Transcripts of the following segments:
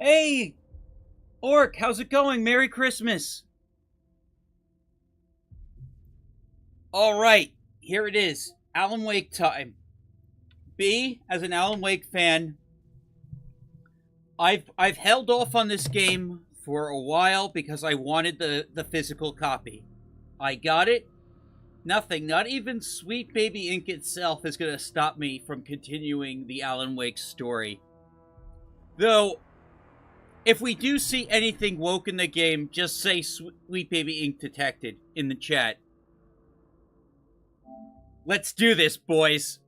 Hey, Orc, how's it going? Merry Christmas. All right, here it is. Alan Wake time. B, as an Alan Wake fan, I've held off on this game for a while because I wanted the physical copy. I got it. Nothing, not even Sweet Baby Ink itself is going to stop me from continuing the Alan Wake story. Though, if we do see anything woke in the game, just say Sweet Baby Ink detected in the chat. Let's do this, boys.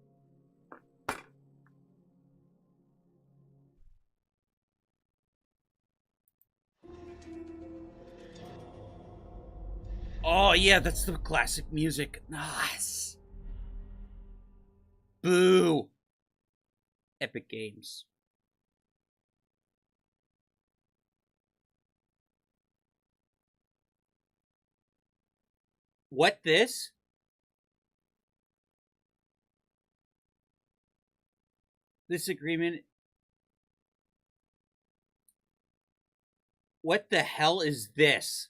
Oh, yeah, that's the classic music. Nice. Boo. Epic Games. What, this? This agreement? What the hell is this?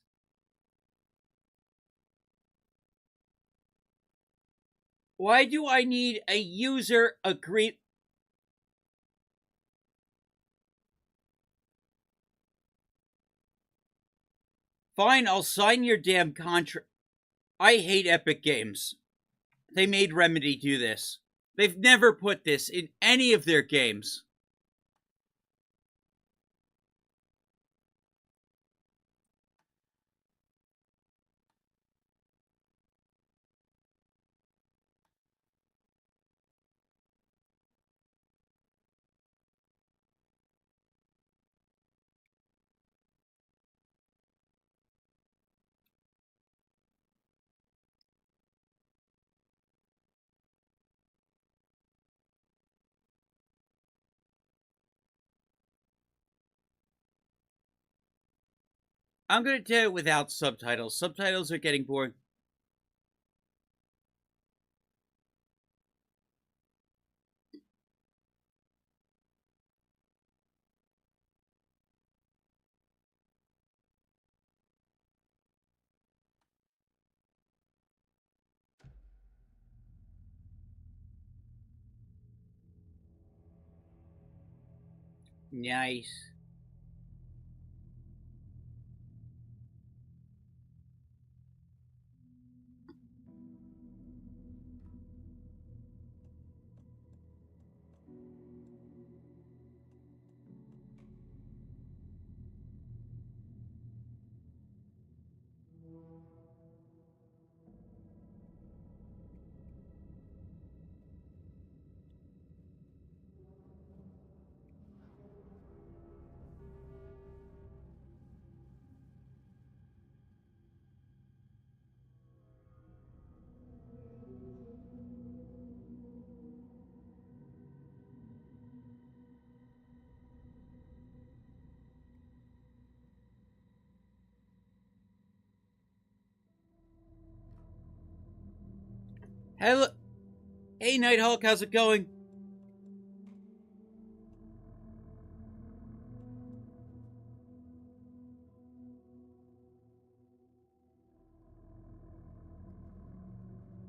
Why do I need a user agree? Fine, I'll sign your damn contract. I hate Epic Games. They made Remedy do this. They've never put this in any of their games. I'm going to do it without subtitles. Subtitles are getting boring. Nice. Hello. Hey, Nighthawk, how's it going?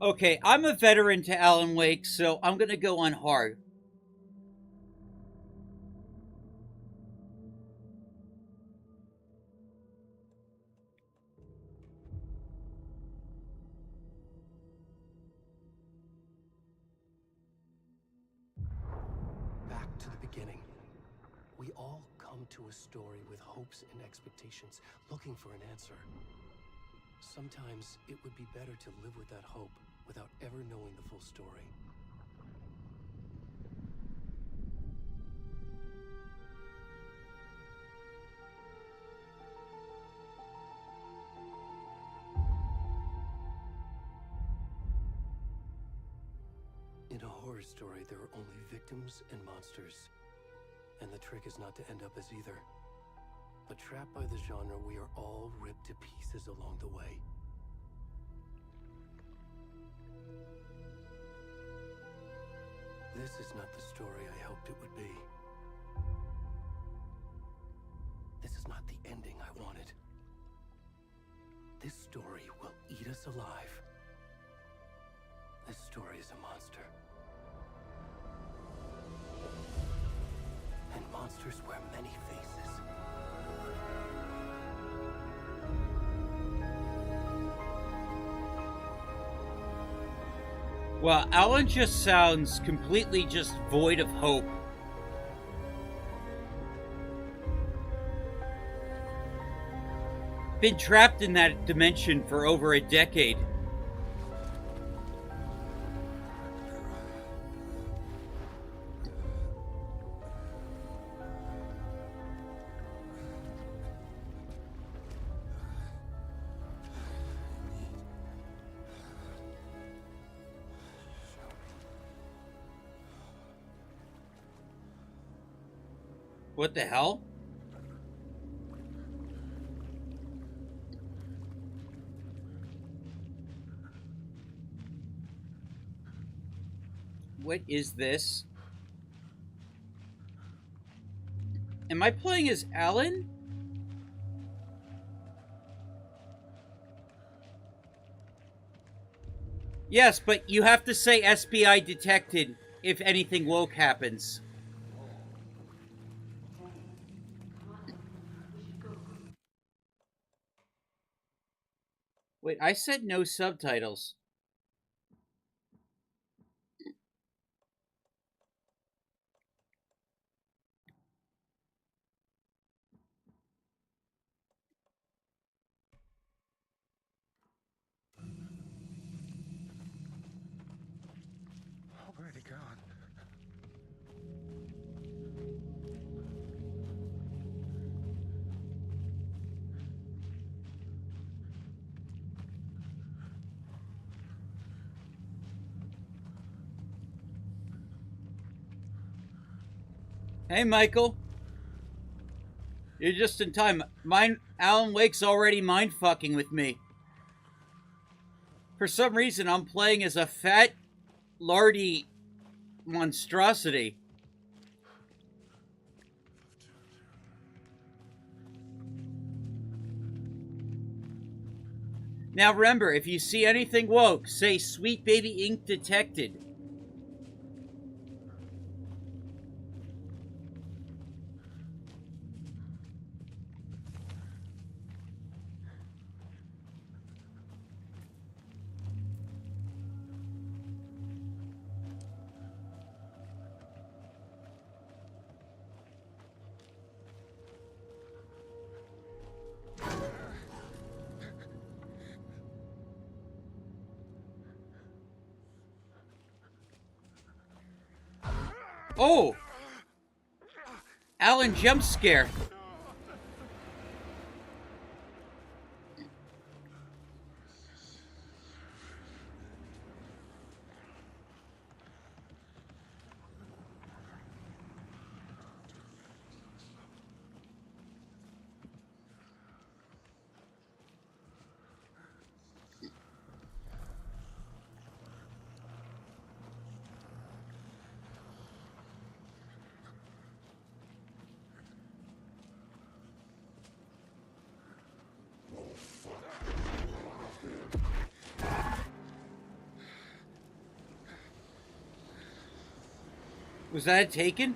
Okay, I'm a veteran to Alan Wake, so I'm gonna go on hard. Back to the beginning. We all come to a story with hopes and expectations, looking for an answer. Sometimes it would be better to live with that hope without ever knowing the full story. In a horror story, there are only victims and monsters. And the trick is not to end up as either. But trapped by the genre, we are all ripped to pieces along the way. This is not the story I hoped it would be. story will eat us alive. This story is a monster. And monsters wear many faces. Well, Alan just sounds completely just void of hope. Been trapped in that dimension for over a decade. What the hell? What is this? Am I playing as Alan? Yes, but you have to say SPI detected if anything woke happens. Wait, I said no subtitles. Already gone. Hey, Michael. You're just in time. Alan Wake's already mind-fucking with me. For some reason, I'm playing as a fat, lardy monstrosity. Now remember, if you see anything woke, say Sweet Baby Ink detected. Oh! Alan jump scare. Was that taken?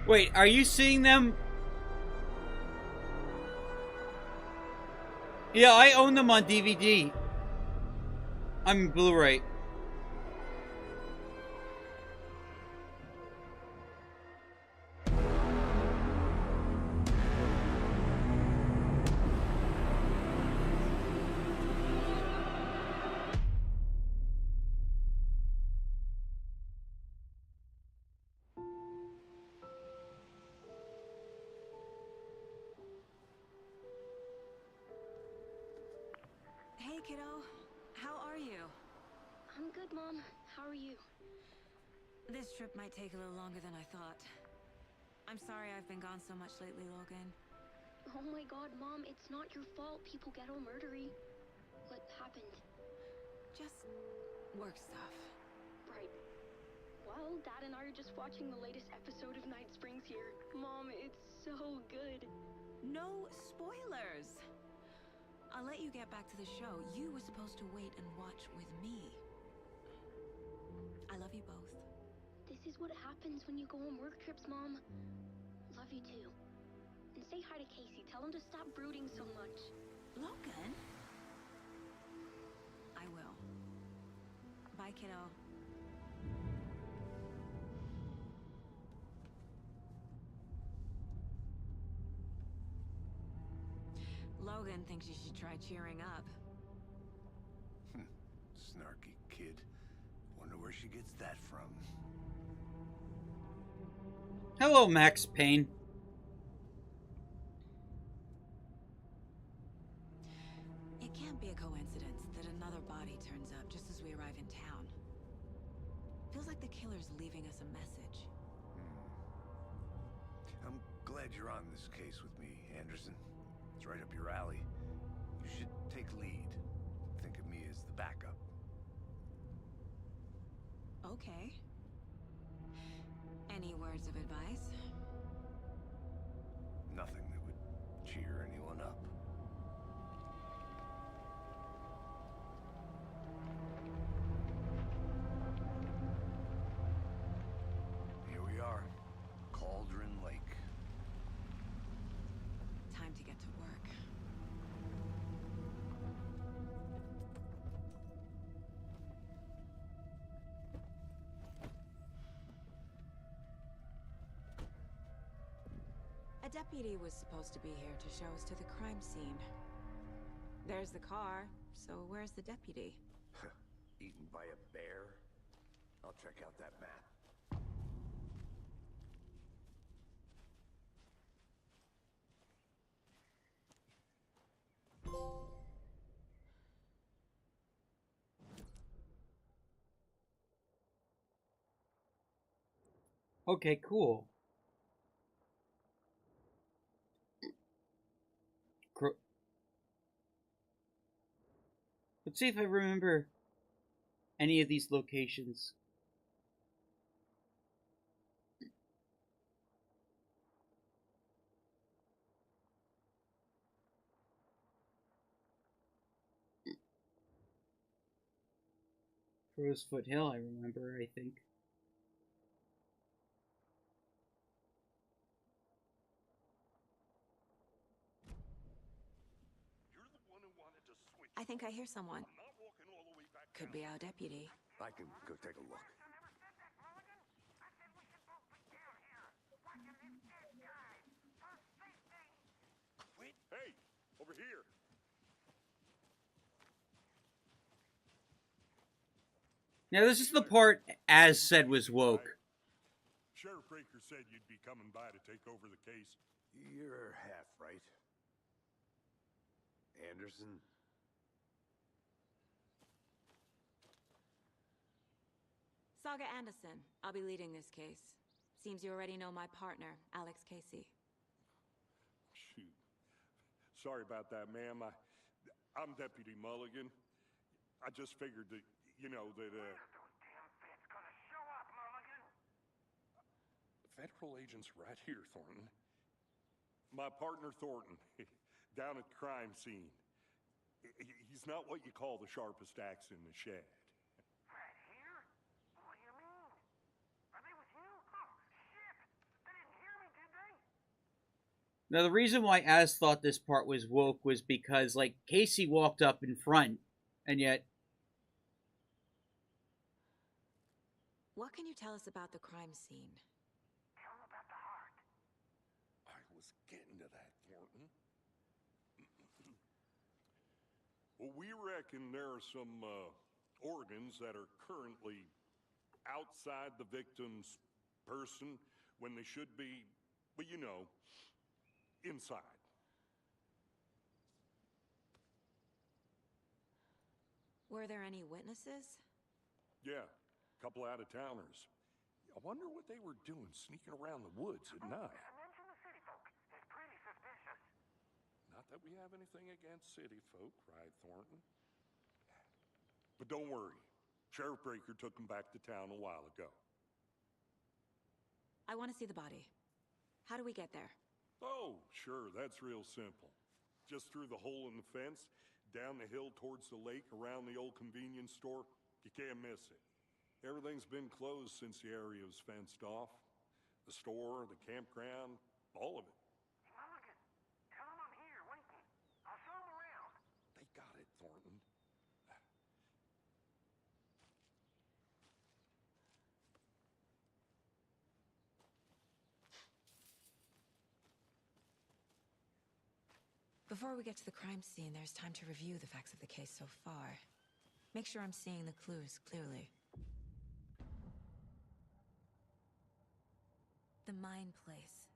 Wait, are you seeing them? Yeah, I own them on DVD. I mean Blu-ray. Hey, kiddo. How are you? I'm good, Mom. How are you? This trip might take a little longer than I thought. I'm sorry I've been gone so much lately, Logan. Oh my god, Mom, it's not your fault people get all murdery. What happened? Just work stuff. Right. Well, Dad and I are just watching the latest episode of Night Springs here. Mom, it's so good. No spoilers! I'll let you get back to the show. You were supposed to wait and watch with me. I love you both. This is what happens when you go on work trips, Mom. Love you too. And say hi to Casey. Tell him to stop brooding so much. Logan? I will. Bye, kiddo. Logan thinks you should try cheering up. Snarky kid. Wonder where she gets that from. Hello, Max Payne. It can't be a coincidence that another body turns up just as we arrive in town. Feels like the killer's leaving us a message. I'm glad you're on this case with me, Anderson. It's right up your alley. You should take lead. Think of me as the backup. Okay. Any words of advice? Nothing that would cheer anyone up. Here we are. Cauldron Lake. Time to get to work. A deputy was supposed to be here to show us to the crime scene. There's the car, so where's the deputy? Eaten by a bear? I'll check out that map. Okay, cool. Let's see if I remember any of these locations. Rosefoot Hill, I remember, I think. I think I hear someone. Could be our deputy. I can go take a look. Hey, over here. Now, this is the part as said was woke. Sheriff Breaker said you'd be coming by to take over the case. You're half right. Anderson? Saga Anderson. I'll be leading this case. Seems you already know my partner, Alex Casey. Shoot. Sorry about that, ma'am. I'm Deputy Mulligan. I just figured that, you know, that, Federal agents right here, Thornton. My partner, Thornton, down at the crime scene. He's not what you call the sharpest axe in the shed. Right here? What do you mean? Are they with you? Oh, shit! They didn't hear me Now, the reason why Az thought this part was woke was because, like, Casey walked up in front, and yet. What can you tell us about the crime scene? I was getting to that, Thornton. Well, we reckon there are some organs that are currently outside the victim's person when they should be, well, you know, inside. Were there any witnesses? Yeah, a couple out-of-towners. I wonder what they were doing sneaking around the woods at night. Not that we have anything against city folk, cried Thornton. But don't worry. Sheriff Breaker took them back to town a while ago. I want to see the body. How do we get there? Oh, sure, that's real simple. Just through the hole in the fence, down the hill towards the lake, around the old convenience store. You can't miss it. Everything's been closed since the area was fenced off. The store, the campground, all of it. Mulligan, tell him I'm here waiting. I'll show him around. They got it, Thornton. Before we get to the crime scene, there's time to review the facts of the case so far. Make sure I'm seeing the clues clearly. The Mind Place.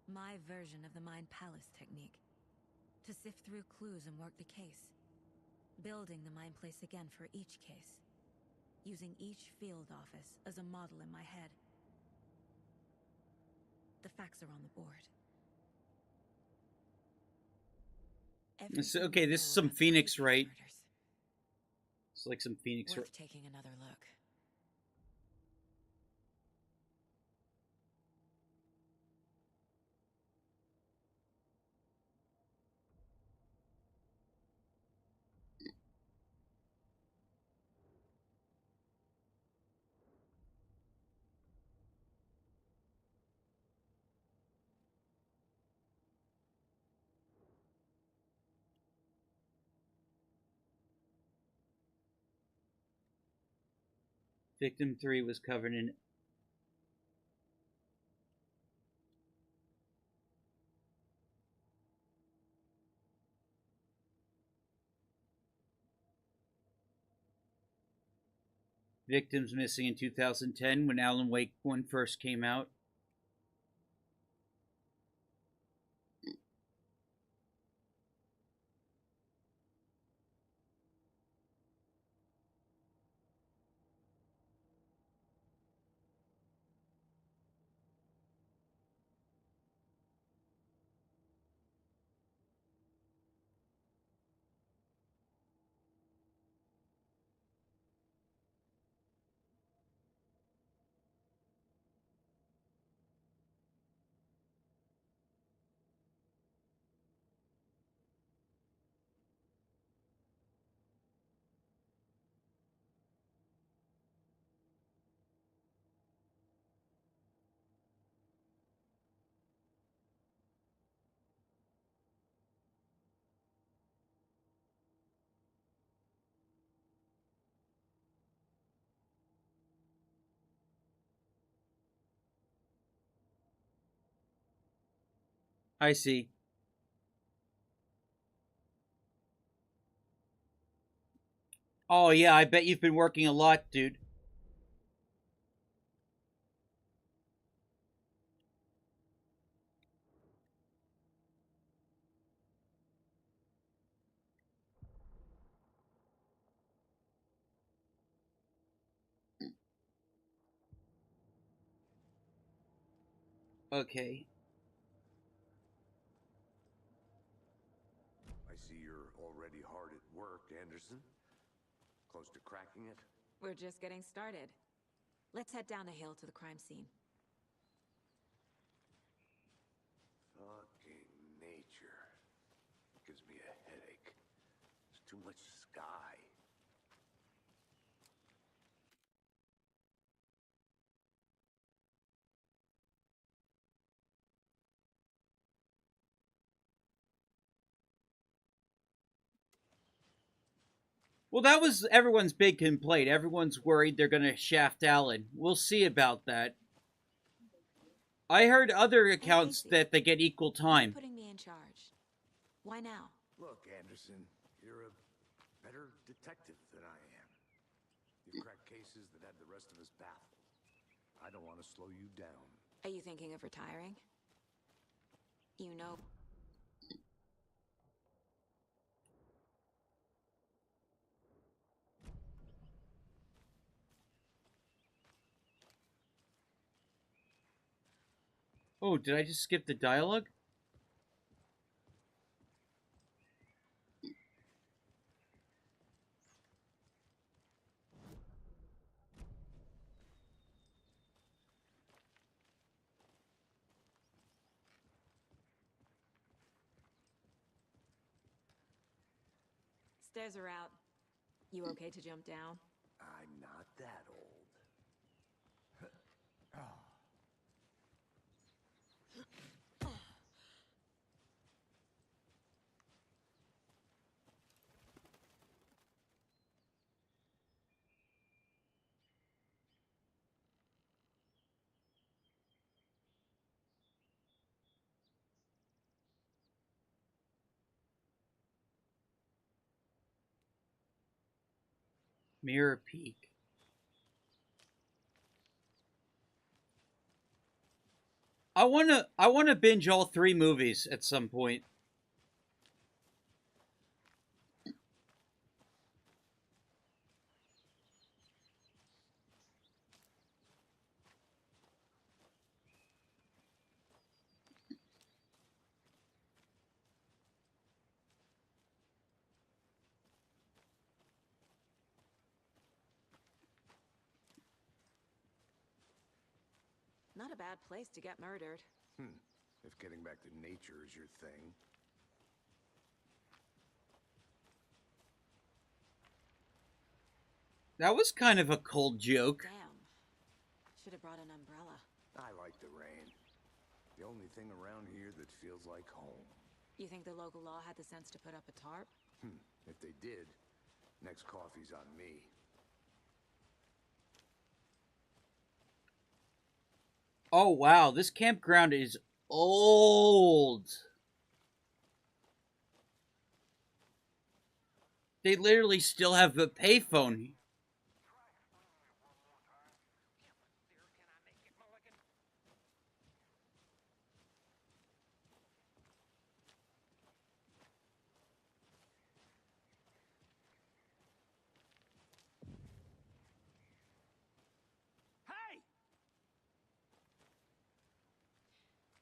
My version of the Mind Palace technique. To sift through clues and work the case. Building the Mind Place again for each case. Using each field office as a model in my head. The facts are on the board. Okay, this is some Phoenix, right? It's like some Phoenix. Worth taking another look. Victim 3 was covered in. Victims missing in 2010 when Alan Wake 1 first came out. I see. Oh, yeah, I bet you've been working a lot, dude. Okay. I see you're already hard at work, Anderson. Close to cracking it? We're just getting started. Let's head down the hill to the crime scene. Fucking nature. Gives me a headache. There's too much sky. Well, that was everyone's big complaint. Everyone's worried they're going to shaft Alan. We'll see about that. I heard other accounts Casey. that they get equal Why are you time. putting me in charge? Why now? Look, Anderson, you're a better detective than I am. You've cracked cases that had the rest of us baffled. I don't want to slow you down. Are you thinking of retiring? You know... Oh, did I just skip the dialogue? Stairs are out. You okay to jump down? I'm not that old. Mirror Peak. I wanna binge all three movies at some point. Not a bad place to get murdered. If getting back to nature is your thing. That was kind of a cold joke. Damn. Should have brought an umbrella. I like the rain. The only thing around here that feels like home. You think the local law had the sense to put up a tarp? If they did, next coffee's on me. Oh wow, this campground is old. They literally still have a payphone. Hey!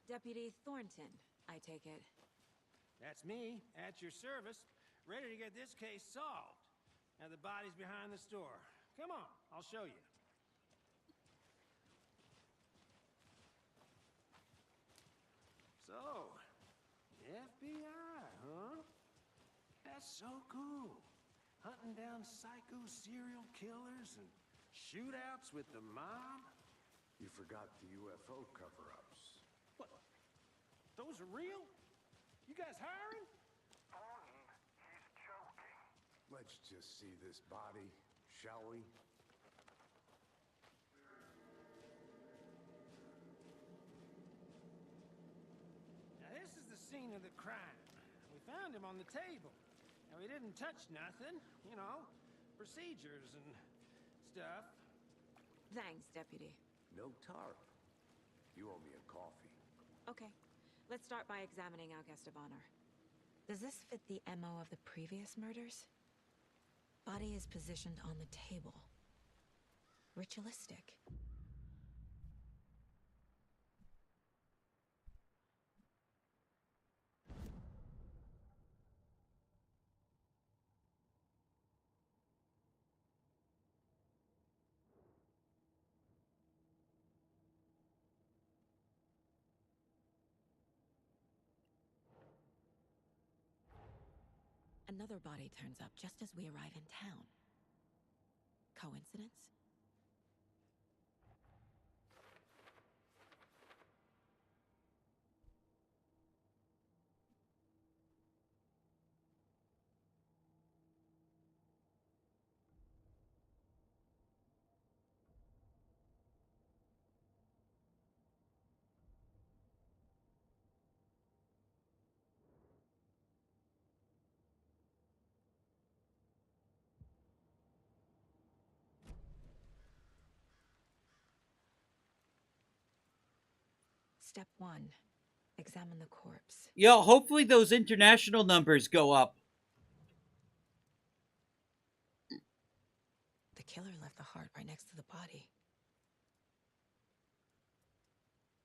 Deputy Thornton, I take it. That's me, at your service, ready to get this case solved. Now the body's behind the store. Come on, I'll show you. So, FBI, huh? That's so cool. Hunting down psycho serial killers and shootouts with the mob? You forgot the UFO cover-ups. What? Those are real? You guys hiring? Thornton, he's joking. Let's just see this body, shall we? Now this is the scene of the crime. We found him on the table. Now he didn't touch nothing, you know, procedures and stuff. Thanks, Deputy. No tarp. You owe me a coffee. Okay, let's start by examining our guest of honor. Does this fit the MO of the previous murders? Body is positioned on the table. Ritualistic. Another body turns up just as we arrive in town. Coincidence? Step 1. Examine the corpse. Yo, hopefully those international numbers go up. The killer left the heart right next to the body.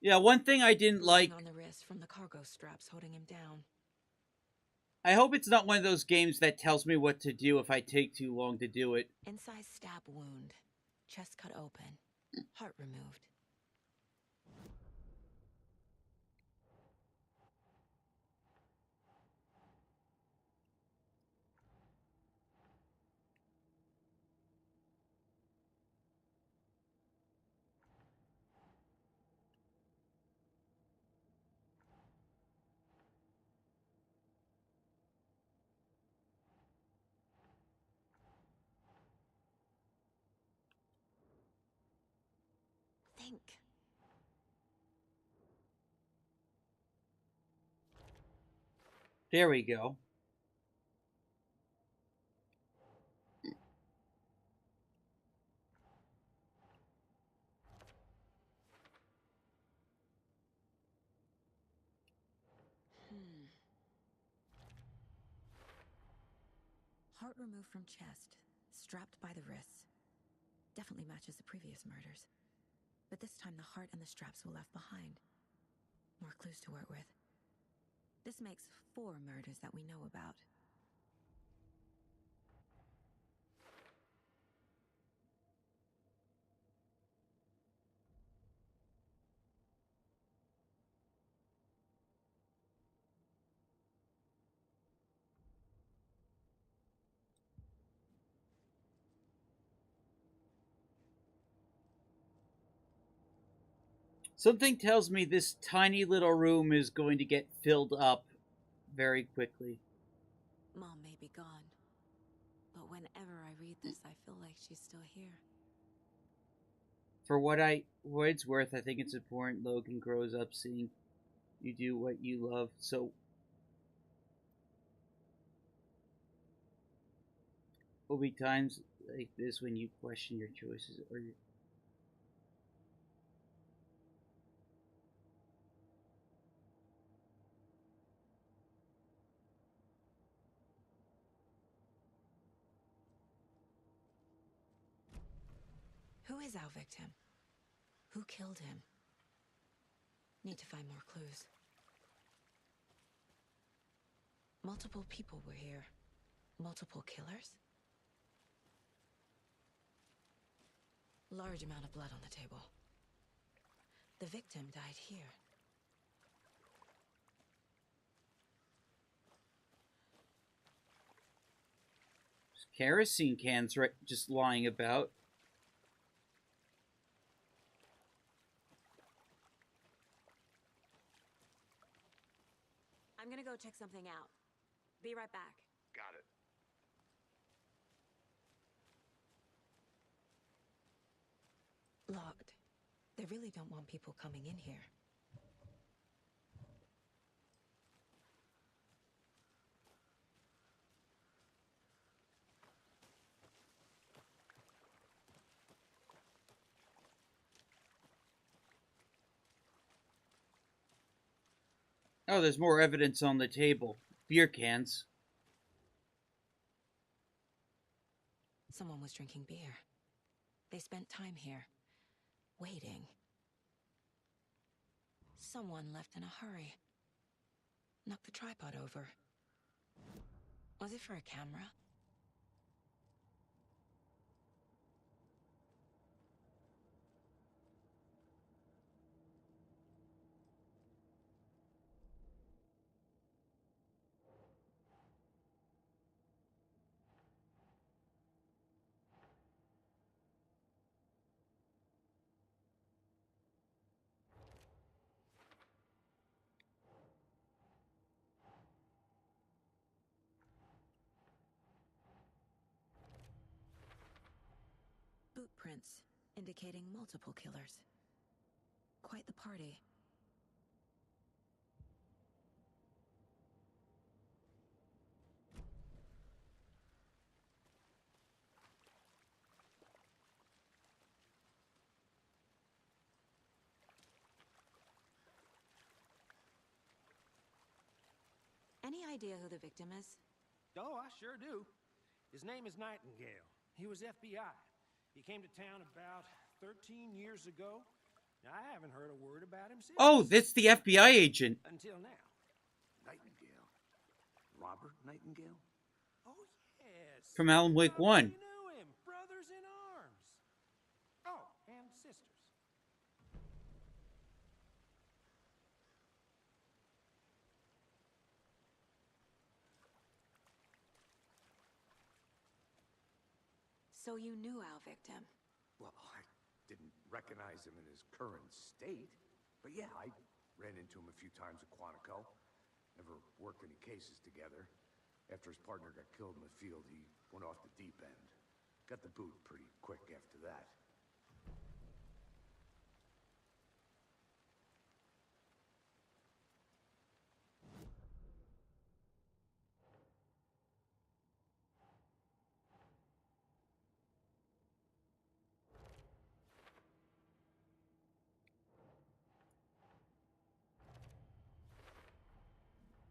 Yeah, one thing I didn't like... on the wrist from the cargo straps holding him down. I hope it's not one of those games that tells me what to do if I take too long to do it. Inside stab wound. Chest cut open. Heart removed. Think. There we go. Heart removed from chest, strapped by the wrists. Definitely matches the previous murders. But this time the heart and the straps were left behind. More clues to work with. This makes 4 murders that we know about. Something tells me this tiny little room is going to get filled up very quickly. Mom may be gone, but whenever I read this, I feel like she's still here. For what it's worth, I think it's important Logan grows up seeing you do what you love. So will be times like this when you question your choices or your... Who is our victim? Who killed him? Need to find more clues. Multiple people were here. Multiple killers? Large amount of blood on the table. The victim died here. Kerosene cans just lying about. I'm gonna go check something out. Be right back. Got it. Locked. They really don't want people coming in here. Oh, there's more evidence on the table. Beer cans. Someone was drinking beer. They spent time here, waiting. Someone left in a hurry. Knocked the tripod over. Was it for a camera? Boot prints, indicating multiple killers. Quite the party. Any idea who the victim is? Oh, I sure do. His name is Nightingale. He was FBI. He came to town about 13 years ago. I haven't heard a word about him since. Oh, that's the FBI agent. Until now. Nightingale? Robert Nightingale? Oh, yes. From Alan Wake 1. You knew him. Brothers in arms. Oh, and sisters. So you knew our victim. Well, I didn't recognize him in his current state. But yeah, I ran into him a few times at Quantico. Never worked any cases together. After his partner got killed in the field, he went off the deep end. Got the boot pretty quick after that.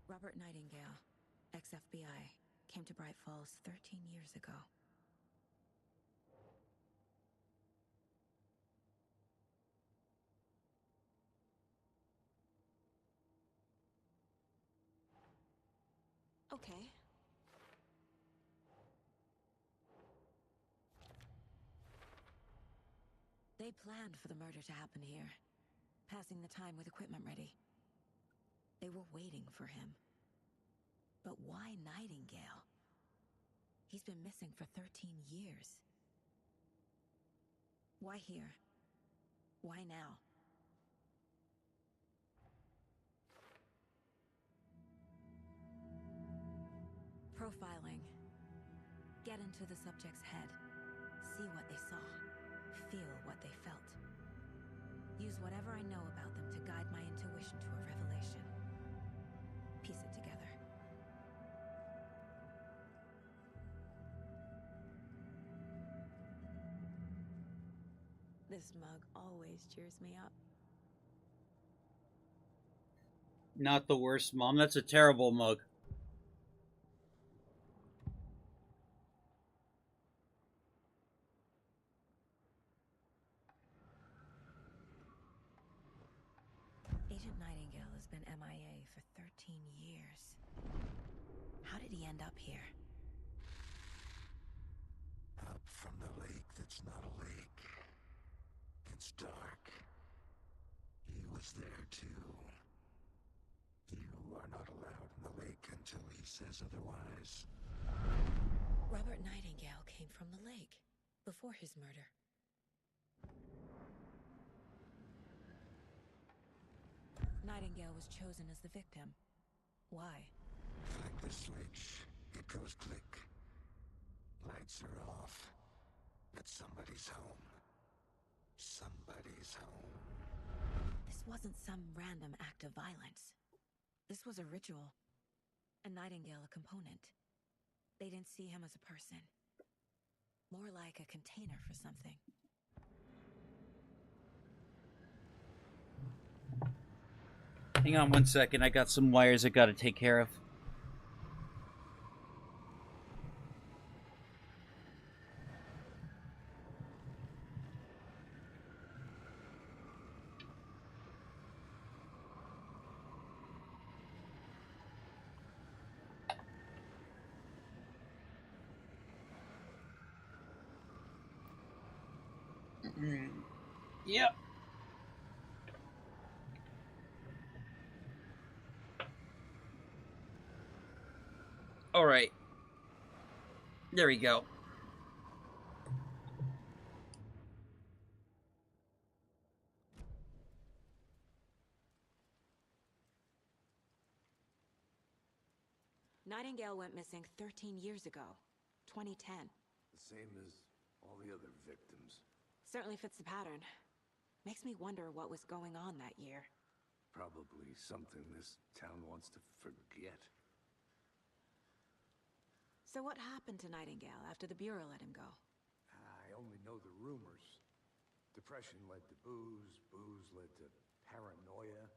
Robert Nightingale, ex-FBI, came to Bright Falls 13 years ago. Okay. They planned for the murder to happen here, passing the time with equipment ready. They were waiting for him. But why Nightingale? He's been missing for 13 years. Why here? Why now? Profiling. Get into the subject's head. See what they saw. Feel what they felt. Use whatever I know about them to guide my intuition to a revelation. Piece it together. This mug always cheers me up. Not the worst, Mom. That's a terrible mug. Agent Nightingale has been MIA for 13 years. How did he end up here? Up from the lake that's not a lake. It's dark. He was there too. You are not allowed in the lake until he says otherwise. Robert Nightingale came from the lake before his murder. Nightingale was chosen as the victim. Why? Flick the switch. It goes click. Lights are off. But somebody's home. Somebody's home. This wasn't some random act of violence. This was a ritual. A Nightingale a component. They didn't see him as a person. More like a container for something. Hang on 1 second. I got some wires I gotta take care of. Yep. All right. There we go. Nightingale went missing 13 years ago, 2010. The same as all the other victims. Certainly fits the pattern. Makes me wonder what was going on that year. Probably something this town wants to forget. So what happened to Nightingale after the Bureau let him go? I only know the rumors. Depression led to booze, booze led to paranoia.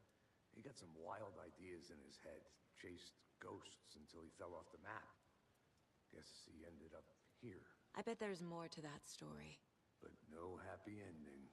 He got some wild ideas in his head, chased ghosts until he fell off the map. Guess he ended up here. I bet there's more to that story. But no happy ending.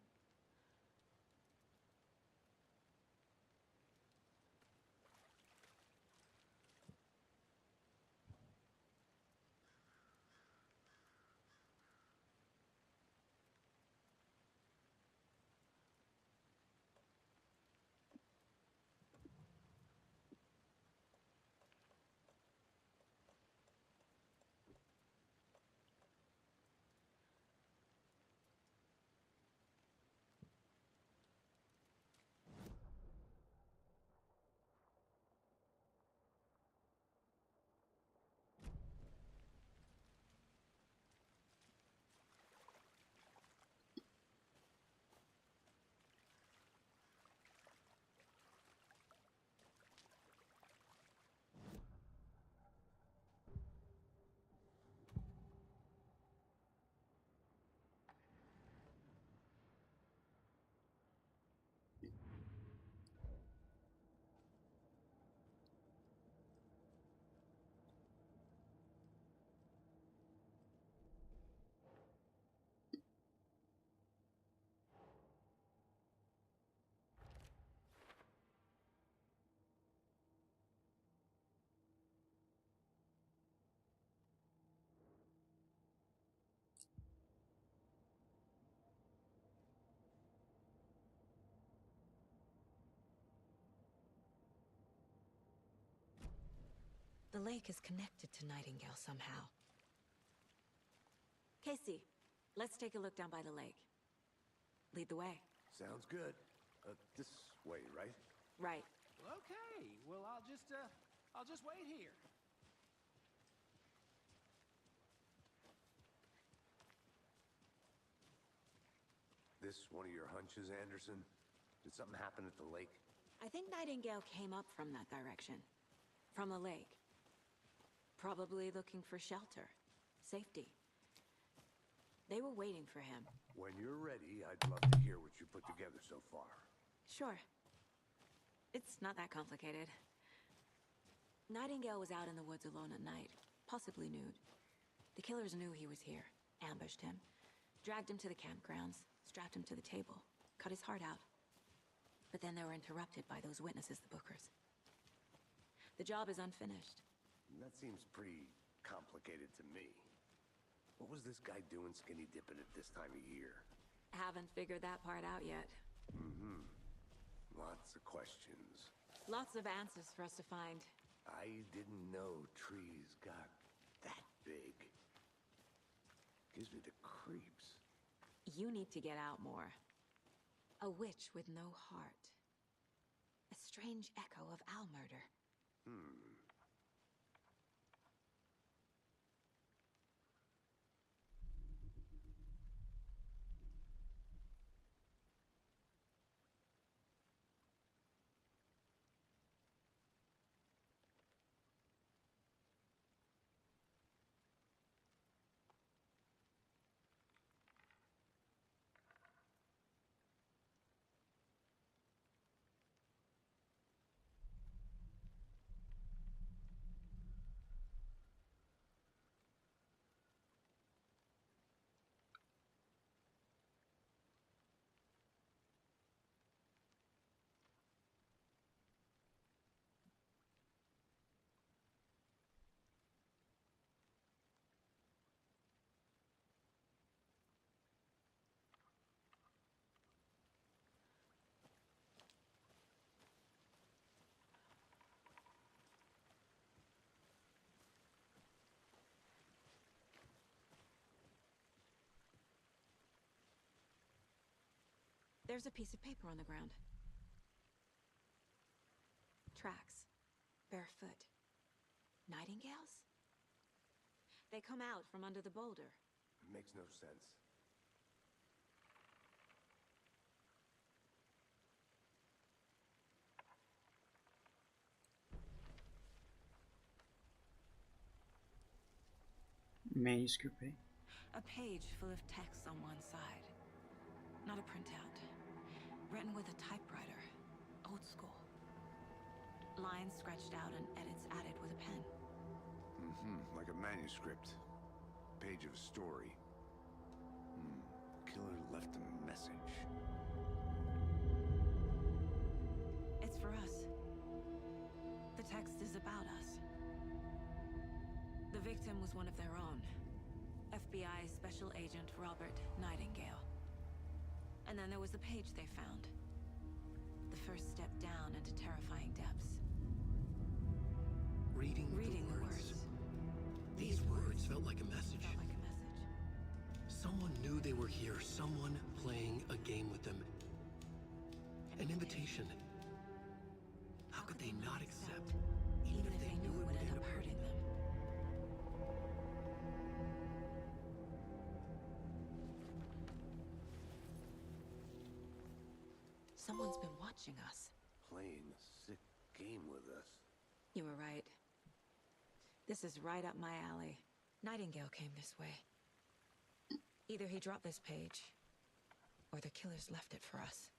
The lake is connected to Nightingale somehow. Casey, let's take a look down by the lake. Lead the way. Sounds good. This way, right? Right. Okay, well, I'll just wait here. This one of your hunches, Anderson? Did something happen at the lake? I think Nightingale came up from that direction. From the lake. Probably looking for shelter. Safety. They were waiting for him. When you're ready, I'd love to hear what you put together so far. Sure. It's not that complicated. Nightingale was out in the woods alone at night, possibly nude. The killers knew he was here, ambushed him, dragged him to the campgrounds, strapped him to the table, cut his heart out. But then they were interrupted by those witnesses, the Bookers. The job is unfinished. That seems pretty complicated to me. What was this guy doing skinny dipping at this time of year? Haven't figured that part out yet. Mm-hmm. Lots of questions. Lots of answers for us to find. I didn't know trees got that big. Gives me the creeps. You need to get out more. A witch with no heart. A strange echo of owl murder. There's a piece of paper on the ground. Tracks. Barefoot. Nightingales? They come out from under the boulder. It makes no sense. Manuscript. A page full of text on one side. Not a printout. Written with a typewriter. Old school. Lines scratched out and edits added with a pen. Like a manuscript. Page of a story. Killer left a message. It's for us. The text is about us. The victim was one of their own. FBI Special Agent Robert Nightingale. And then there was the page they found. The first step down into terrifying depths. Reading the words. These words felt like a message. Felt like a message. Someone knew they were here. Someone playing a game with them. An invitation. How could they not accept, even if they knew it would end up hurting them? Someone's been watching us. Playing a sick game with us. You were right. This is right up my alley. Nightingale came this way. Either he dropped this page, or the killers left it for us.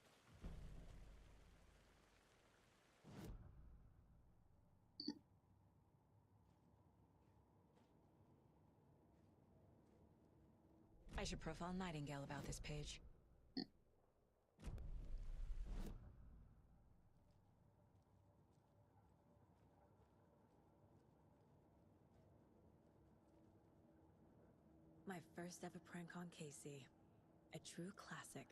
I should profile Nightingale about this page. My first ever prank on Casey. A true classic.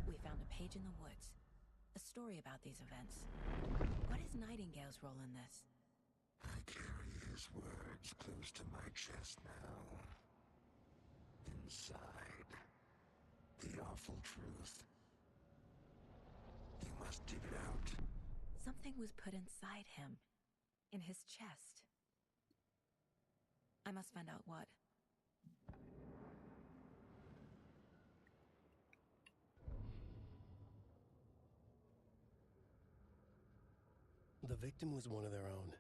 We found a page in the woods. A story about these events. What is Nightingale's role in this? I carry his words close to my chest now. Inside, the awful truth. You must dig it out. Something was put inside him. In his chest. I must find out what. The victim was one of their own.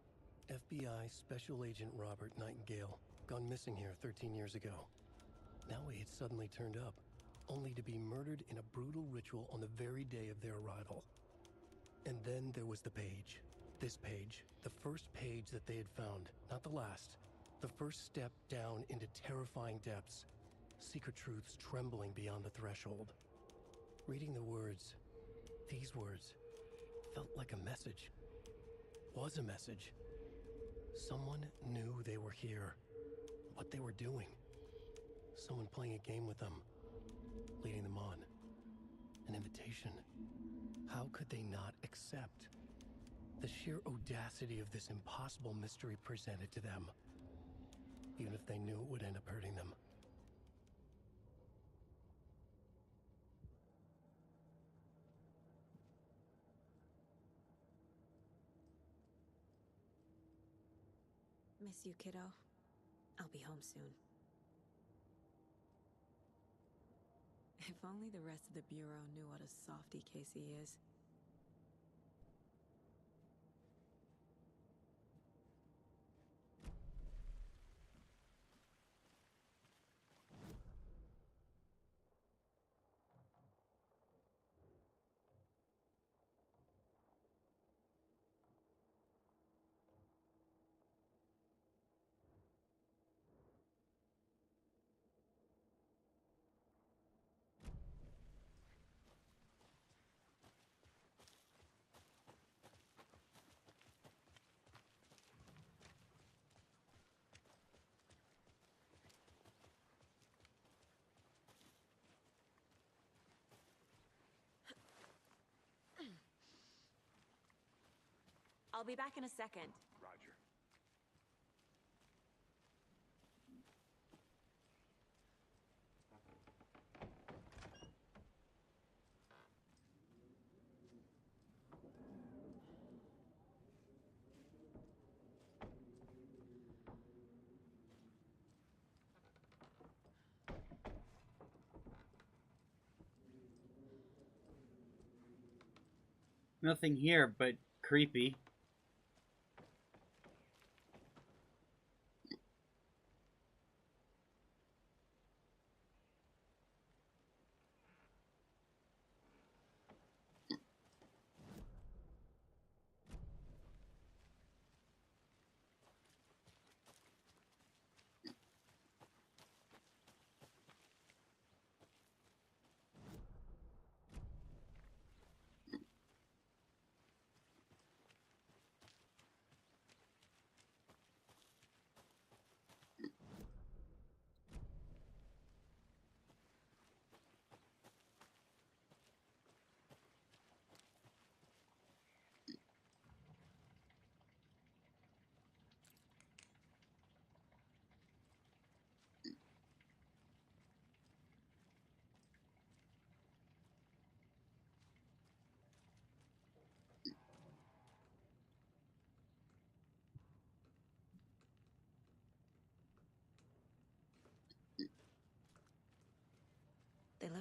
FBI Special Agent Robert Nightingale, gone missing here 13 years ago. Now he had suddenly turned up, only to be murdered in a brutal ritual on the very day of their arrival. And then there was the page. This page, the first page that they had found, not the last. The first step down into terrifying depths. Secret truths trembling beyond the threshold. Reading the words, these words, felt like a message. Was a message. Someone knew they were here. What they were doing. Someone playing a game with them. Leading them on. An invitation. How could they not accept? The sheer audacity of this impossible mystery presented to them. Even if they knew it would end up hurting them. Miss you, kiddo. I'll be home soon. If only the rest of the Bureau knew what a softy Casey is. I'll be back in a second. Roger. Nothing here but creepy.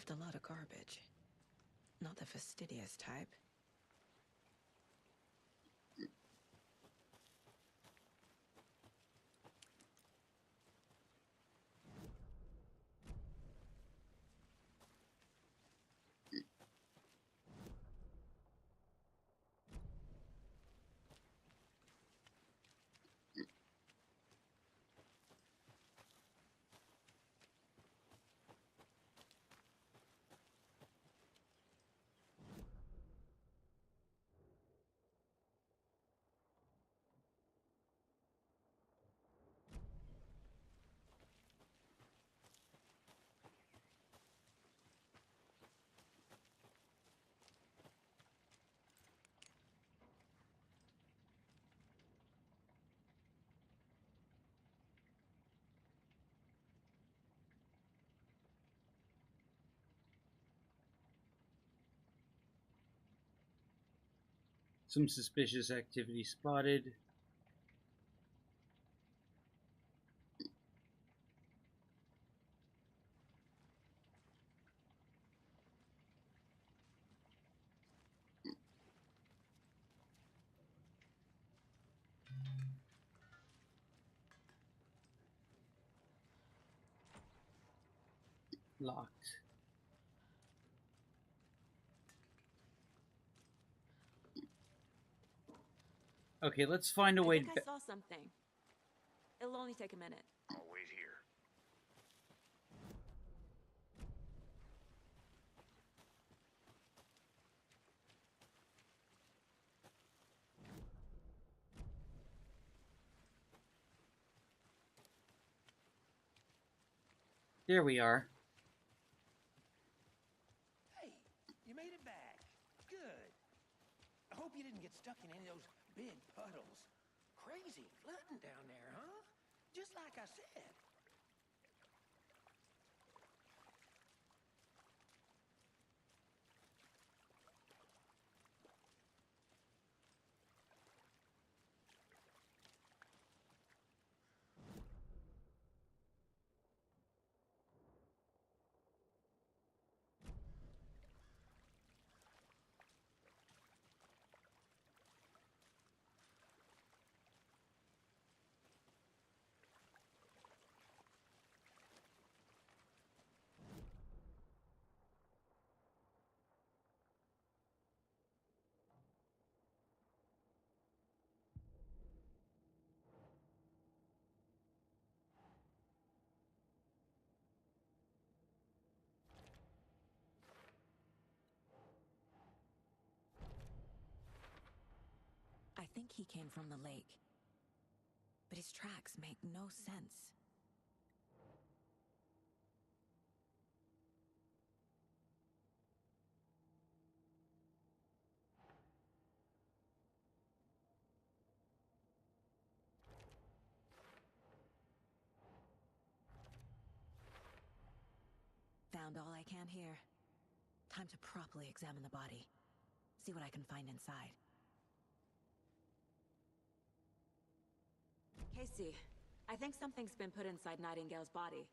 left a lot of garbage. Not the fastidious type. Some suspicious activity spotted. Locked. Okay, let's find a way I think I saw something. It'll only take a minute. I'll wait here. There we are. Hey, you made it back. Good. I hope you didn't get stuck in any of those big puddles. Crazy flooding down there, huh? Just like I said. I think he came from the lake. But his tracks make no sense. Found all I can here. Time to properly examine the body. See what I can find inside. Casey, I think something's been put inside Nightingale's body.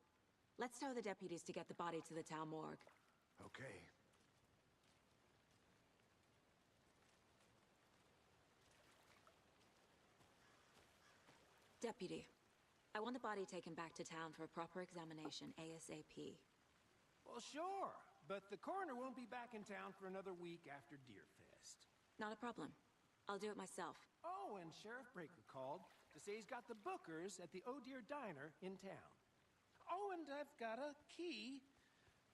Let's tell the deputies to get the body to the town morgue. Okay. Deputy, I want the body taken back to town for a proper examination ASAP. Well, sure. But the coroner won't be back in town for another week after Deerfest. Not a problem. I'll do it myself. Oh, and Sheriff Breaker called to say he's got the Bookers at the Oh Dear Diner in town. Oh, and I've got a key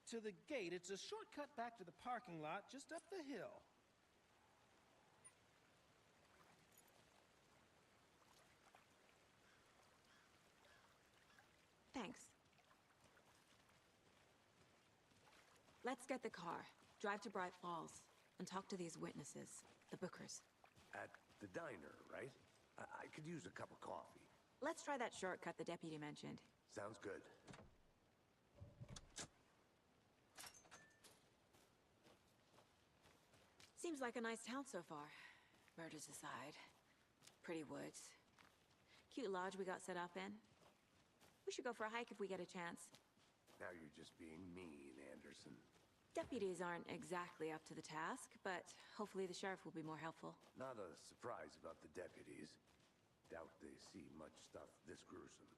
to the gate. It's a shortcut back to the parking lot just up the hill. Thanks. Let's get the car, drive to Bright Falls, and talk to these witnesses, the Bookers. At the diner, right? I could use a cup of coffee. Let's try that shortcut the deputy mentioned. Sounds good. Seems like a nice town so far. Murders aside. Pretty woods. Cute lodge we got set up in. We should go for a hike if we get a chance. Now you're just being mean, Anderson. Deputies aren't exactly up to the task, but hopefully the sheriff will be more helpful. Not a surprise about the deputies. Doubt they see much stuff this gruesome.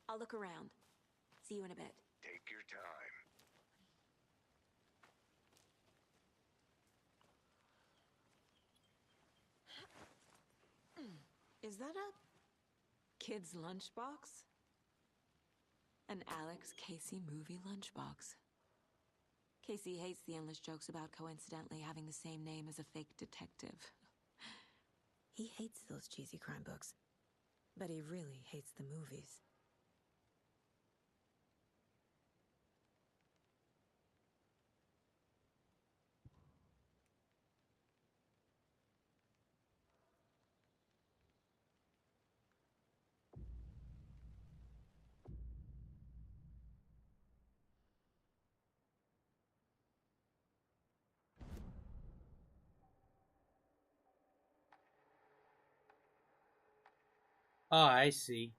I'll look around. See you in a bit. Take your time. Is that a kid's lunchbox? An Alex Casey movie lunchbox. Casey hates the endless jokes about coincidentally having the same name as a fake detective. He hates those cheesy crime books, but he really hates the movies. Oh, I see.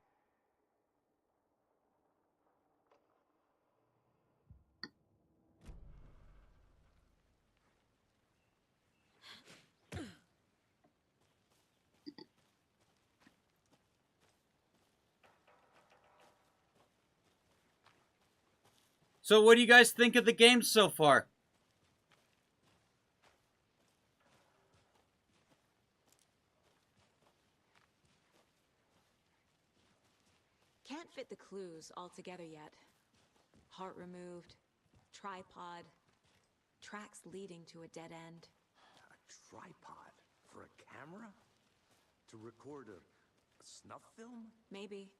So what do you guys think of the game so far? Can't fit the clues all together yet. Heart removed, tripod, tracks leading to a dead end. A tripod for a camera? To record a snuff film? Maybe.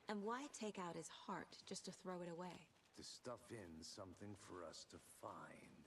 And why take out his heart just to throw it away? To stuff in something for us to find.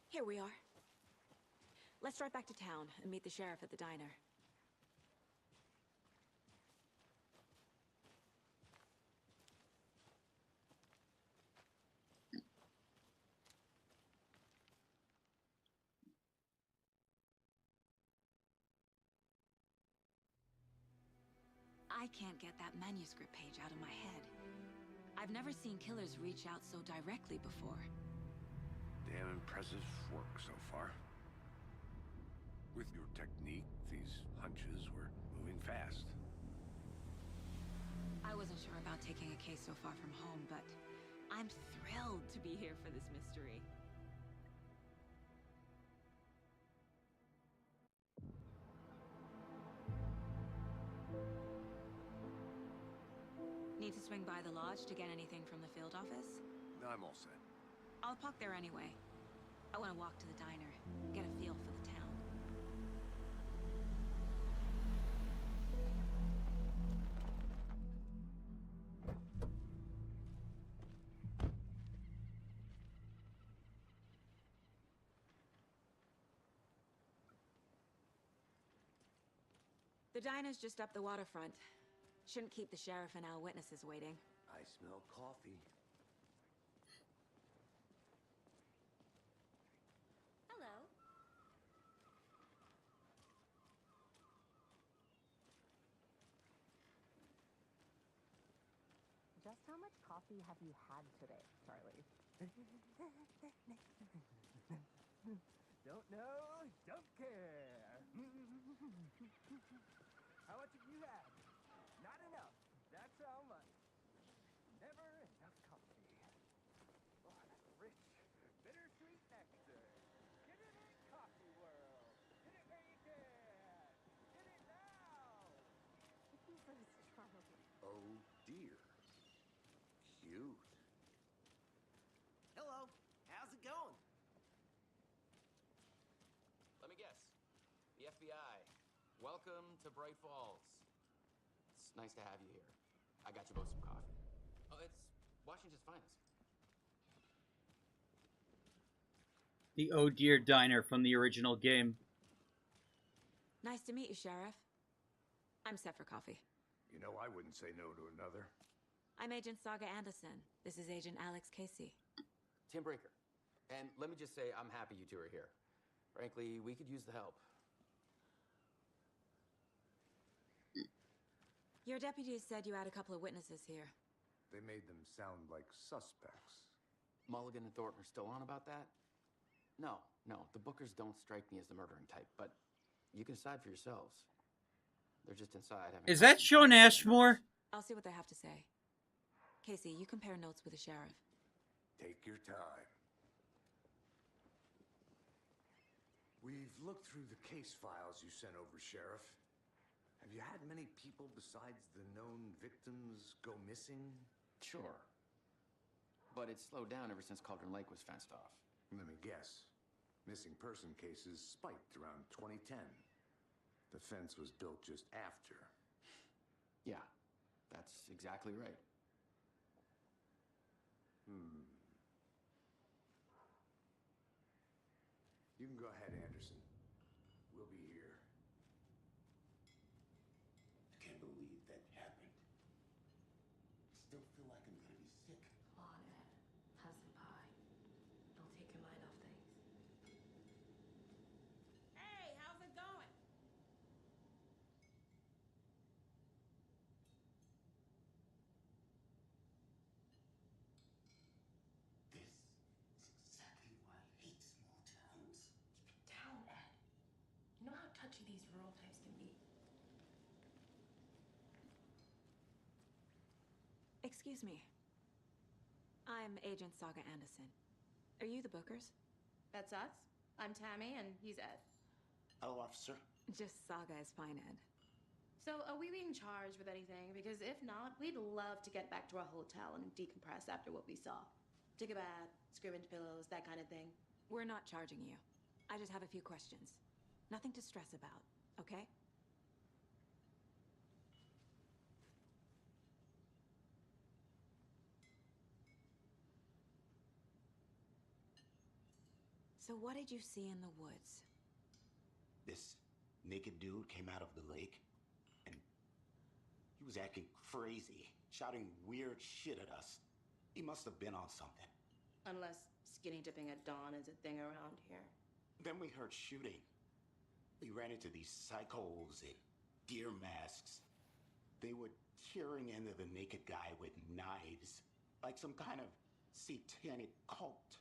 Here we are. Let's drive back to town and meet the sheriff at the diner. I can't get that manuscript page out of my head. I've never seen killers reach out so directly before. Damn impressive work so far. With your technique, these hunches were moving fast. I wasn't sure about taking a case so far from home, but I'm thrilled to be here for this mystery. Need to swing by the lodge to get anything from the field office? I'm all set. I'll park there anyway. I want to walk to the diner, get a feel for the town. The diner's just up the waterfront. Shouldn't keep the sheriff and our witnesses waiting. I smell coffee. Hello. Just how much coffee have you had today, Charlie? Don't know, don't care. How much have you had? Not enough. That's how much. FBI. Welcome to Bright Falls. It's nice to have you here. I got you both some coffee. Oh, it's Washington's finest. The Oh Dear Diner from the original game. Nice to meet you, Sheriff. I'm set for coffee. You know, I wouldn't say no to another. I'm Agent Saga Anderson. This is Agent Alex Casey. Tim Breaker. And let me just say, I'm happy you two are here. Frankly, we could use the help. Your deputies said you had a couple of witnesses here. They made them sound like suspects. Mulligan and Thornton are still on about that? No, the Bookers don't strike me as the murdering type, but you can decide for yourselves. They're just inside having... Is that Sean Ashmore? I'll see what they have to say. Casey, you compare notes with the sheriff. Take your time. We've looked through the case files you sent over, Sheriff. Have you had many people besides the known victims go missing? Sure. But it's slowed down ever since Cauldron Lake was fenced off. Let me guess. Missing person cases spiked around 2010. The fence was built just after. Yeah, that's exactly right. You can go ahead, Anderson. We'll be here. I can't believe that happened. I still feel like I'm gonna be sick. Come on, Ed. Have some pie. It'll take your mind off things. Hey, how's it going? This is exactly why I hate small towns. Keep it down, Ed. You know how touchy these rural types can be. Excuse me. I'm Agent Saga Anderson. Are you the Bookers? That's us. I'm Tammy, and he's Ed. Hello, officer. Just Saga is fine, Ed. So, are we being charged with anything? Because if not, we'd love to get back to our hotel and decompress after what we saw. Take a bath, scream into pillows, that kind of thing. We're not charging you. I just have a few questions. Nothing to stress about, okay? So what did you see in the woods? This naked dude came out of the lake, and he was acting crazy, shouting weird shit at us. He must have been on something. Unless skinny dipping at dawn is a thing around here. Then we heard shooting. We ran into these psychos in deer masks. They were tearing into the naked guy with knives, like some kind of satanic cult.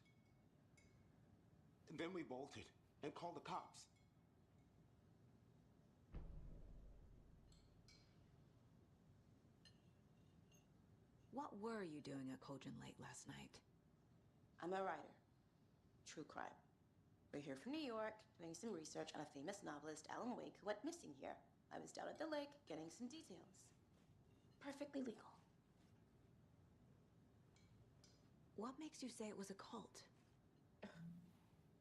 And then we bolted and called the cops. What were you doing at Cauldron Lake last night? I'm a writer. True crime. We're here from New York, doing some research on a famous novelist, Alan Wake, who went missing here. I was down at the lake, getting some details. Perfectly legal. What makes you say it was a cult?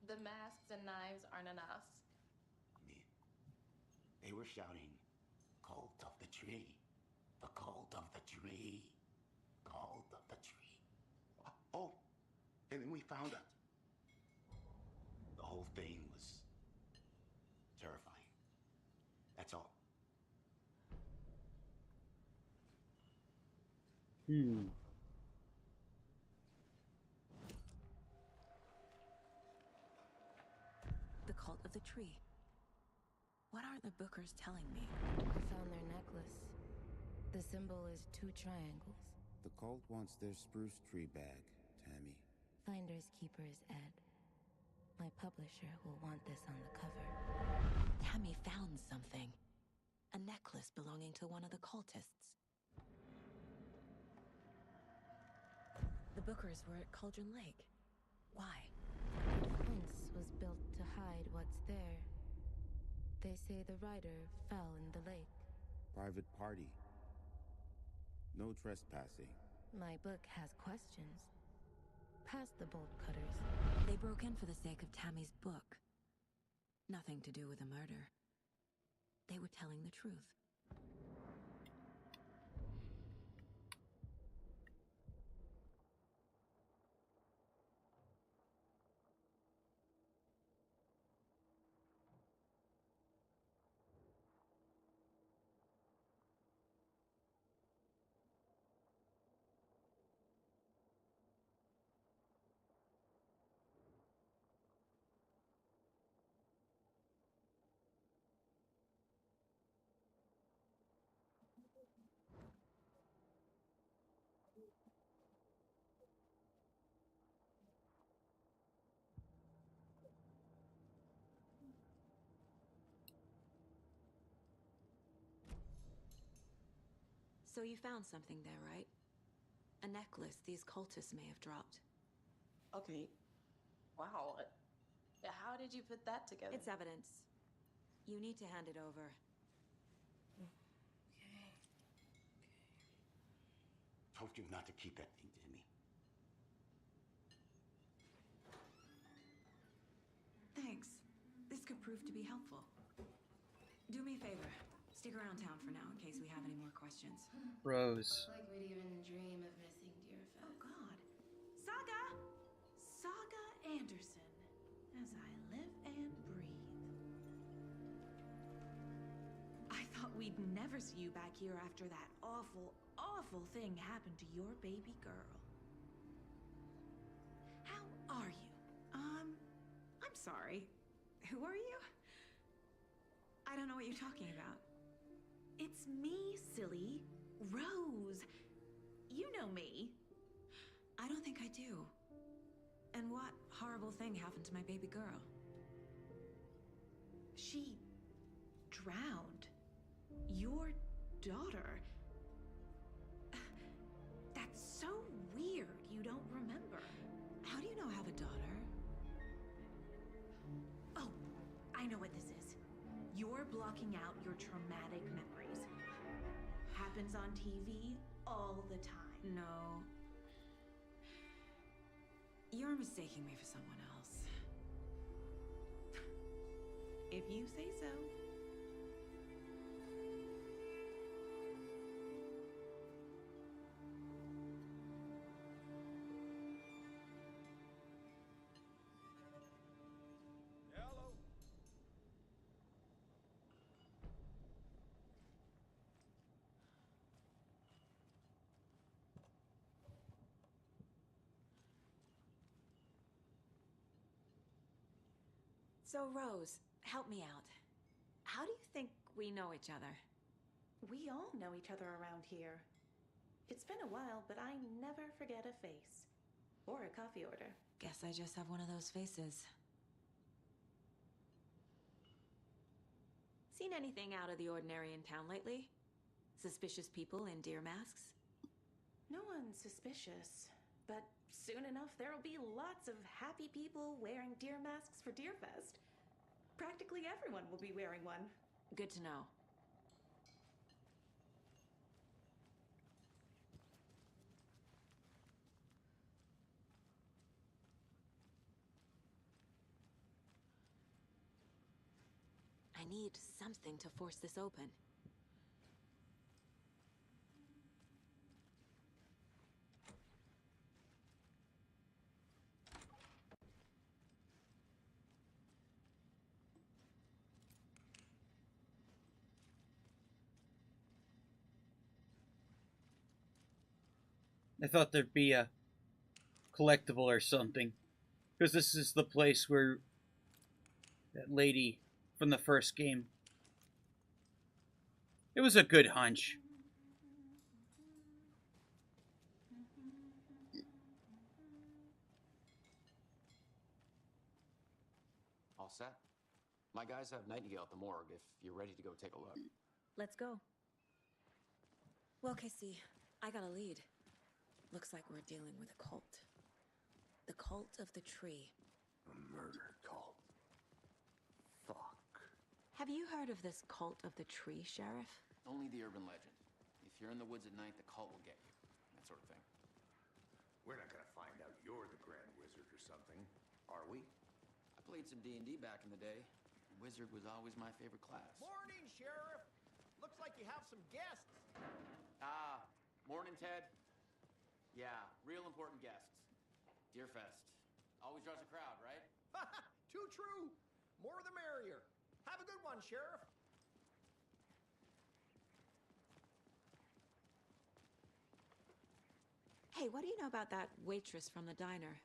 The masks and knives aren't enough. They were shouting, "Cult of the tree, the cult of the tree, cult of the tree." Oh, and then we found out. The whole thing was terrifying. That's all. The cult of the tree. What are the Bookers telling me? I found their necklace. The symbol is 2 triangles. The cult wants their spruce tree bag, Tammy. Finders keepers, Ed. My publisher will want this on the cover. Tammy found something. A necklace belonging to one of the cultists. The Bookers were at Cauldron Lake. Why? The fence was built to hide what's there. They say the writer fell in the lake. Private party. No trespassing. My book has questions. Past the bolt cutters. They broke in for the sake of Tammy's book. Nothing to do with a murder. they were telling the truth. So you found something there, right? A necklace these cultists may have dropped. Okay. Wow. How did you put that together? It's evidence. You need to hand it over. Okay. Told you not to keep that thing to me. Thanks. This could prove to be helpful. Do me a favor. Stick around town for now in case we have any more questions. Rose. Like we'd even dream of missing Deerfest. Oh, God. Saga! Saga Anderson. As I live and breathe. I thought we'd never see you back here after that awful, awful thing happened to your baby girl. How are you? I'm sorry. Who are you? I don't know what you're talking about. It's me, silly. Rose. You know me. I don't think I do. And what horrible thing happened to my baby girl? She drowned. Your daughter. That's so weird you don't remember. How do you know I have a daughter? Oh, I know what this is. You're blocking out your traumatic memories. Happens on TV all the time. No. You're mistaking me for someone else. If you say so. Hello. So, Rose, help me out. How do you think we know each other? We all know each other around here. It's been a while, but I never forget a face. Or a coffee order. Guess I just have one of those faces. Seen anything out of the ordinary in town lately? Suspicious people in deer masks? No one's suspicious. But soon enough, there'll be lots of happy people wearing deer masks for Deerfest. Practically everyone will be wearing one. Good to know. I need something to force this open. I thought there'd be a collectible or something. Because this is the place where that lady from the first game. It was a good hunch. All set? My guys have Nightingale at the morgue if you're ready to go take a look. Let's go. Well, Casey, I got a lead. Looks like we're dealing with a cult. The cult of the tree. A murder cult. Fuck. Have you heard of this cult of the tree, Sheriff? Only the urban legend. If you're in the woods at night, the cult will get you. That sort of thing. We're not gonna find out you're the Grand Wizard or something, are we? I played some D&D back in the day. Wizard was always my favorite class. Morning, Sheriff. Looks like you have some guests. Ah, morning, Ted. Yeah, real important guests. Deerfest. Always draws a crowd, right? Too true. More the merrier. Have a good one, Sheriff. Hey, what do you know about that waitress from the diner?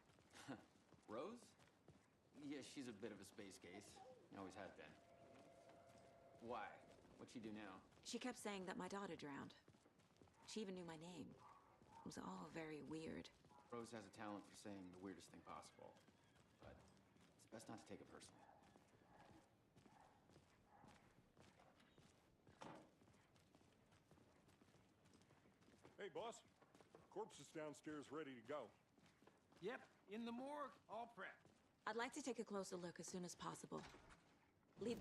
Rose? Yeah, she's a bit of a space case. Always has been. Why? What'd she do now? She kept saying that my daughter drowned. She even knew my name. It was all very weird. Rose has a talent for saying the weirdest thing possible. But it's best not to take it personally. Hey, boss. Corpse is downstairs ready to go. Yep, in the morgue, all prepped. I'd like to take a closer look as soon as possible. Leave.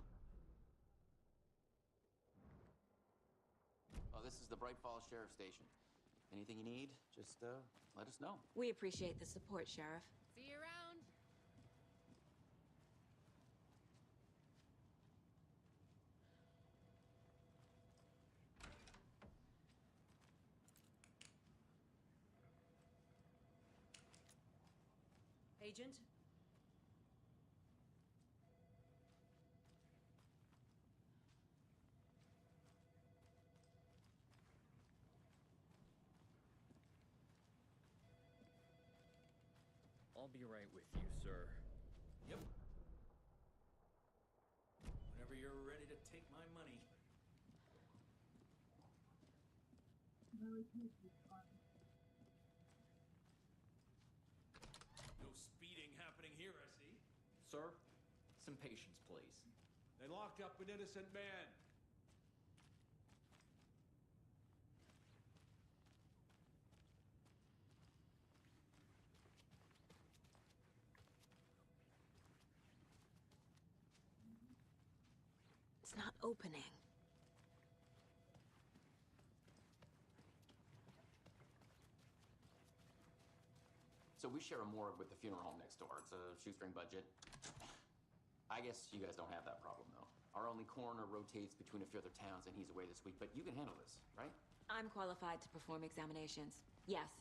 Oh, this is the Bright Falls Sheriff Station. Anything you need, just let us know. We appreciate the support, Sheriff. See you around. Agent? I'll be right with you, sir. Yep. Whenever you're ready to take my money. No speeding happening here, I see. Sir, some patience, please. They locked up an innocent man. It's not opening. So we share a morgue with the funeral home next door. It's a shoestring budget. I guess you guys don't have that problem, though. Our only coroner rotates between a few other towns, and he's away this week, but you can handle this, right? I'm qualified to perform examinations. Yes.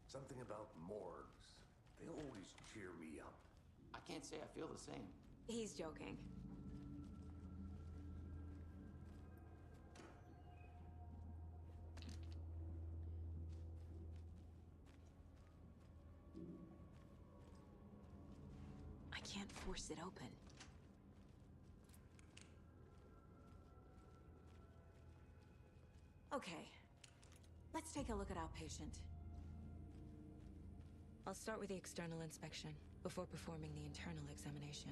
Something about morgues. They always cheer me up. I can't say I feel the same. He's joking. I can't force it open. Okay. Let's take a look at our patient. I'll start with the external inspection before performing the internal examination.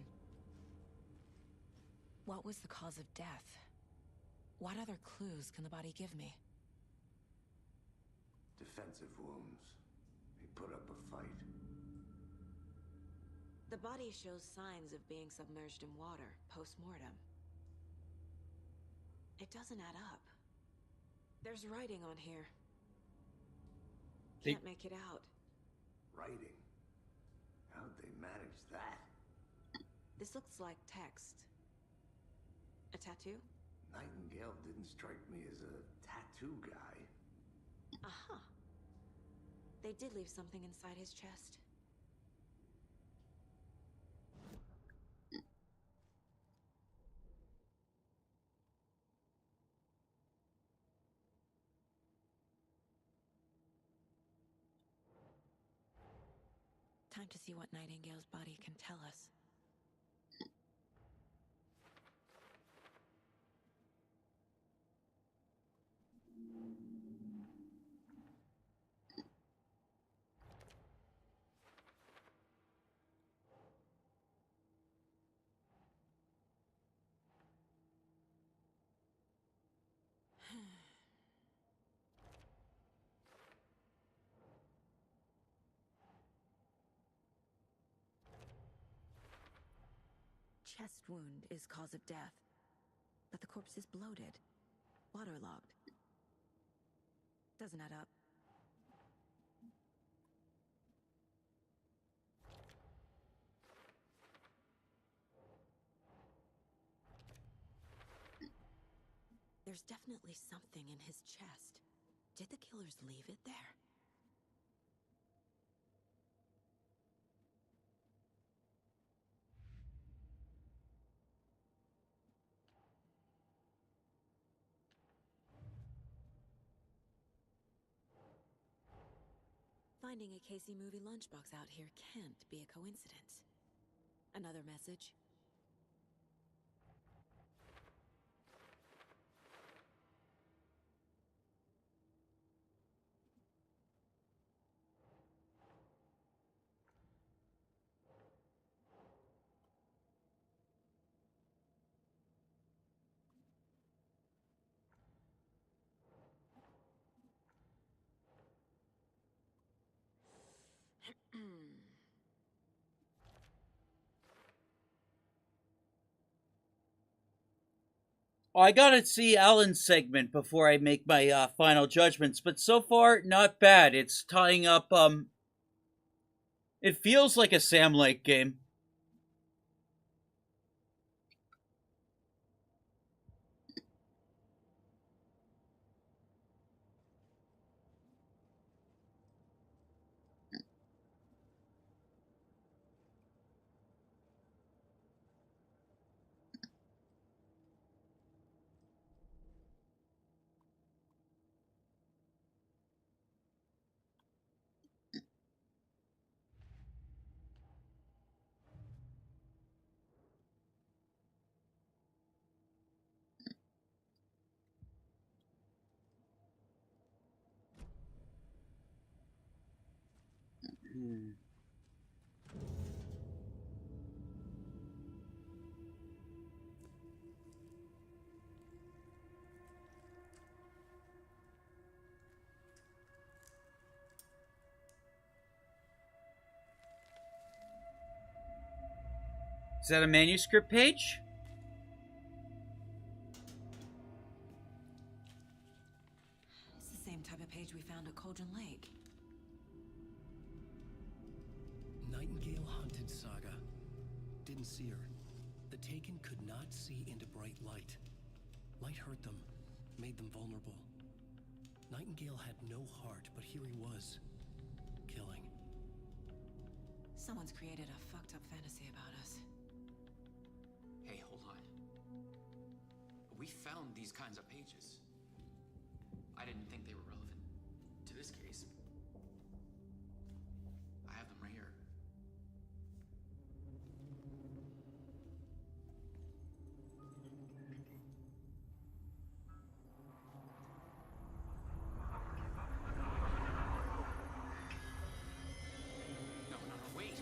What was the cause of death? What other clues can the body give me? Defensive wounds. He put up a fight. The body shows signs of being submerged in water post-mortem. It doesn't add up. There's writing on here. Can't make it out. Writing? How'd they manage that? This looks like text. A tattoo? Nightingale didn't strike me as a tattoo guy. Aha. They did leave something inside his chest. Time to see what Nightingale's body can tell us. Chest wound is cause of death, but the corpse is bloated, waterlogged. Doesn't add up. There's definitely something in his chest. Did the killers leave it there? Finding a Casey movie lunchbox out here can't be a coincidence. Another message? I gotta see Alan's segment before I make my final judgments, but so far, not bad. It's tying up, it feels like a Sam Lake game. Is that a manuscript page? It's the same type of page we found at Cauldron Lake. Nightingale hunted Saga. Didn't see her. The Taken could not see into bright light. Light hurt them, made them vulnerable. Nightingale had no heart, but here he was, killing. Someone's created a fucked up fantasy about us. Hey, hold on. We found these kinds of pages. I didn't think they were relevant to this case. I have them right here. No, wait.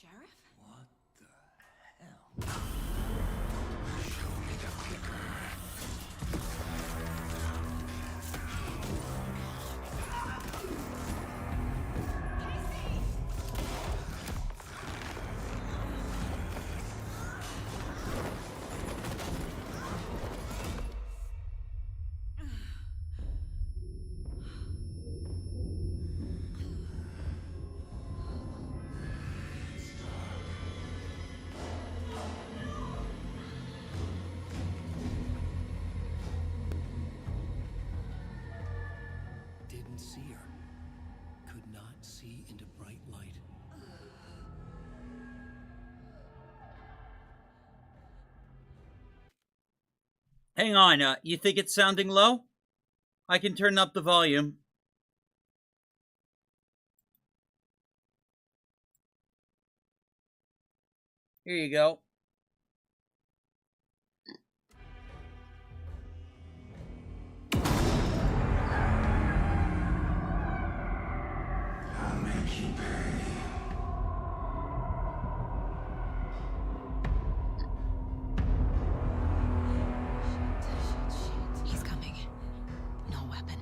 Sheriff? What the hell? Show me the clicker. Didn't see her. Could not see into bright light. Hang on, you think it's sounding low? I can turn up the volume. Here you go. I'll make you pay. He's coming. No weapon.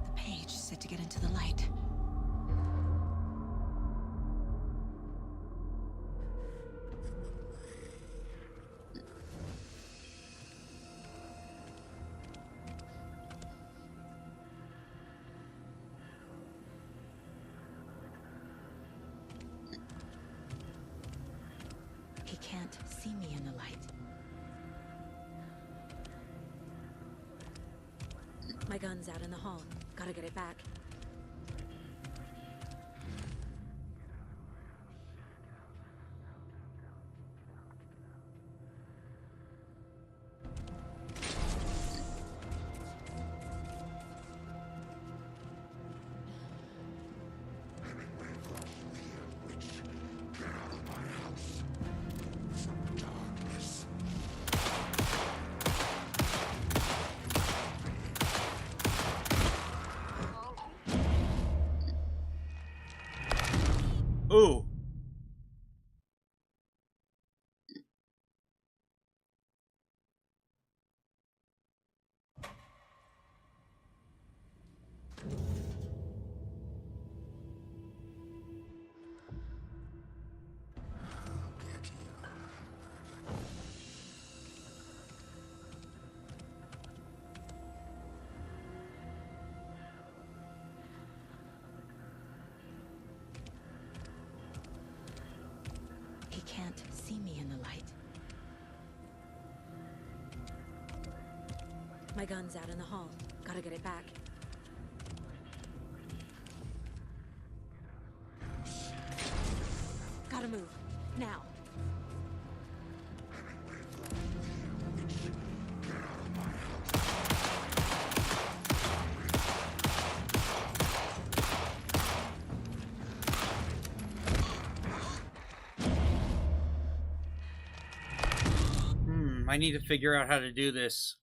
The page said to get into the light. see me in the light. My gun's out in the hall. Gotta get it back. Ooh. He can't see me in the light. My gun's out in the hall. Gotta get it back. Gotta move. Now. I need to figure out how to do this.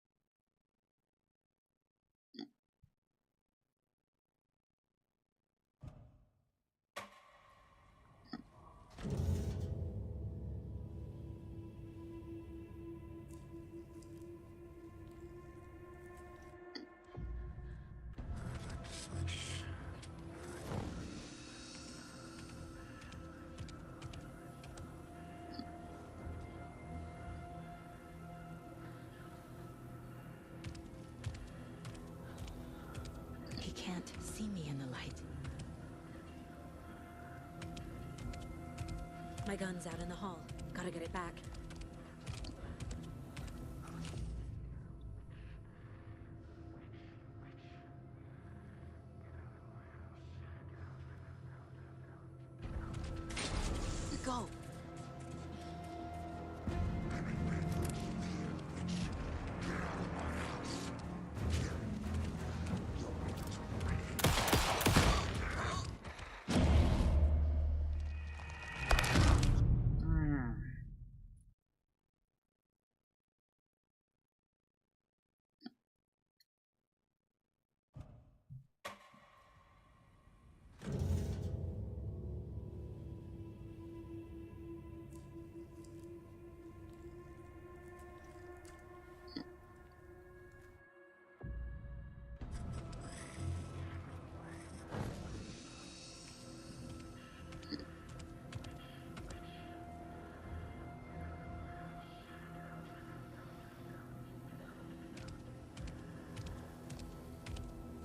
He can't see me in the light. My gun's out in the hall. Gotta get it back. Go.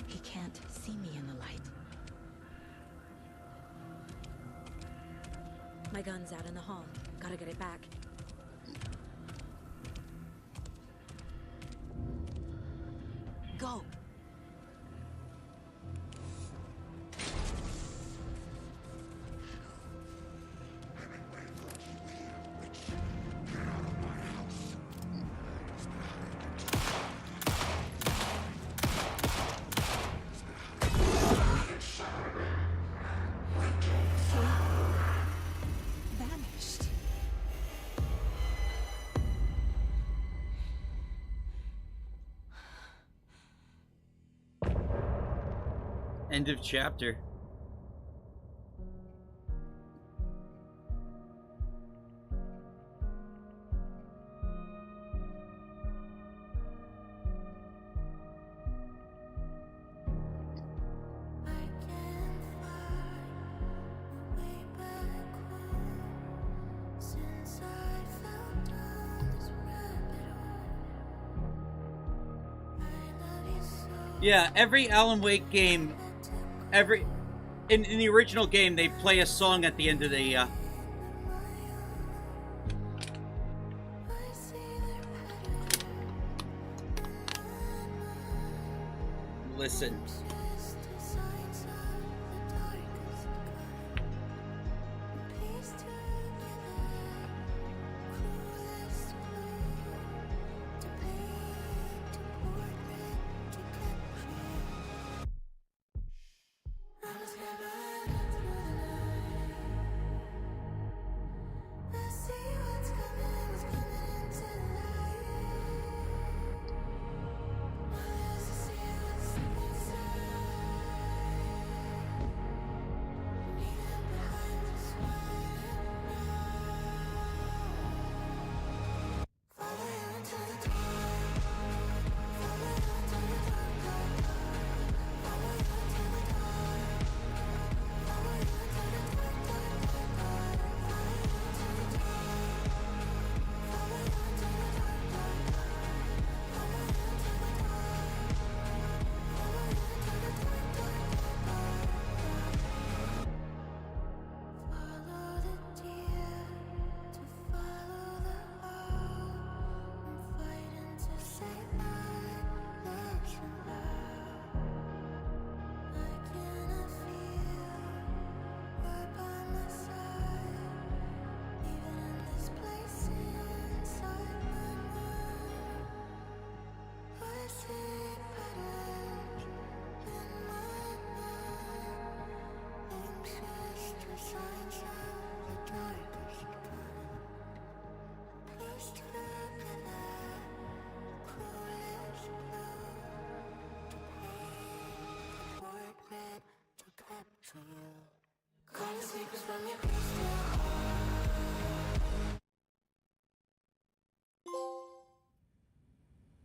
He can't see me in the light. My gun's out in the hall. Gotta get it back. Go. Vanished. End of chapter. Yeah, every Alan Wake game, in the original game, they play a song at the end of the Listen.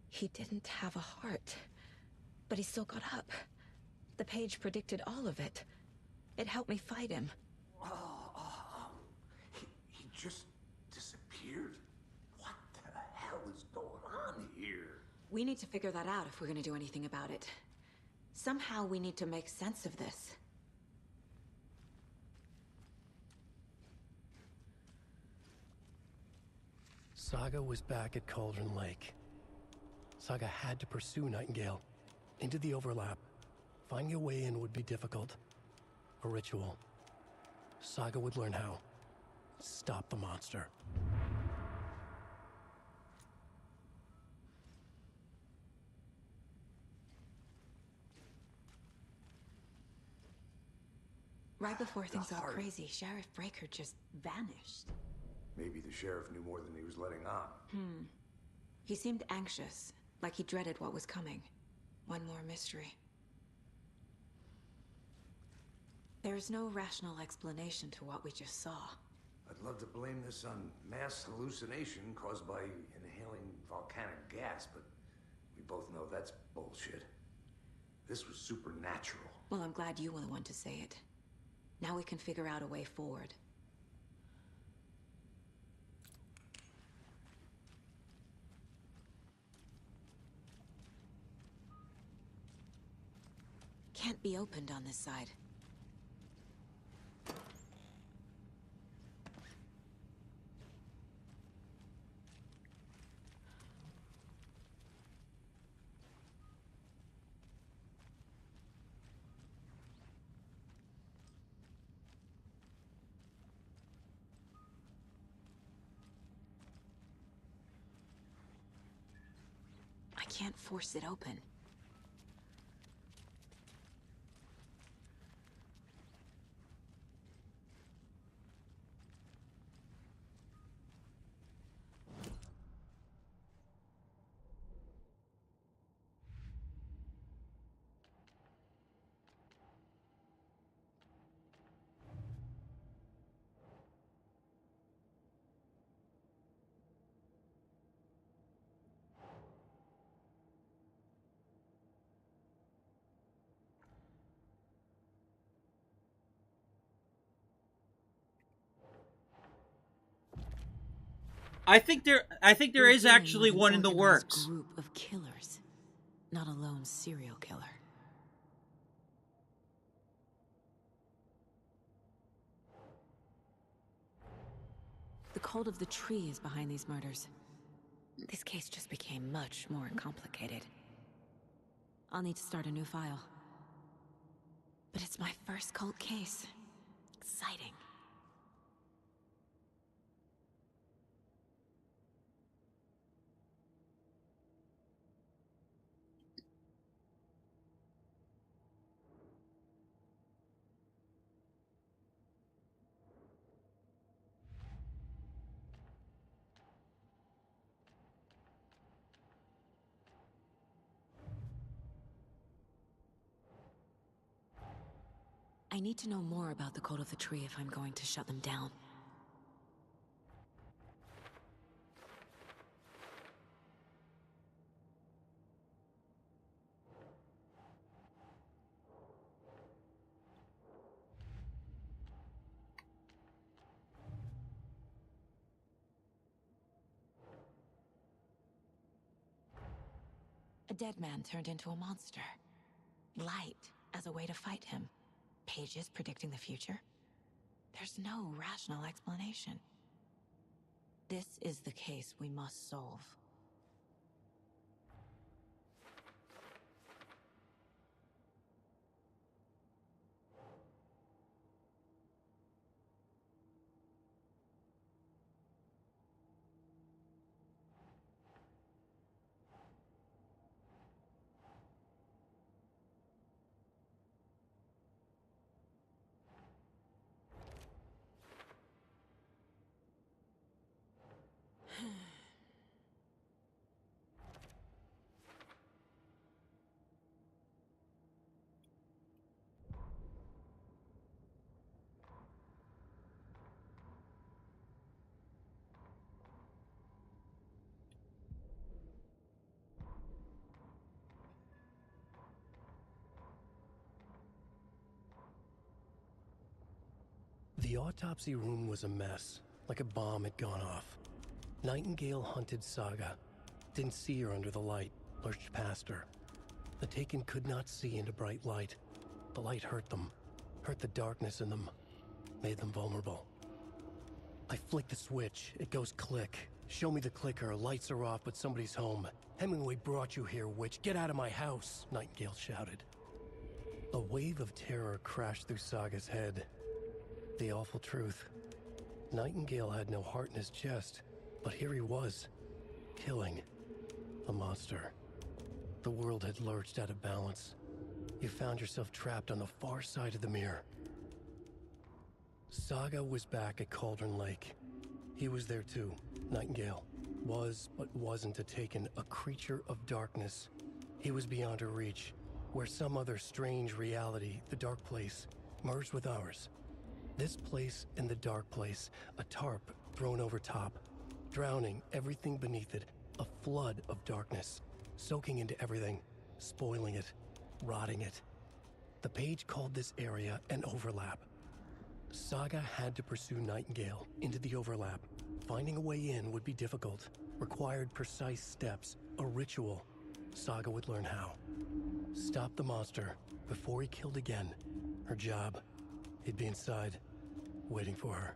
He didn't have a heart, but he still got up. The page predicted all of it. It helped me fight him. He just disappeared? What the hell is going on here? We need to figure that out if we're gonna do anything about it. Somehow we need to make sense of this. Saga was back at Cauldron Lake. Saga had to pursue Nightingale into the overlap. Finding a way in would be difficult. A ritual. Saga would learn how. Stop the monster. Right before things got crazy, Sheriff Breaker just vanished. Maybe the sheriff knew more than he was letting on. He seemed anxious, like he dreaded what was coming. One more mystery. There's no rational explanation to what we just saw. I'd love to blame this on mass hallucination caused by inhaling volcanic gas, but we both know that's bullshit. This was supernatural. Well, I'm glad you were the one to say it. Now we can figure out a way forward. Can't be opened on this side. I can't force it open. I think there is actually one in the works. Group of killers, not a lone serial killer. The cult of the tree is behind these murders. This case just became much more complicated. I'll need to start a new file. But it's my first cult case. Exciting. I need to know more about the Code of the Tree if I'm going to shut them down. A dead man turned into a monster. Light as a way to fight him. Pages predicting the future? There's no rational explanation. This is the case we must solve. The autopsy room was a mess, like a bomb had gone off. Nightingale hunted Saga. Didn't see her under the light, lurched past her. The Taken could not see into bright light. The light hurt them, hurt the darkness in them, made them vulnerable. I flick the switch, it goes click. Show me the clicker, lights are off but somebody's home. Hemingway brought you here, witch, get out of my house, Nightingale shouted. A wave of terror crashed through Saga's head. The awful truth. Nightingale had no heart in his chest, but here he was, killing a monster. The world had lurched out of balance. You found yourself trapped on the far side of the mirror. Saga was back at Cauldron Lake. He was there too, Nightingale. Was, but wasn't a Taken, a creature of darkness. He was beyond her reach, where some other strange reality, the Darkplace, merged with ours. This place and the Darkplace, a tarp thrown over top, drowning everything beneath it, a flood of darkness, soaking into everything, spoiling it, rotting it. The page called this area an overlap. Saga had to pursue Nightingale into the overlap. Finding a way in would be difficult, required precise steps, a ritual. Saga would learn how. Stop the monster before he killed again. Her job. He'd be inside, waiting for her.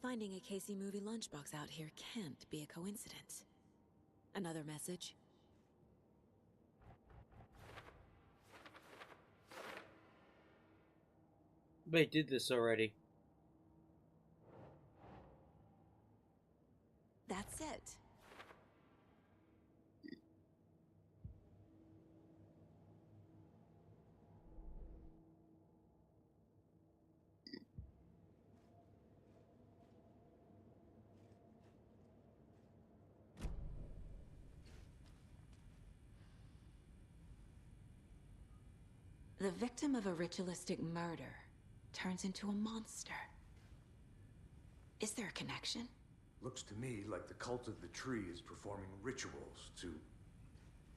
Finding a Casey movie lunchbox out here can't be a coincidence. Another message? They did this already. That's it. The victim of a ritualistic murder turns into a monster. Is there a connection? Looks to me like the cult of the tree is performing rituals to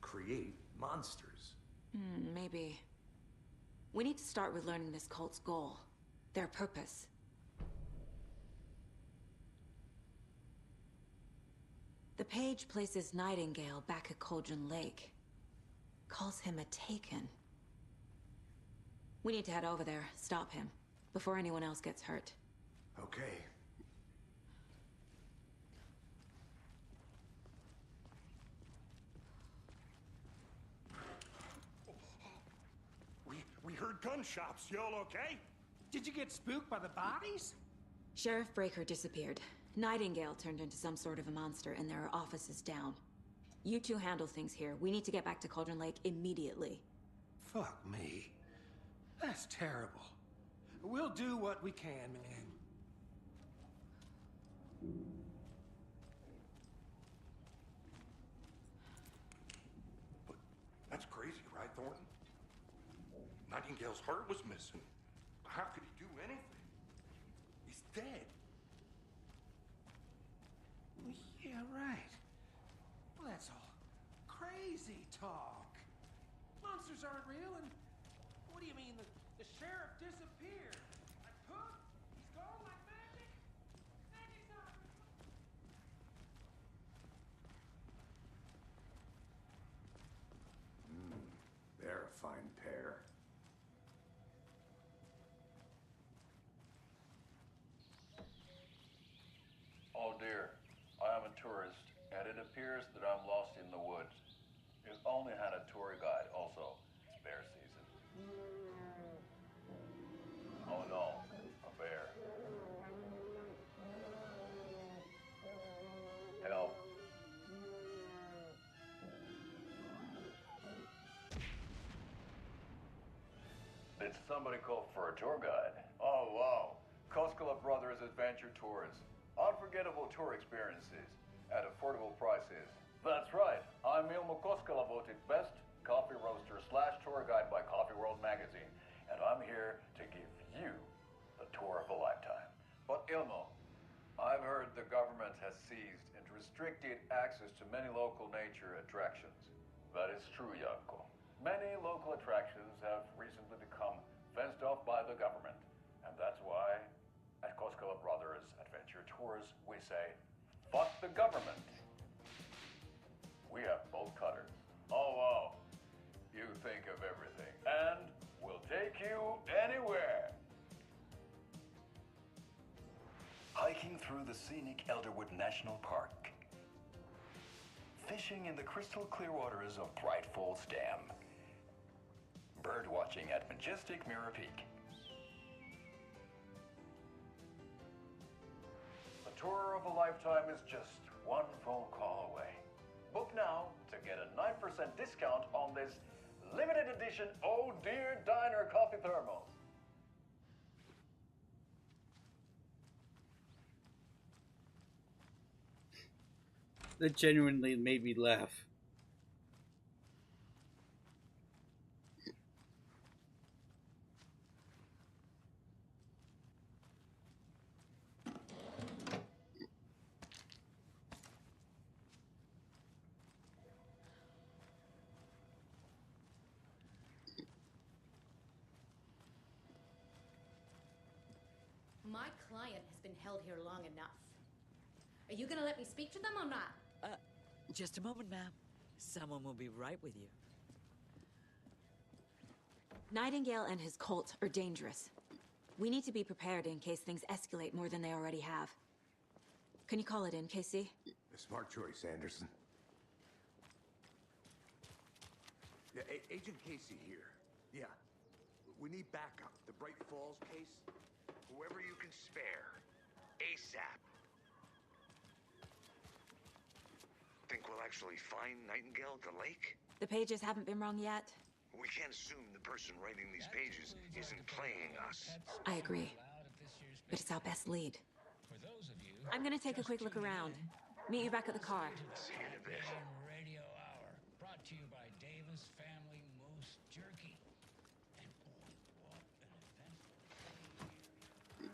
create monsters. Maybe. We need to start with learning this cult's goal, their purpose. The page places Nightingale back at Cauldron Lake. Calls him a Taken. We need to head over there, stop him, before anyone else gets hurt. Okay. We heard gunshots. Y'all okay? Did you get spooked by the bodies? Sheriff Breaker disappeared. Nightingale turned into some sort of a monster, and there are offices down. You two handle things here. We need to get back to Cauldron Lake immediately. Fuck me. That's terrible. We'll do what we can, man. But that's crazy, right, Thornton? Nightingale's heart was missing. How could he do anything? He's dead. Well, yeah, right. Well, that's all crazy talk. Monsters aren't real, and what do you mean the sheriff disappeared? Like poof? He's gone like magic? Magic's not They're a fine pair. Oh dear, I am a tourist, and it appears that I'm lost in the woods. I've only had a tour guide, also. It's bear season. Oh no, a bear. Help. Did somebody call for a tour guide? Oh wow, Koskela Brothers Adventure Tours. Unforgettable tour experiences at affordable prices. That's right, I'm Ilmo Koskela, voted best coffee roaster / tour guide by Coffee World magazine, and I'm here to give you the tour of a lifetime. But Ilmo, I've heard the government has seized and restricted access to many local nature attractions. That is true, Janko. Many local attractions have recently become fenced off by the government, and that's why at Koskela Brothers Adventure Tours, we say, fuck the government. We have bolt cutters. Oh, wow. You think of everything. And we'll take you anywhere. Hiking through the scenic Elderwood National Park. Fishing in the crystal clear waters of Bright Falls Dam. Bird watching at majestic Mirror Peak. The tour of a lifetime is just one phone call away. Book now to get a 9% discount on this limited edition Oh Dear Diner coffee thermos. That genuinely made me laugh. held here long enough. Are you gonna let me speak to them or not? Just a moment, ma'am. Someone will be right with you. Nightingale and his cult are dangerous. We need to be prepared in case things escalate more than they already have. Can you call it in, Casey? A smart choice, Anderson. Yeah, Agent Casey here. Yeah. We need backup. The Bright Falls case? Whoever you can spare. ASAP. Think we'll actually find Nightingale at the lake? The pages haven't been wrong yet. We can't assume the person writing these pages isn't playing us. I agree. But it's our best lead. I'm gonna take a quick look around. Meet you back at the car. See you in a bit. Radio Hour, brought to you by Davis Family Moose Jerky. And boy, what an eventful day here.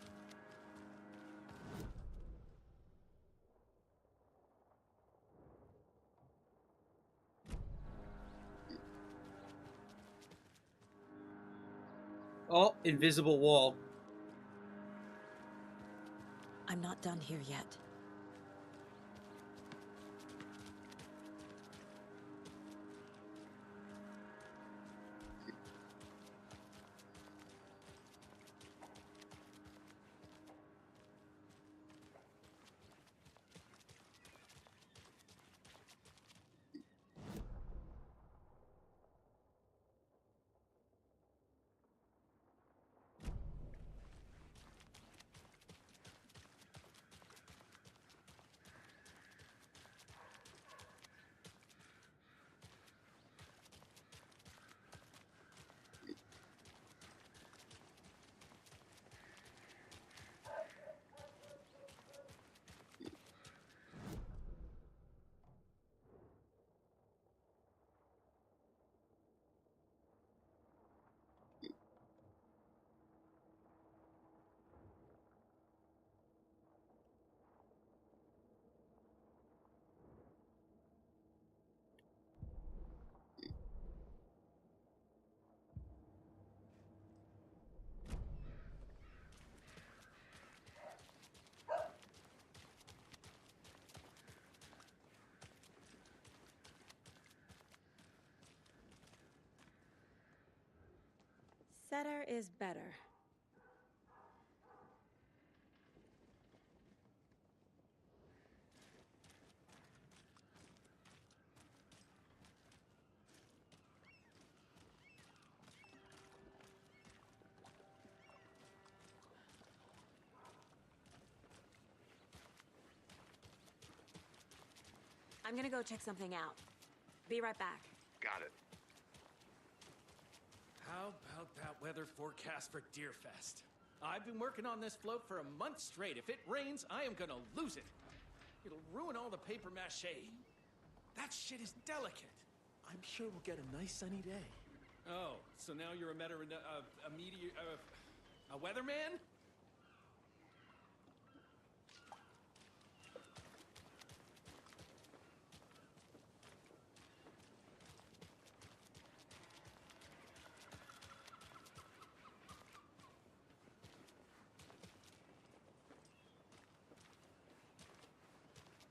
Oh, invisible wall. I'm not done here yet. Better is better. I'm gonna go check something out. Be right back. Got it. How about that weather forecast for Deerfest? I've been working on this float for a month straight. If it rains, I am gonna lose it. It'll ruin all the paper mache. That shit is delicate. I'm sure we'll get a nice sunny day. Oh, so now you're a weatherman?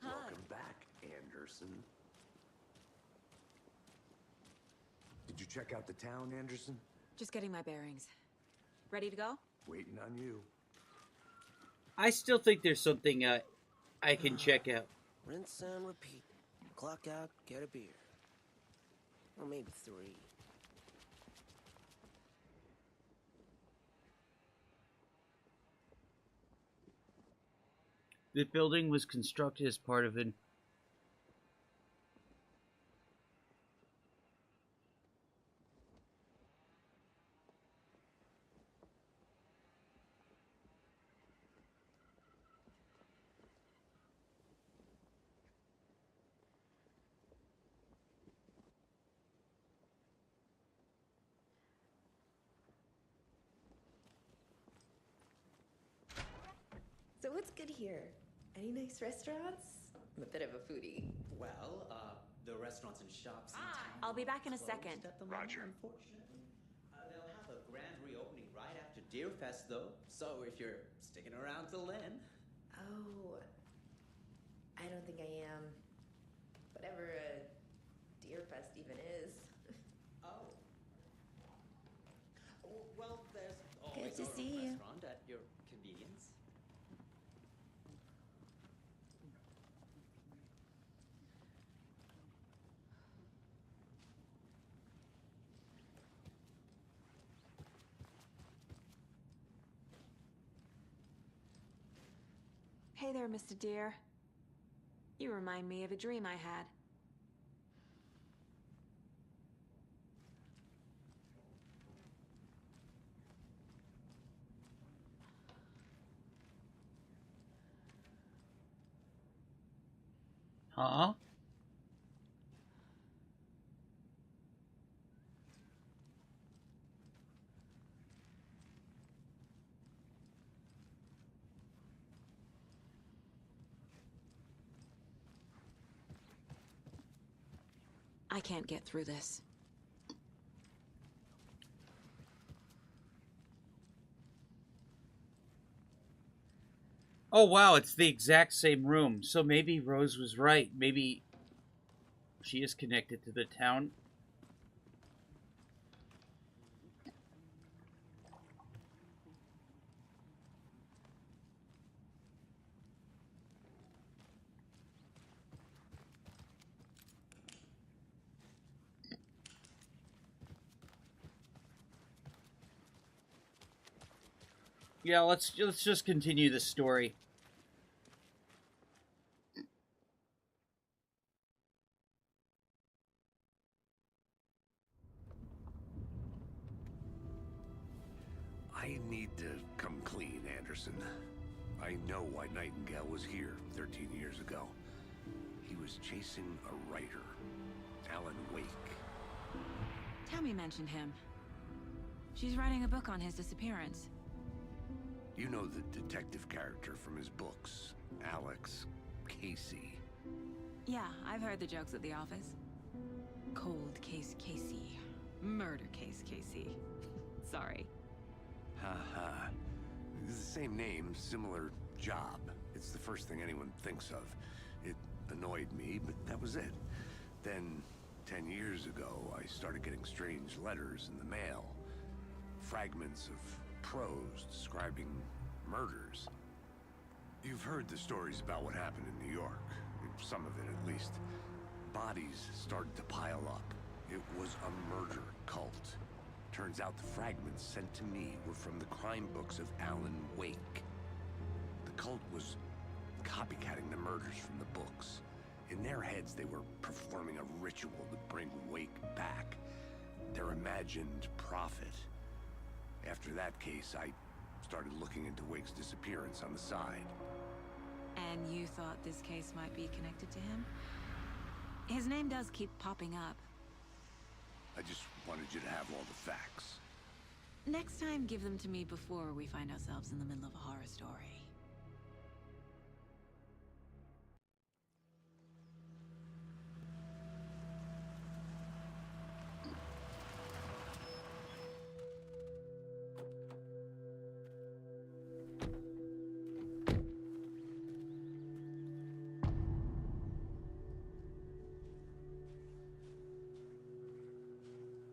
Welcome back, Anderson. Did you check out the town, Anderson? Just getting my bearings. Ready to go? Waiting on you. I still think there's something I can check out. Rinse and repeat. Clock out, get a beer. Or maybe 3. The building was constructed as part of an... So what's good here? Any nice restaurants? I'm a bit of a foodie. Well, the restaurants and shops in town. I'll be back in a second. Roger. Unfortunately. They'll have a grand reopening right after Deerfest, though. So if you're sticking around till then... Oh, I don't think I am. Whatever a deer fest even is. Oh. Well, there's Good always to a see you. restaurant at your convenience. Hey there, Mr. Deer. You remind me of a dream I had. Huh? I can't get through this. Oh wow, it's the exact same room. So maybe Rose was right. Maybe she is connected to the town. Yeah, let's just continue the story. I need to come clean, Anderson. I know why Nightingale was here 13 years ago. He was chasing a writer, Alan Wake. Tammy mentioned him. She's writing a book on his disappearance. You know the detective character from his books, Alex Casey. Yeah, I've heard the jokes at the office. Cold case Casey. Murder case Casey. Sorry. Ha. It's the same name, similar job. It's the first thing anyone thinks of. It annoyed me, but that was it. Then, 10 years ago, I started getting strange letters in the mail. Fragments of prose describing murders. You've heard the stories about what happened in New York. Some of it, at least. Bodies started to pile up. It was a murder cult. Turns out the fragments sent to me were from the crime books of Alan Wake. The cult was copycatting the murders from the books. In their heads, they were performing a ritual to bring Wake back. Their imagined prophet. After that case, I started looking into Wake's disappearance on the side. And you thought this case might be connected to him? His name does keep popping up. I just wanted you to have all the facts. Next time, give them to me before we find ourselves in the middle of a horror story.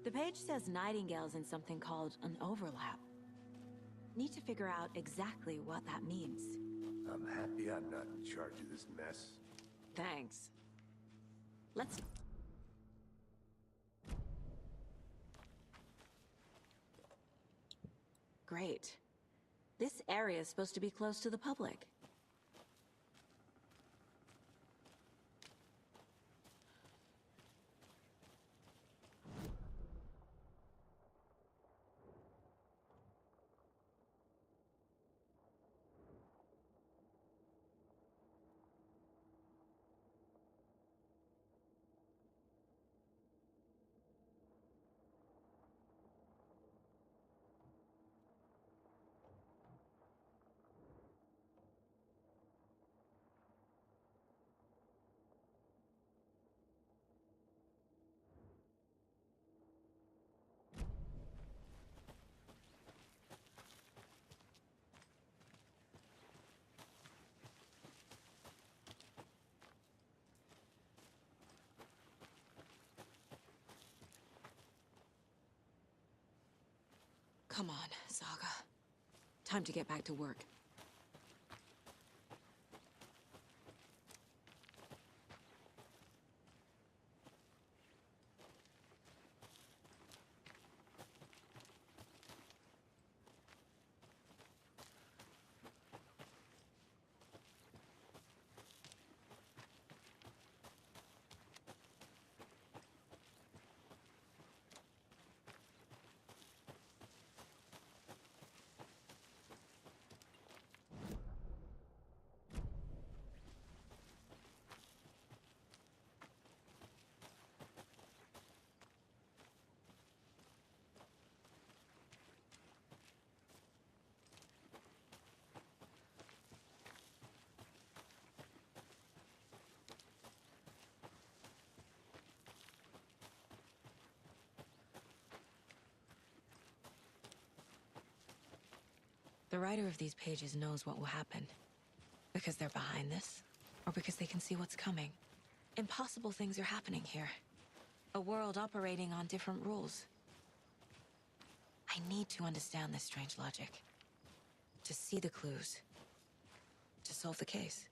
The page says Nightingale's in something called an overlap. Need to figure out exactly what that means. I'm happy I'm not in charge of this mess. Thanks. Let's... Great. This area is supposed to be close to the public. Come on, Saga. Time to get back to work. The writer of these pages knows what will happen. Because they're behind this, or because they can see what's coming. Impossible things are happening here. A world operating on different rules. I need to understand this strange logic. To see the clues. To solve the case.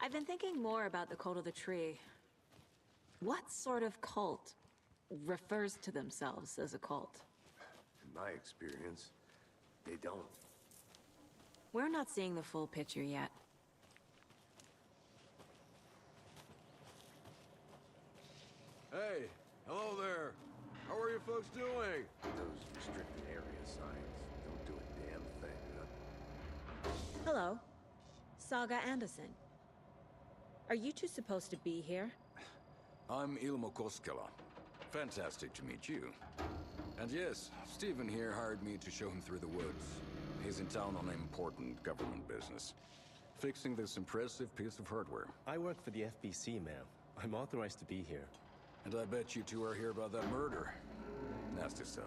I've been thinking more about the cult of the tree. What sort of cult refers to themselves as a cult? In my experience, they don't. We're not seeing the full picture yet. Hey, hello there. How are you folks doing? Those restricted area signs don't do a damn thing, huh? Hello. Saga Anderson. Are you two supposed to be here? I'm Ilmo Koskela. Fantastic to meet you. And yes, Stephen here hired me to show him through the woods. He's in town on important government business. Fixing this impressive piece of hardware. I work for the FBC, ma'am. I'm authorized to be here. And I bet you two are here about that murder. Nasty stuff.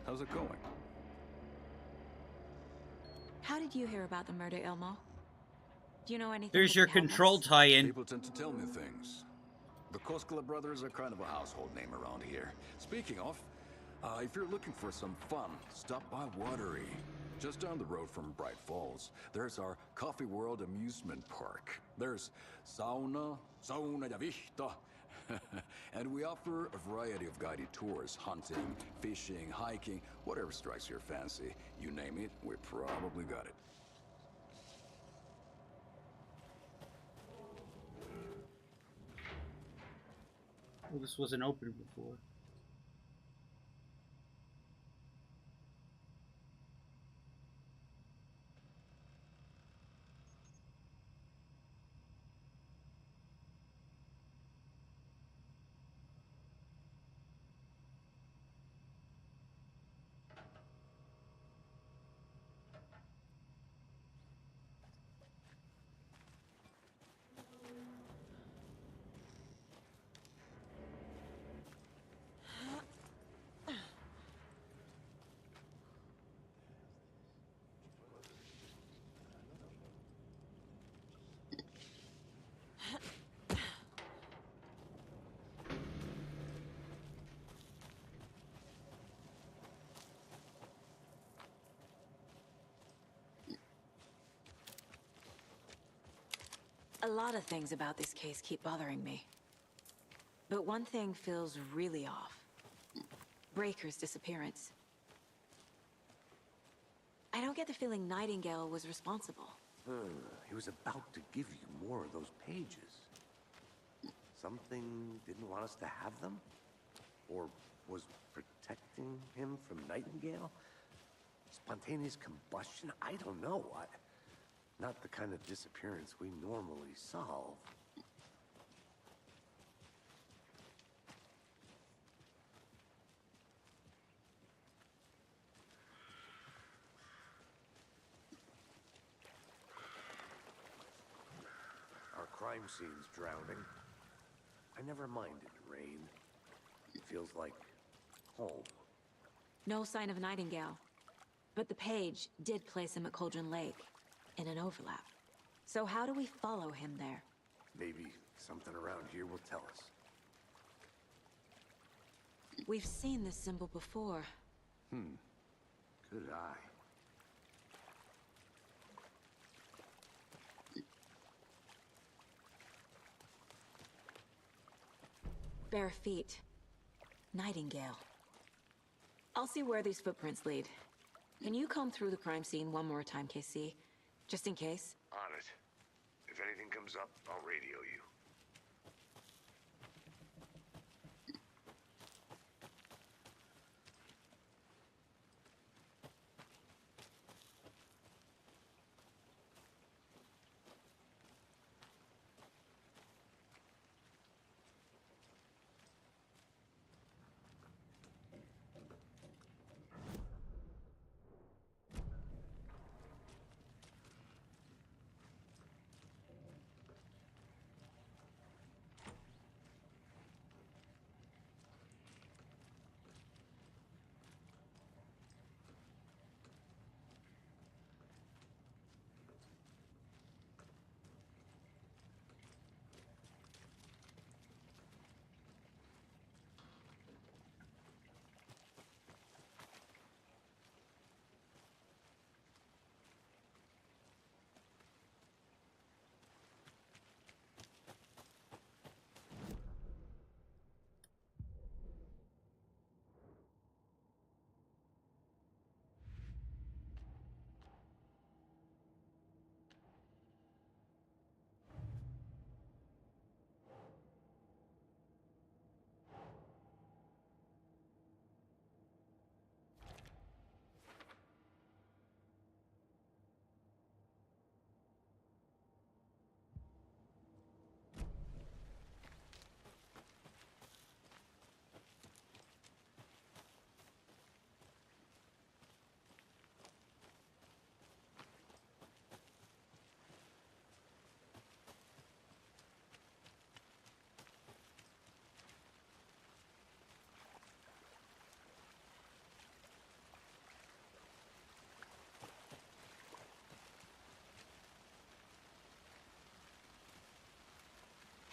How's it going? How did you hear about the murder, Ilmo? Do you know anything? There's your control tie-in. People tend to tell me things. The Koskela brothers are kind of a household name around here. Speaking of, if you're looking for some fun, stop by Watery. Just down the road from Bright Falls, there's our Coffee World amusement park. There's sauna ja vihta. And we offer a variety of guided tours, hunting, fishing, hiking, whatever strikes your fancy. You name it, we probably got it. Well, this wasn't open before. A lot of things about this case keep bothering me. But one thing feels really off. Breaker's disappearance. I don't get the feeling Nightingale was responsible. He was about to give you more of those pages. Something didn't want us to have them? Or was protecting him from Nightingale? Spontaneous combustion? I don't know. Not the kind of disappearance we normally solve. Our crime scene's drowning. I never minded rain. It feels like home. No sign of Nightingale. But the page did place him at Cauldron Lake, in an overlap. So how do we follow him there? Maybe something around here will tell us. We've seen this symbol before. Good eye. Bare feet. Nightingale. I'll see where these footprints lead. Can you comb through the crime scene one more time, KC? Just in case? On it. If anything comes up, I'll radio you.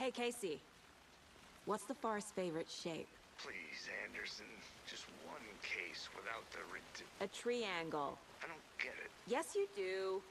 Hey, Casey. What's the forest's favorite shape? Please, Anderson. Just one case without the A triangle. I don't get it. Yes, you do.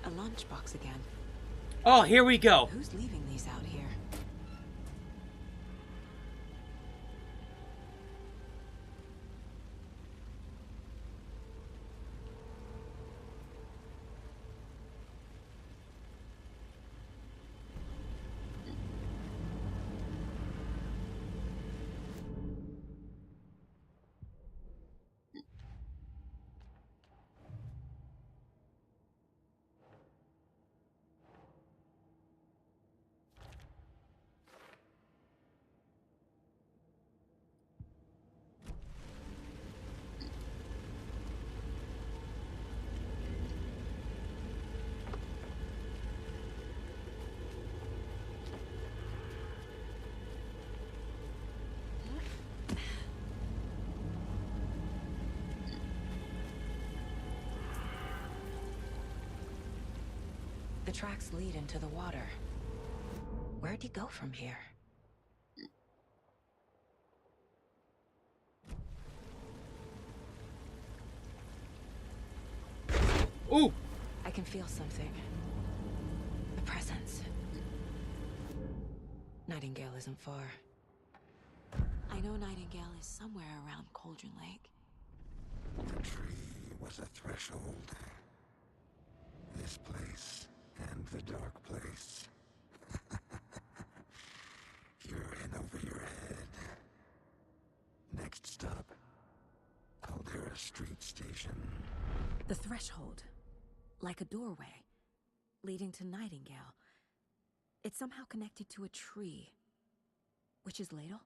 A lunchbox again. Oh, here we go. Who's leaving these out here? tracks lead into the water. Where'd he go from here? Ooh! I can feel something. A presence. Nightingale isn't far. I know Nightingale is somewhere around Cauldron Lake. The tree was a threshold. This place and the Darkplace. You're in over your head. Next stop, Caldera Street Station. The threshold. Like a doorway. Leading to Nightingale. It's somehow connected to a tree. Witch's Ladle?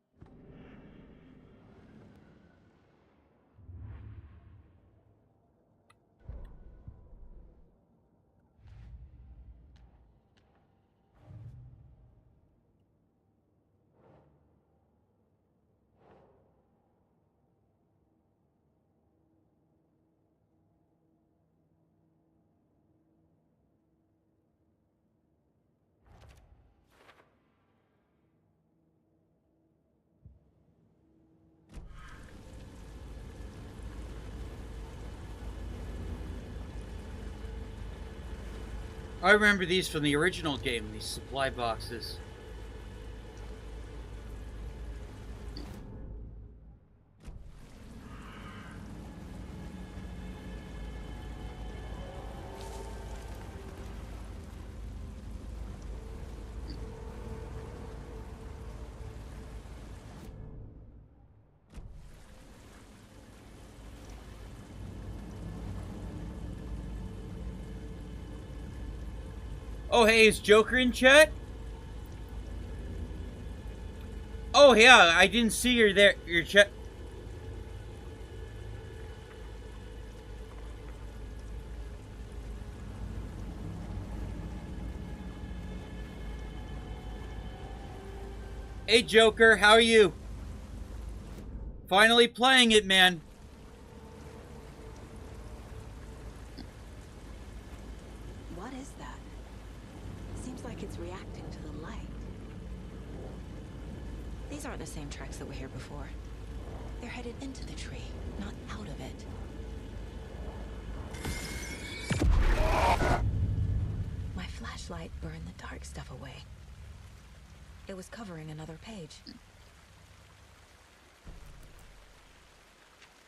I remember these from the original game, these supply boxes. Oh, hey, is Joker in chat? Oh, yeah, I didn't see her there. Your chat. Hey, Joker, how are you? Finally playing it, man. What is that? Seems like it's reacting to the light. These aren't the same tracks that were here before. They're headed into the tree, not out of it. My flashlight burned the dark stuff away. It was covering another page.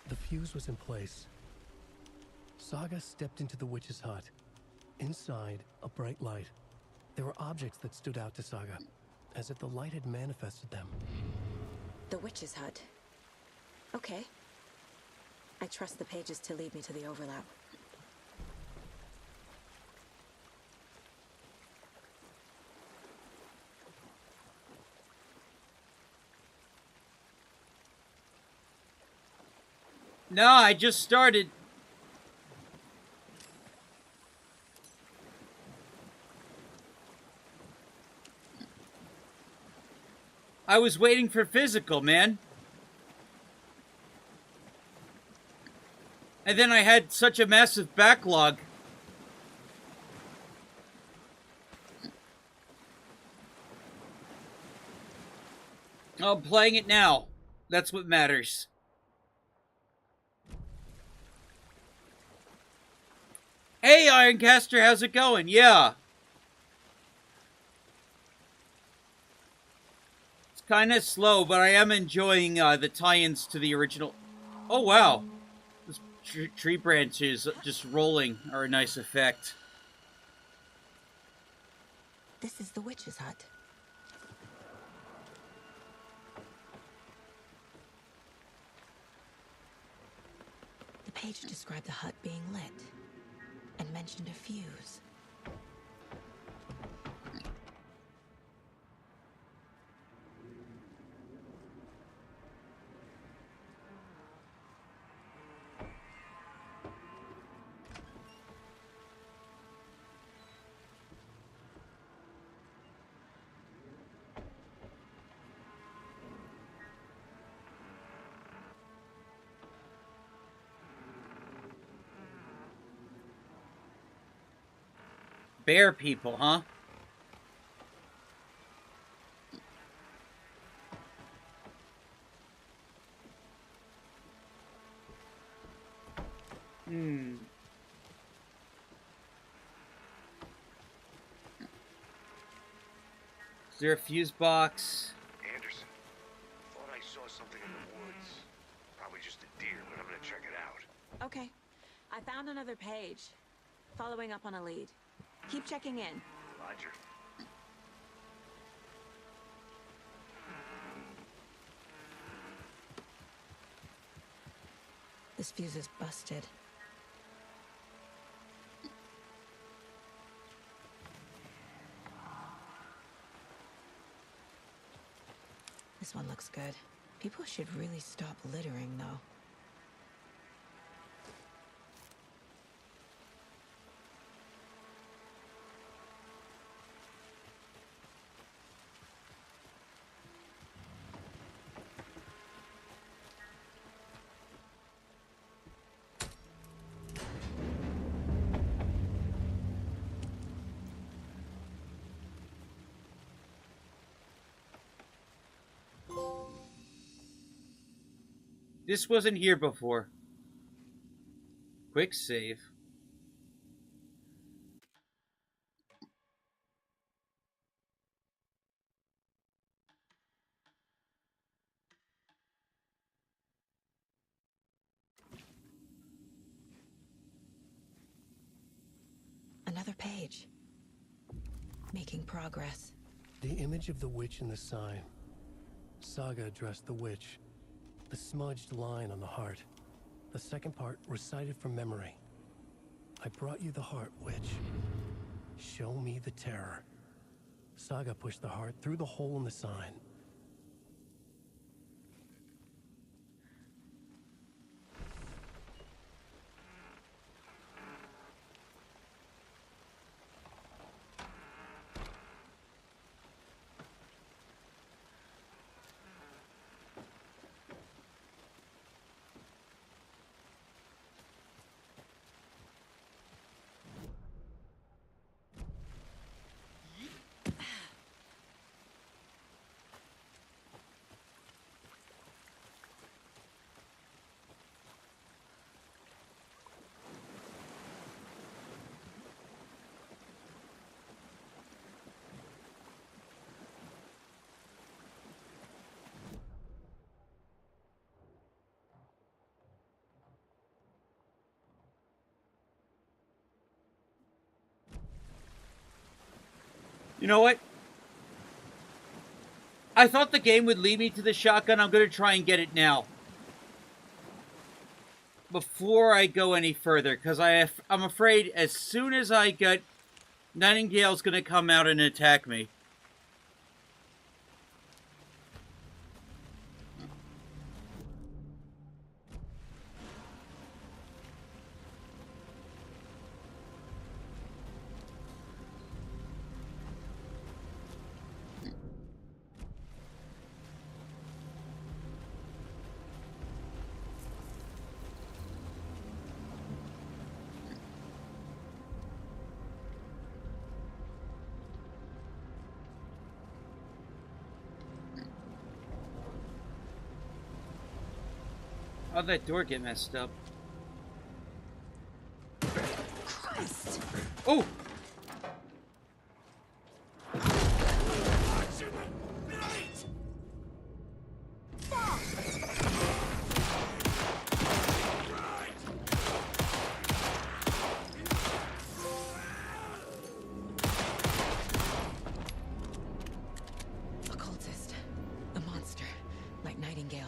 The fuse was in place. Saga stepped into the witch's hut. Inside, a bright light. There were objects that stood out to Saga, as if the light had manifested them. The witch's hut. Okay. I trust the pages to lead me to the overlap. No, I just started. I was waiting for physical, man. And then I had such a massive backlog. I'm playing it now. That's what matters. Hey, Ironcaster, how's it going? Yeah. It's kind of slow, but I am enjoying the tie-ins to the original. Oh, wow. This tree branches just rolling are a nice effect. This is the witch's hut. The page described the hut being lit and mentioned a fuse. Bear people, huh? Hmm. Is there a fuse box? Anderson, thought I saw something in the woods. Probably just a deer, but I'm gonna check it out. Okay. I found another page. Following up on a lead. Keep checking in. Roger. This fuse is busted. This one looks good. People should really stop littering, though. This wasn't here before. Quick save. Another page. Making progress. The image of the witch in the sign. Saga addressed the witch. The smudged line on the heart. The second part recited from memory. I brought you the heart, witch. Show me the terror. Saga pushed the heart through the hole in the sign. You know what? I thought the game would lead me to the shotgun. I'm going to try and get it now. Before I go any further, because I'm afraid as soon as I get... Nightingale's going to come out and attack me. How'd that door get messed up? Christ! Oh! Occultist. A monster. Like Nightingale.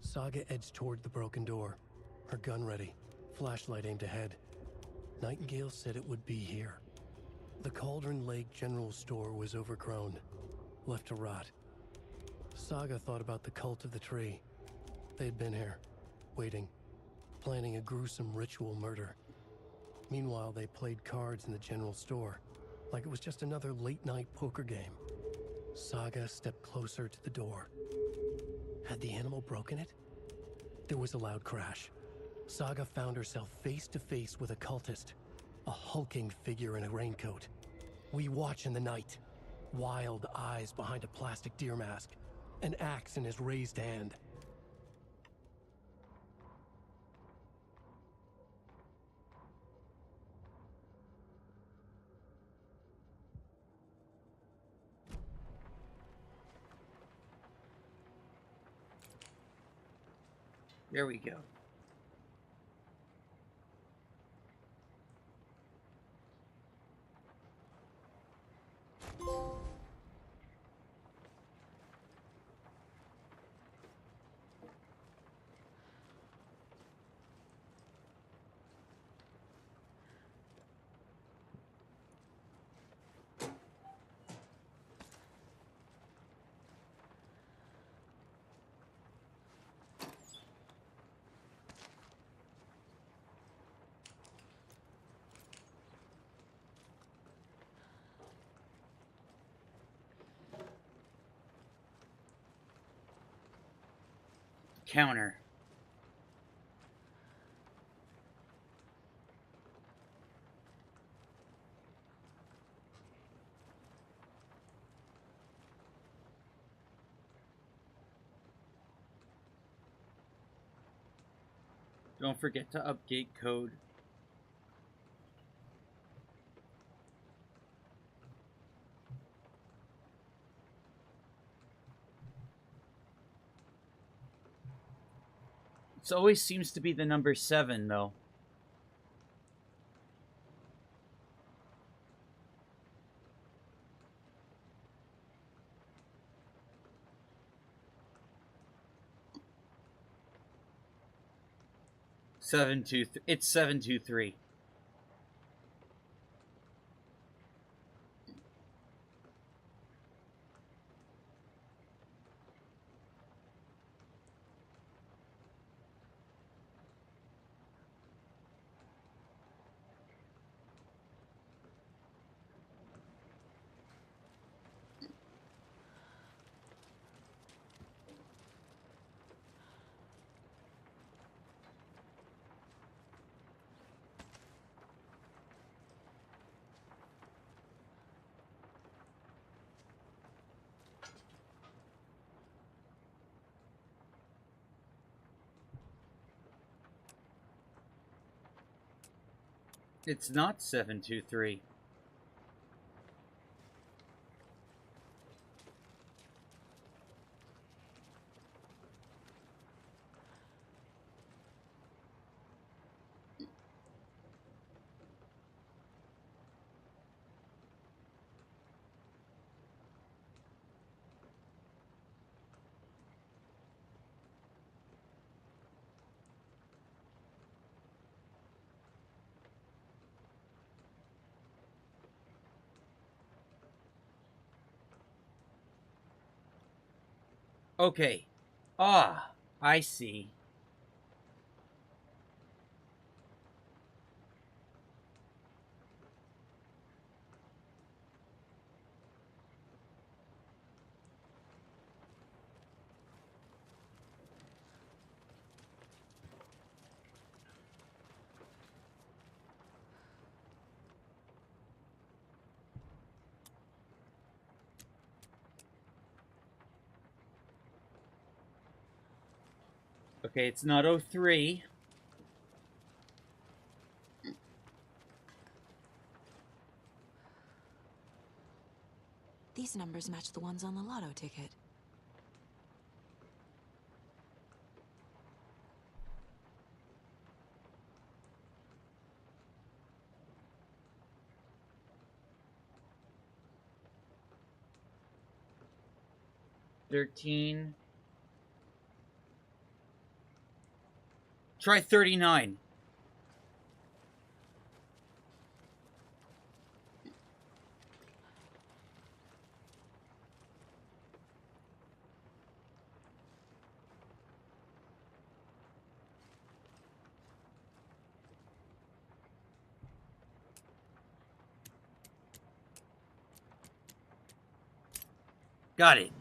Saga edged toward the broken door, her gun ready, flashlight aimed ahead. Nightingale said it would be here. The Cauldron Lake General Store was overgrown, left to rot. Saga thought about the cult of the tree. They'd been here, waiting. planning a gruesome ritual murder. Meanwhile, they played cards in the general store, like it was just another late-night poker game. Saga stepped closer to the door. Had the animal broken it? There was a loud crash. Saga found herself face to face with a cultist, a hulking figure in a raincoat. We watch in the night. Wild eyes behind a plastic deer mask, an axe in his raised hand. There we go. Counter. Don't forget to update code. It always seems to be the number 7, though. It's 723. It's not 723. Okay. Ah, I see. Okay, it's not 03. These numbers match the ones on the lotto ticket. $13. Try 39. Got it.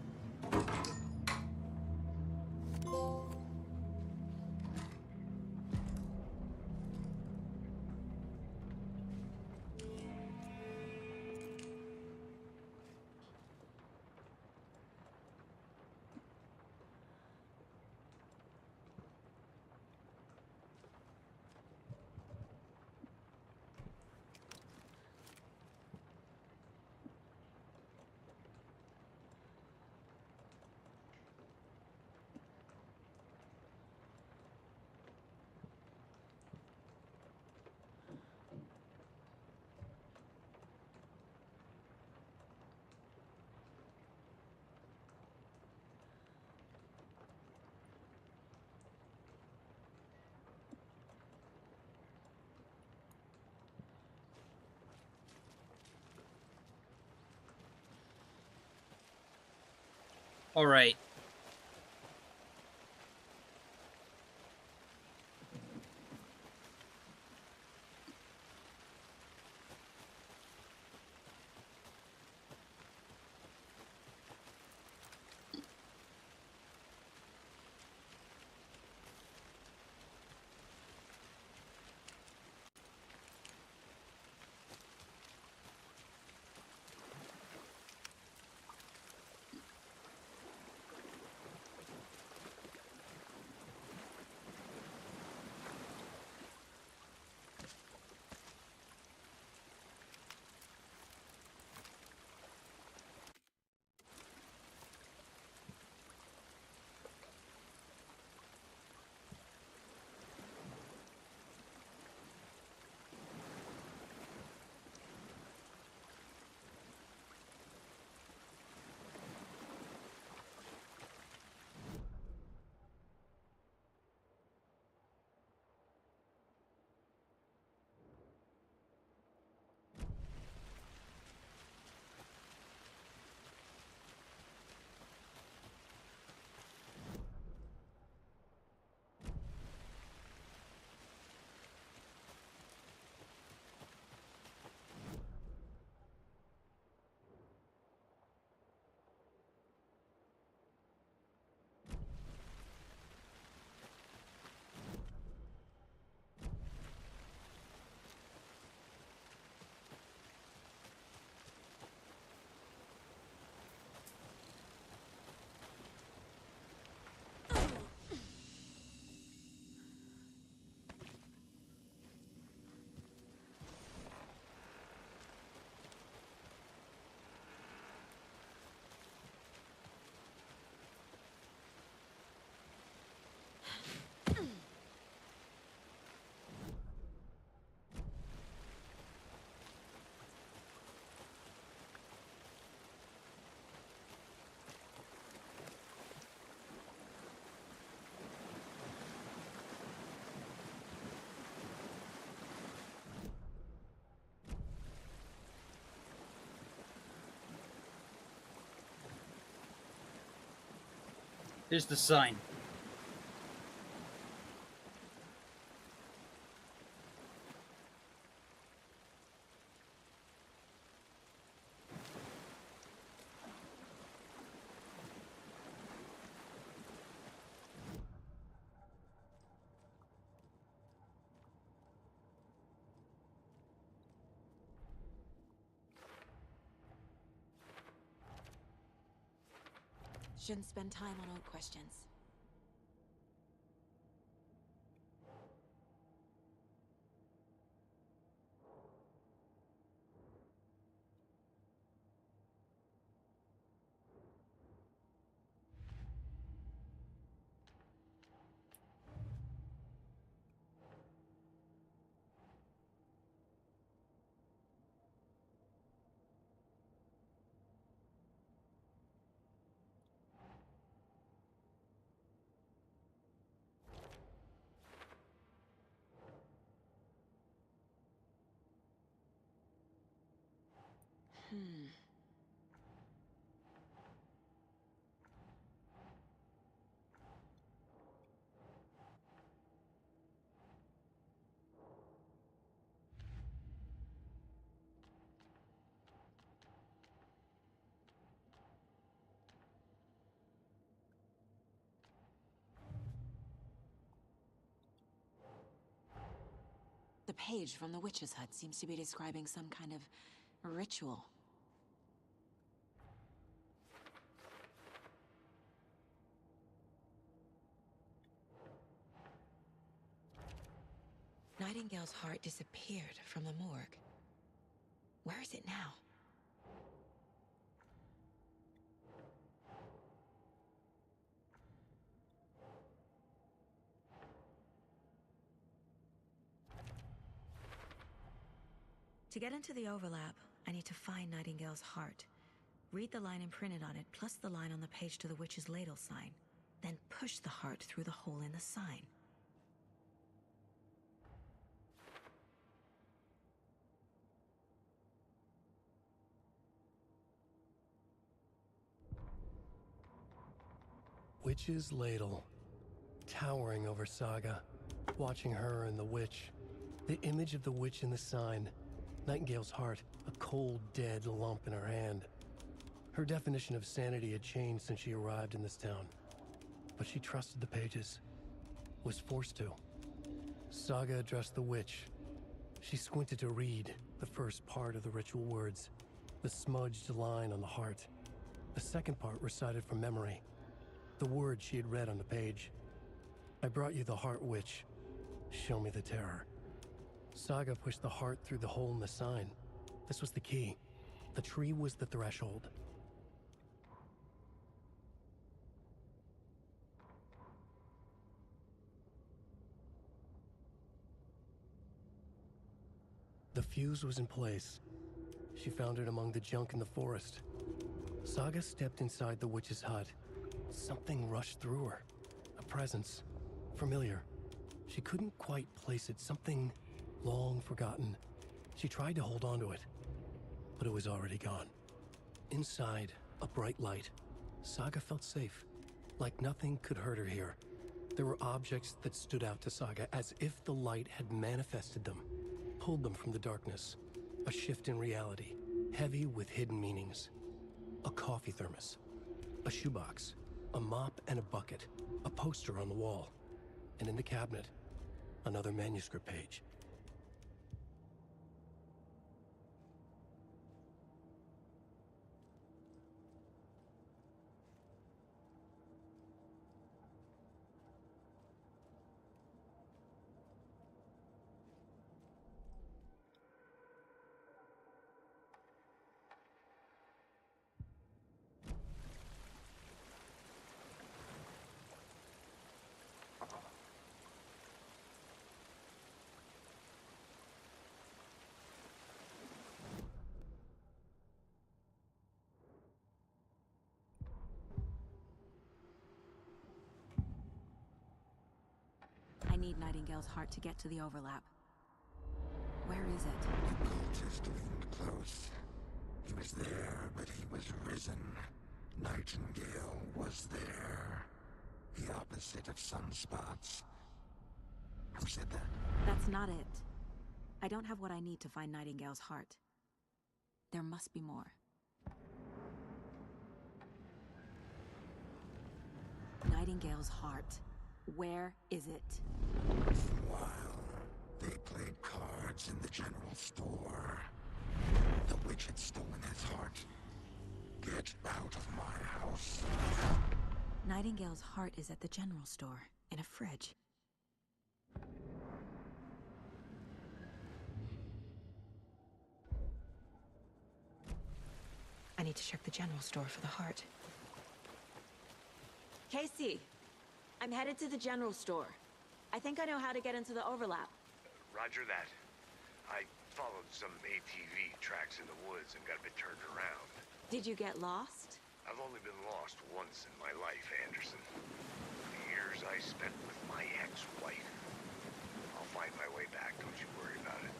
All right. Here's the sign. Shouldn't spend time on old questions. Hmm. The page from the witch's hut seems to be describing some kind of ritual. Nightingale's heart disappeared from the morgue. Where is it now? To get into the overlap, I need to find Nightingale's heart. Read the line imprinted on it, plus the line on the page to the witch's ladle sign. Then push the heart through the hole in the sign. Witch's ladle, towering over Saga, watching her and the witch. The image of the witch in the sign, Nightingale's heart, a cold, dead lump in her hand. Her definition of sanity had changed since she arrived in this town, but she trusted the pages, was forced to. Saga addressed the witch. She squinted to read the first part of the ritual words, the smudged line on the heart. The second part recited from memory, the words she had read on the page. I brought you the heart, witch. Show me the terror. Saga pushed the heart through the hole in the sign. This was the key. The tree was the threshold. The fuse was in place. She found it among the junk in the forest. Saga stepped inside the witch's hut. Something rushed through her. A presence. Familiar. She couldn't quite place it. Something long forgotten. She tried to hold on to it, but it was already gone. Inside, a bright light. Saga felt safe, like nothing could hurt her here. There were objects that stood out to Saga as if the light had manifested them, pulled them from the darkness. A shift in reality, heavy with hidden meanings. A coffee thermos, a shoebox, a mop and a bucket, a poster on the wall, and in the cabinet, another manuscript page. I need Nightingale's heart to get to the overlap. Where is it? The cultist wasn't close. He was there, but he was risen. Nightingale was there. The opposite of sunspots. Who said that? That's not it. I don't have what I need to find Nightingale's heart. There must be more. Nightingale's heart. Where is it? While they played cards in the general store, the witch had stolen his heart. Get out of my house. Nightingale's heart is at the general store, in a fridge. I need to check the general store for the heart. Casey! I'm headed to the general store. I think I know how to get into the overlap. Roger that. I followed some ATV tracks in the woods and got a bit turned around. Did you get lost? I've only been lost once in my life, Anderson. The years I spent with my ex-wife. I'll find my way back, don't you worry about it.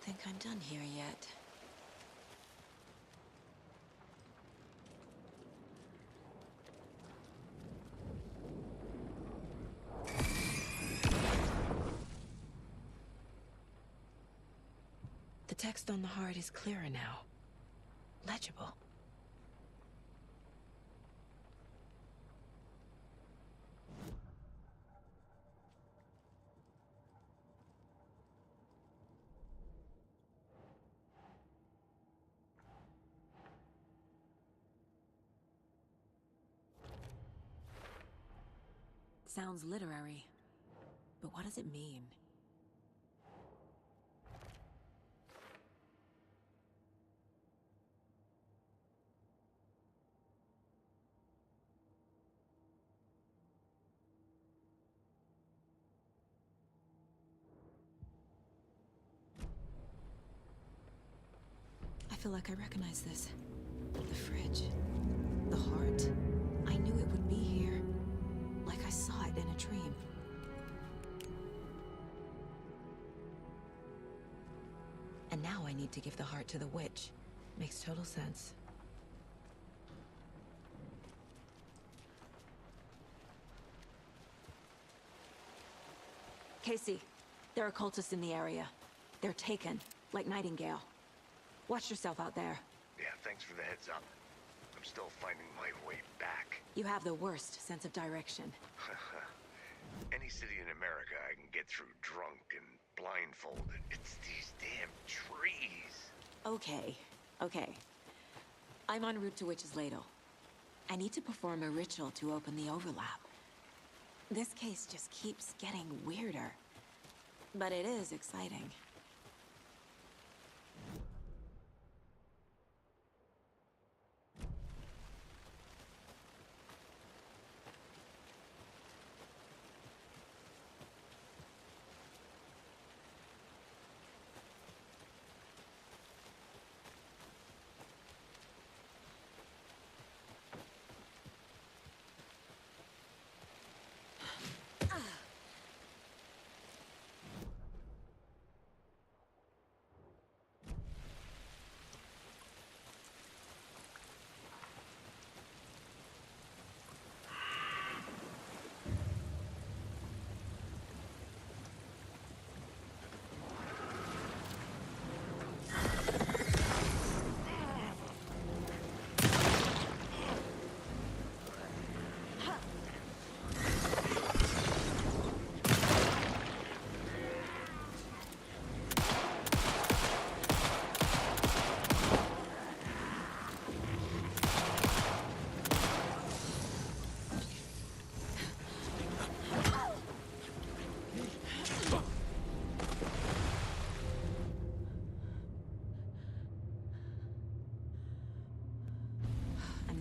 think I'm done here yet. The text on the heart is clearer now. Legible. Sounds literary, but what does it mean? I feel like I recognize this. The fridge. The heart. I knew it would be here. Like I saw it in a dream. And now I need to give the heart to the witch. Makes total sense. Casey, there are cultists in the area. They're taken, like Nightingale. Watch yourself out there. Yeah, thanks for the heads up. I'm still finding my way back. You have the worst sense of direction. Any city in America I can get through drunk and blindfolded. It's these damn trees. Okay, okay. I'm en route to Witch's Ladle. I need to perform a ritual to open the overlap. This case just keeps getting weirder. But it is exciting.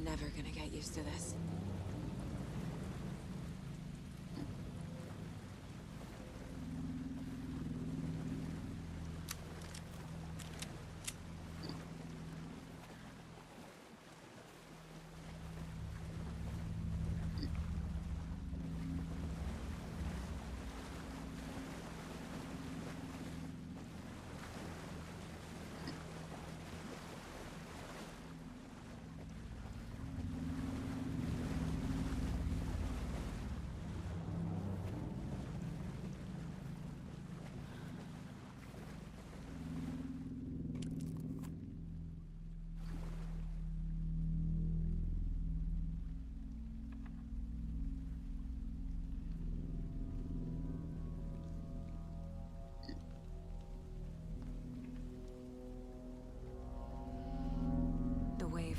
Never gonna get used to this.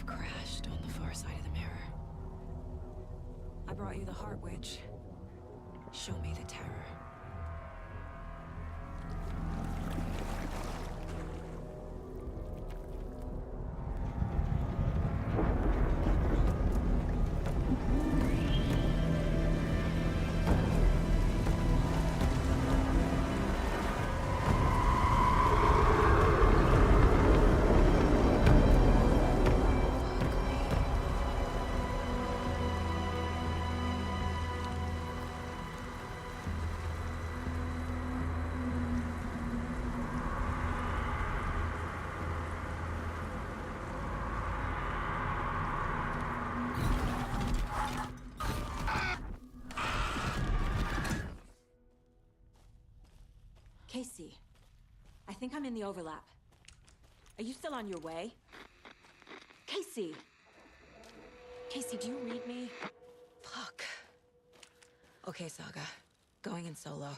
Crashed on the far side of the mirror. I brought you the Heart Witch. Show me the terror. Casey, I think I'm in the overlap. Are you still on your way? Casey! Casey, do you read me? Fuck. Okay, Saga. Going in solo.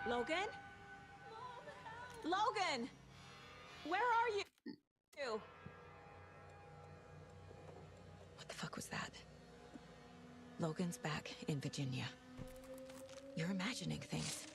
Logan? Logan! Where are you? What the fuck was that? Logan's back in Virginia. You're imagining things.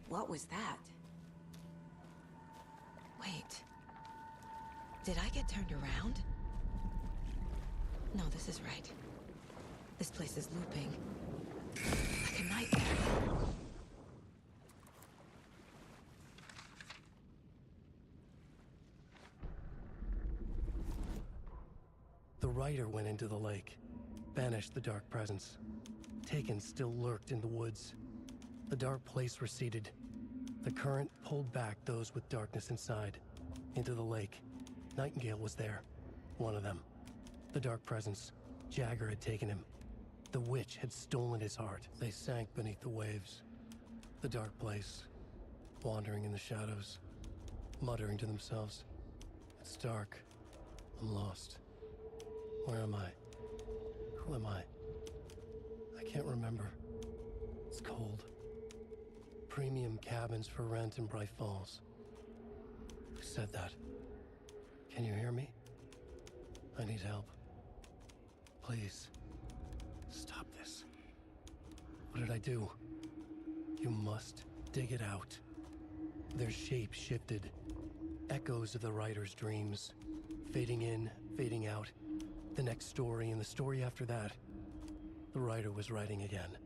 What was that? Wait. Did I get turned around? No, this is right. This place is looping. Like a nightmare. The rider went into the lake, banished the dark presence. Taken still lurked in the woods. The dark place receded. The current pulled back those with darkness inside, into the lake. Nightingale was there, one of them. The dark presence, Jagger had taken him. The witch had stolen his heart. They sank beneath the waves. The dark place, wandering in the shadows, muttering to themselves. It's dark. I'm lost. Where am I? Who am I? I can't remember. It's cold. Premium cabins for rent in Bright Falls. Who said that? Can you hear me? I need help. Please. Stop this. What did I do? You must dig it out. Their shape shifted. Echoes of the writer's dreams. Fading in, fading out. The next story and the story after that. The writer was writing again.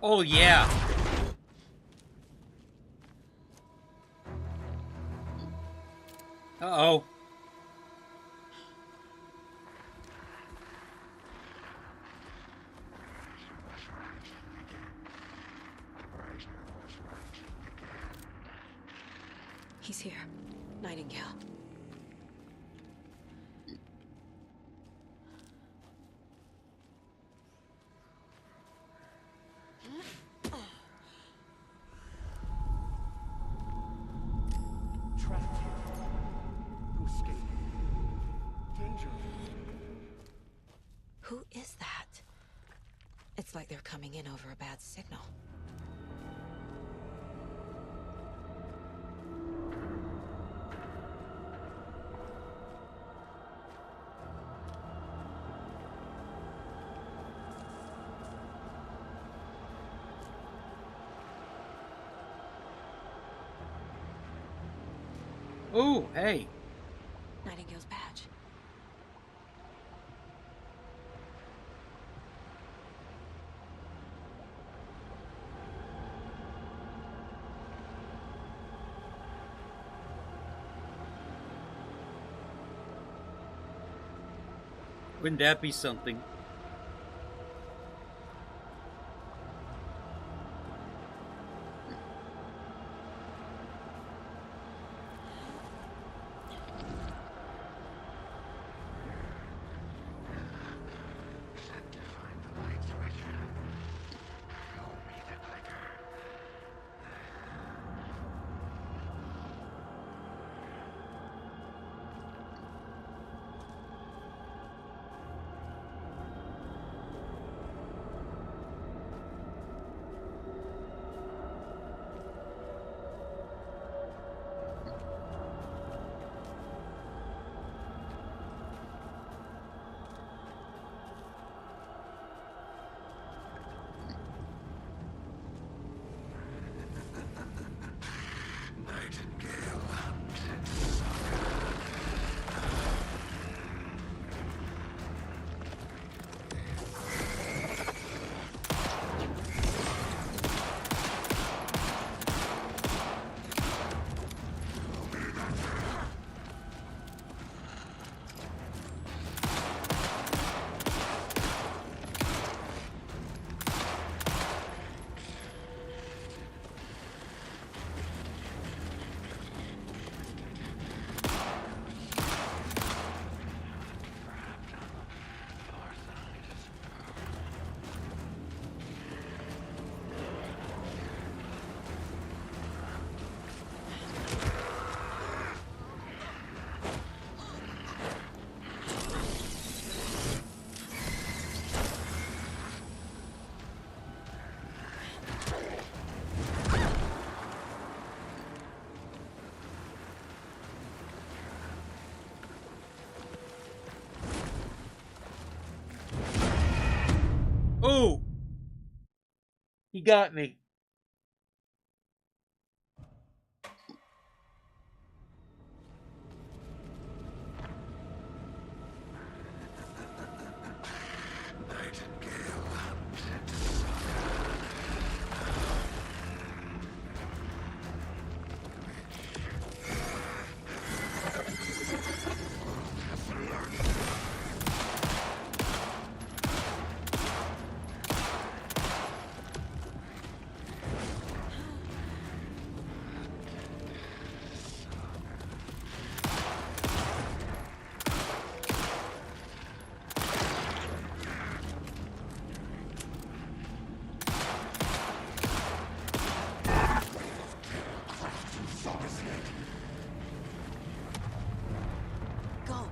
Oh, yeah. Uh-oh. He's here. Nightingale. Trapped here. To escape. Danger. Who is that? It's like they're coming in over a bad signal. Ooh, hey. Nightingale's badge. Wouldn't that be something? Oh! He got me. Go.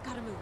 Gotta move.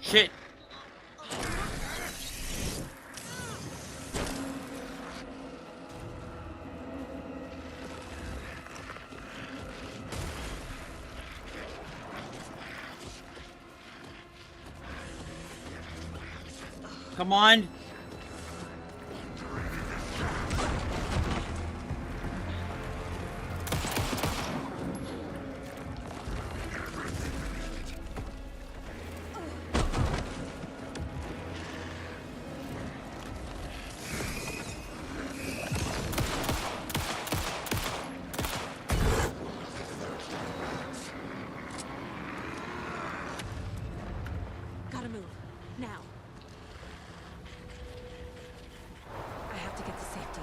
Shit. Come on. Gotta move. Now. I have to get to safety.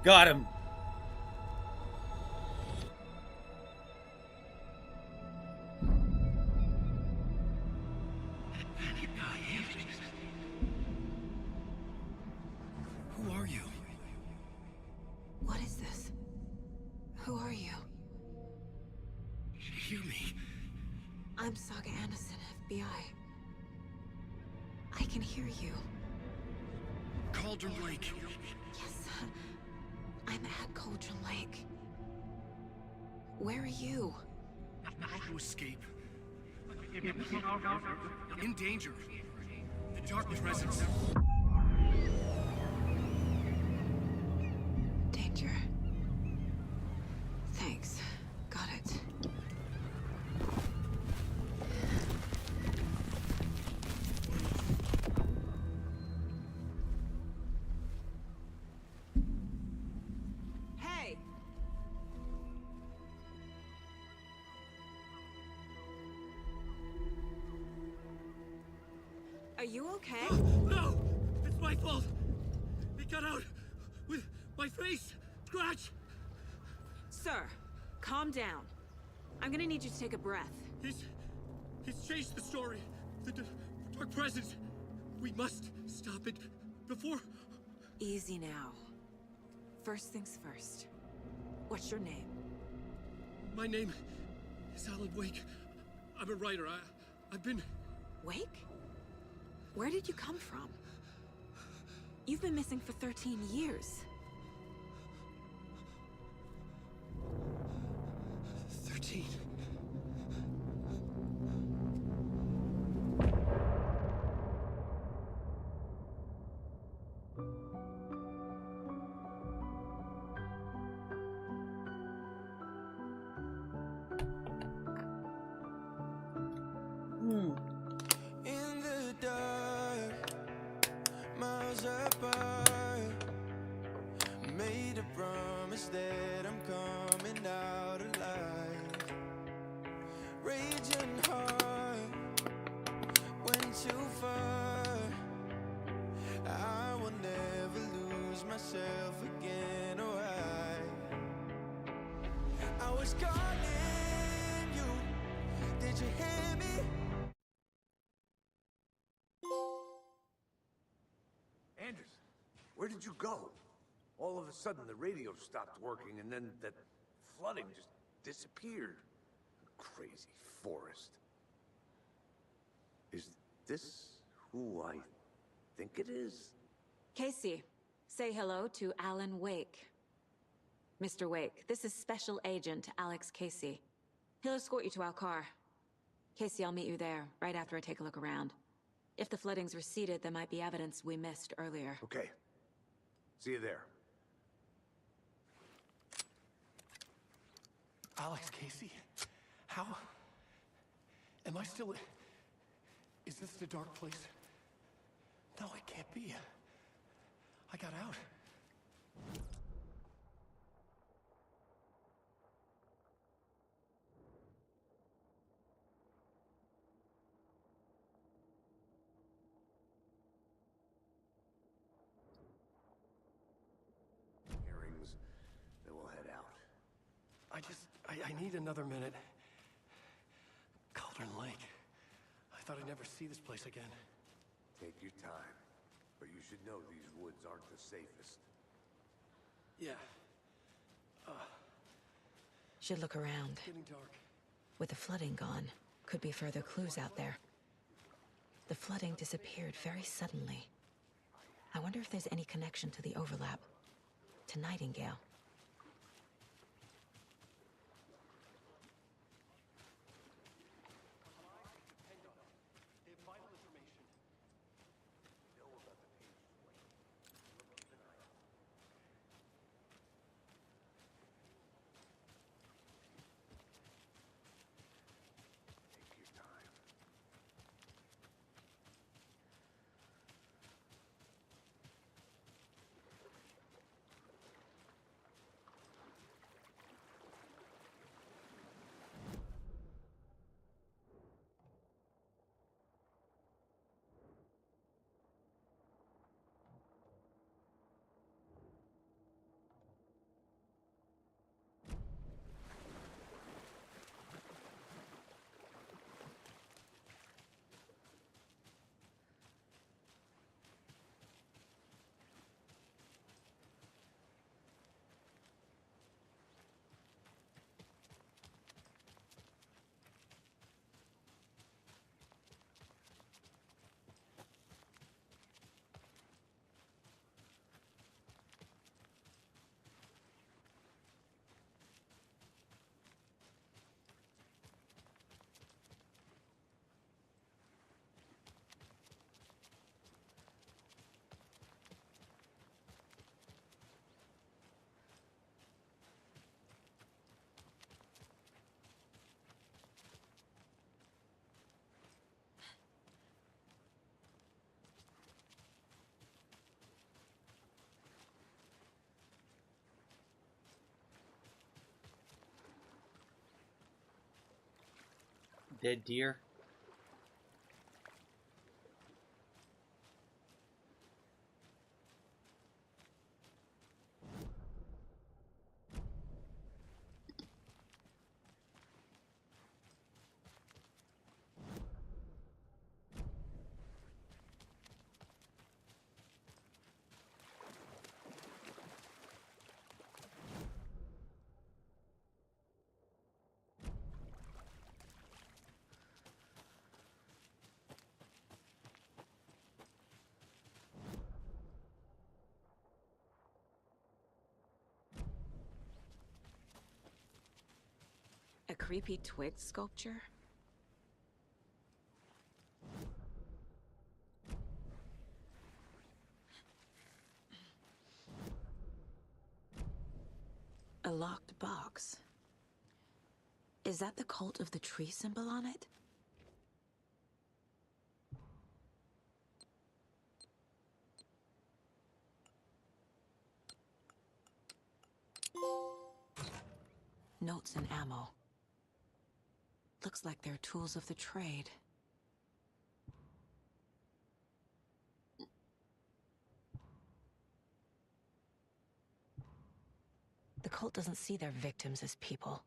Got him. Who are you? What is this? Who are you? Hear me. I'm Saga Anderson, FBI. I can hear you. Cauldron Lake. Yes, I'm at Cauldron Lake. Where are you? How to escape. In danger. The Dark Presence. Danger. Thanks. Got it. Hey! Are you okay? No! It's my fault! It got out with my face! Scratch! Sir, calm down. I'm gonna need you to take a breath. He's changed the story. The Dark Presence. We must stop it before... Easy now. First things first. What's your name? My name is Alan Wake. I'm a writer. I've been... Wake? Where did you come from? You've been missing for 13 years. 13? raging heart went too far. I will never lose myself again, or I was calling you. Did you hear me? Anderson, where did you go? All of a sudden the radio stopped working and then that flooding just disappeared. Crazy forest. Is this who I think it is? Casey, say hello to Alan Wake. Mr. Wake, this is Special Agent Alex Casey. He'll escort you to our car. Casey, I'll meet you there, right after I take a look around. If the flooding's receded, there might be evidence we missed earlier. Okay. See you there. Alex Casey? How? Am I still... Is this the dark place? No, it can't be. I got out. Hearings, then we'll head out. I need another minute. Cauldron Lake. I thought I'd never see this place again. Take your time. But you should know these woods aren't the safest. Yeah. Should look around. Getting dark. With the flooding gone, could be further clues out there. The flooding disappeared very suddenly. I wonder if there's any connection to the overlap. To Nightingale. Dead deer. A creepy twig sculpture? A locked box. Is that the cult of the tree symbol on it? Notes and ammo. Looks like they're tools of the trade. The cult doesn't see their victims as people.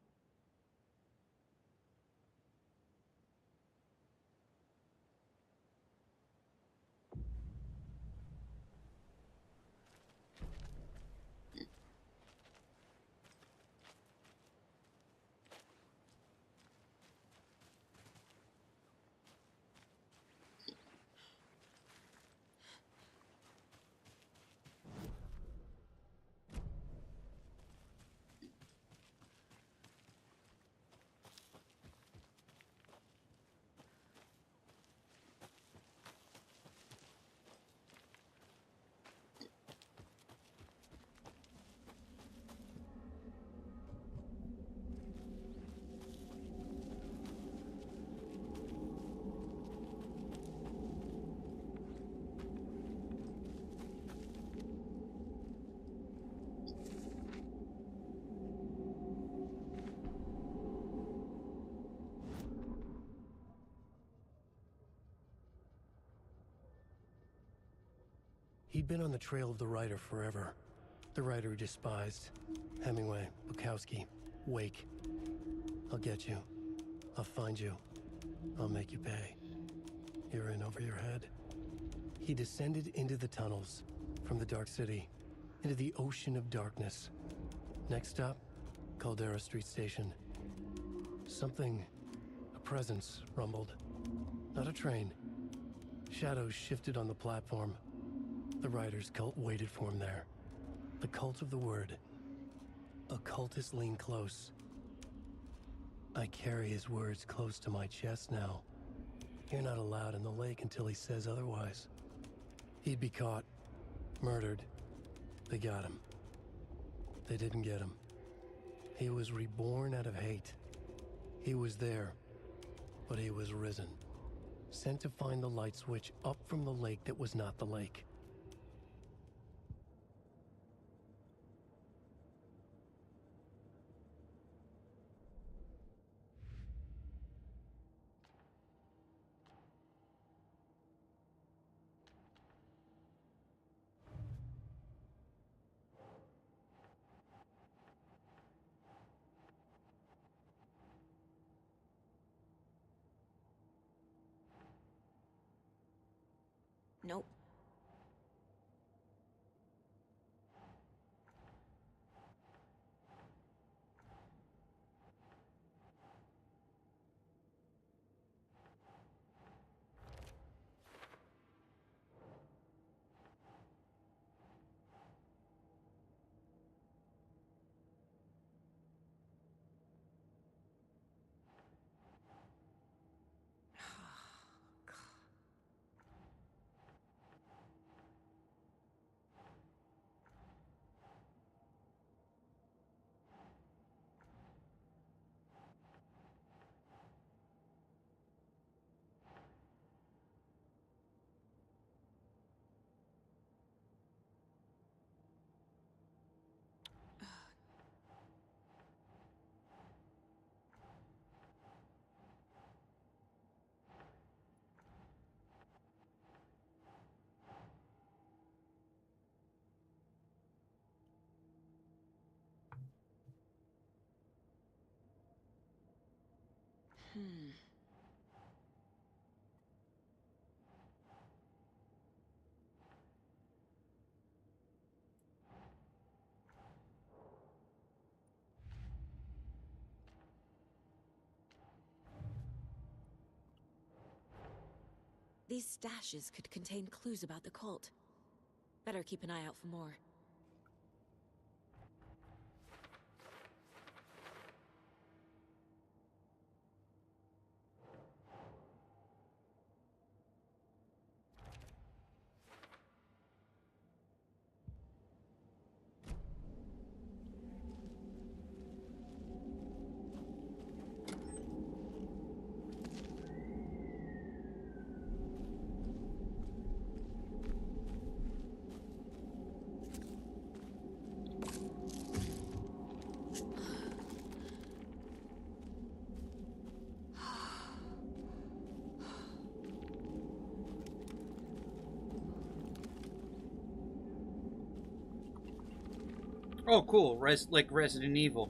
He'd been on the trail of the writer forever. The writer he despised. Hemingway, Bukowski, Wake. I'll get you. I'll find you. I'll make you pay. You're in over your head. He descended into the tunnels, from the Dark City, into the ocean of darkness. Next stop, Caldera Street Station. Something, a presence, rumbled. Not a train. Shadows shifted on the platform. The writer's cult waited for him there. The cult of the word. Occultists lean close. I carry his words close to my chest now. You're not allowed in the lake until he says otherwise. He'd be caught, murdered. They got him. They didn't get him. He was reborn out of hate. He was there, but he was risen. Sent to find the light switch up from the lake that was not the lake. Nope. These stashes could contain clues about the cult. Better keep an eye out for more. Oh, cool. Like Resident Evil.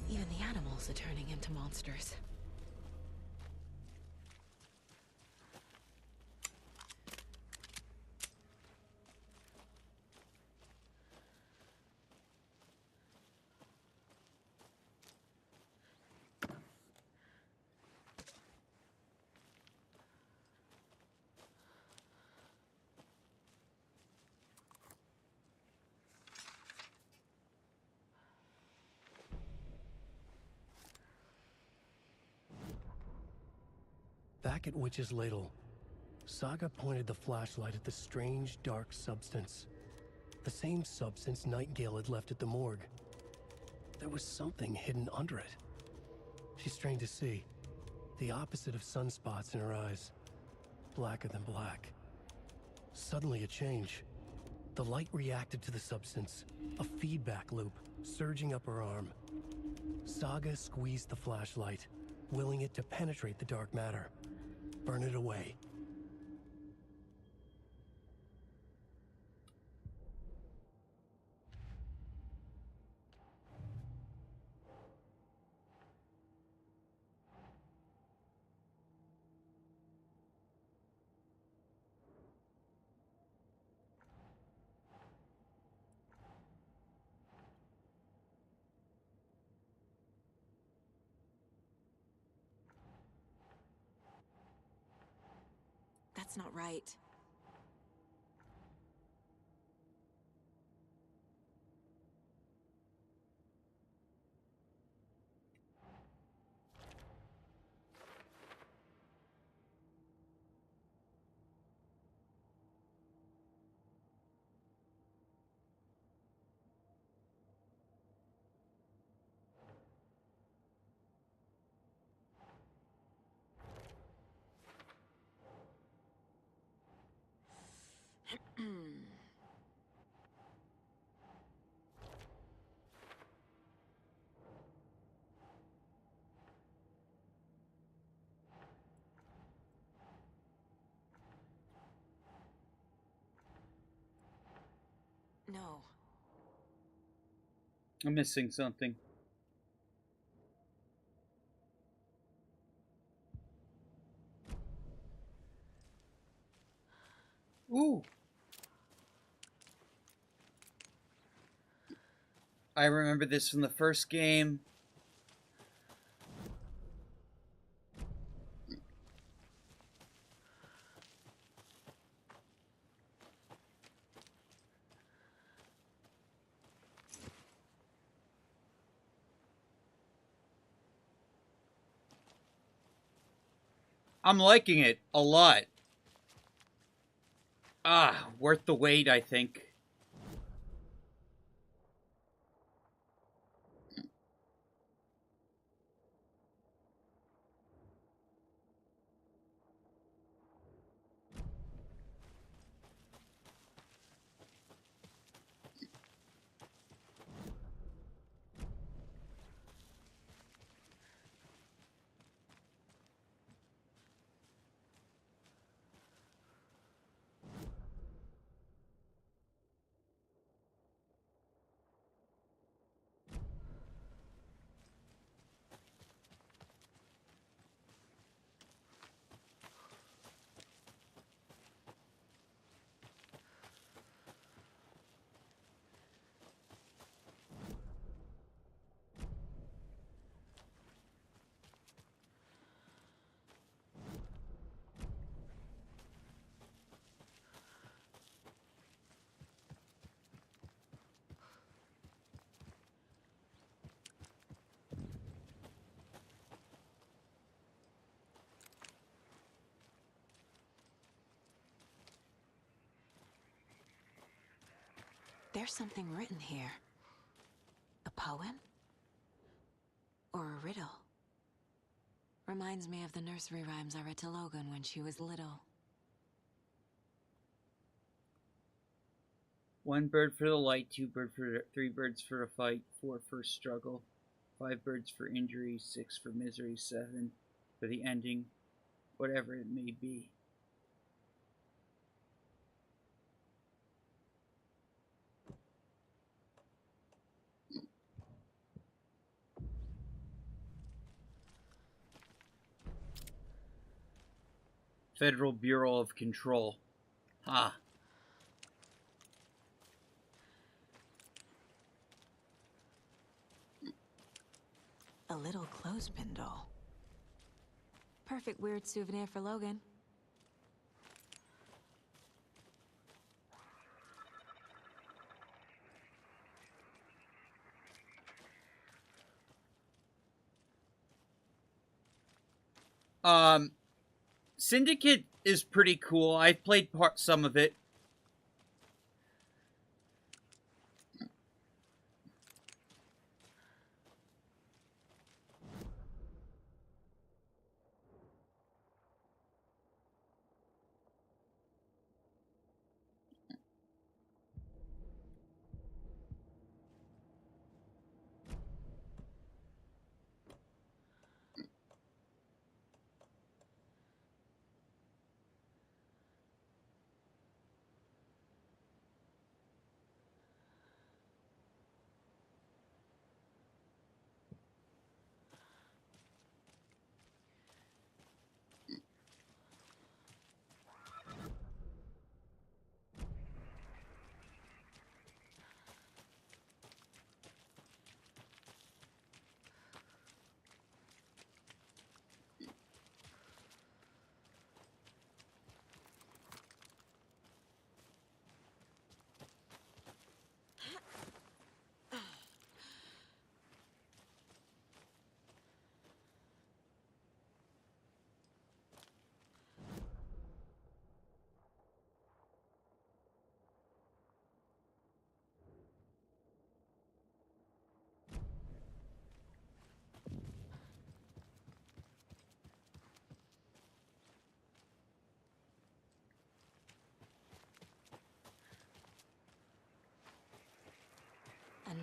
Even the animals are turning into monsters. Back at Witch's Ladle, Saga pointed the flashlight at the strange, dark substance. The same substance Nightingale had left at the morgue. There was something hidden under it. She strained to see. The opposite of sunspots in her eyes. Blacker than black. Suddenly a change. The light reacted to the substance. A feedback loop, surging up her arm. Saga squeezed the flashlight, willing it to penetrate the dark matter. Burn it away. That's not right. No. I'm missing something. Ooh. I remember this from the first game. I'm liking it a lot. Ah, worth the wait, I think. There's something written here. A poem? Or a riddle? Reminds me of the nursery rhymes I read to Logan when she was little. 1 bird for the light, 2 birds for the, 3 birds for the fight, 4 for struggle, 5 birds for injury, 6 for misery, 7 for the ending, whatever it may be. Federal Bureau of Control. Ha. A little clothespin doll. Perfect weird souvenir for Logan. Syndicate is pretty cool. I've played some of it.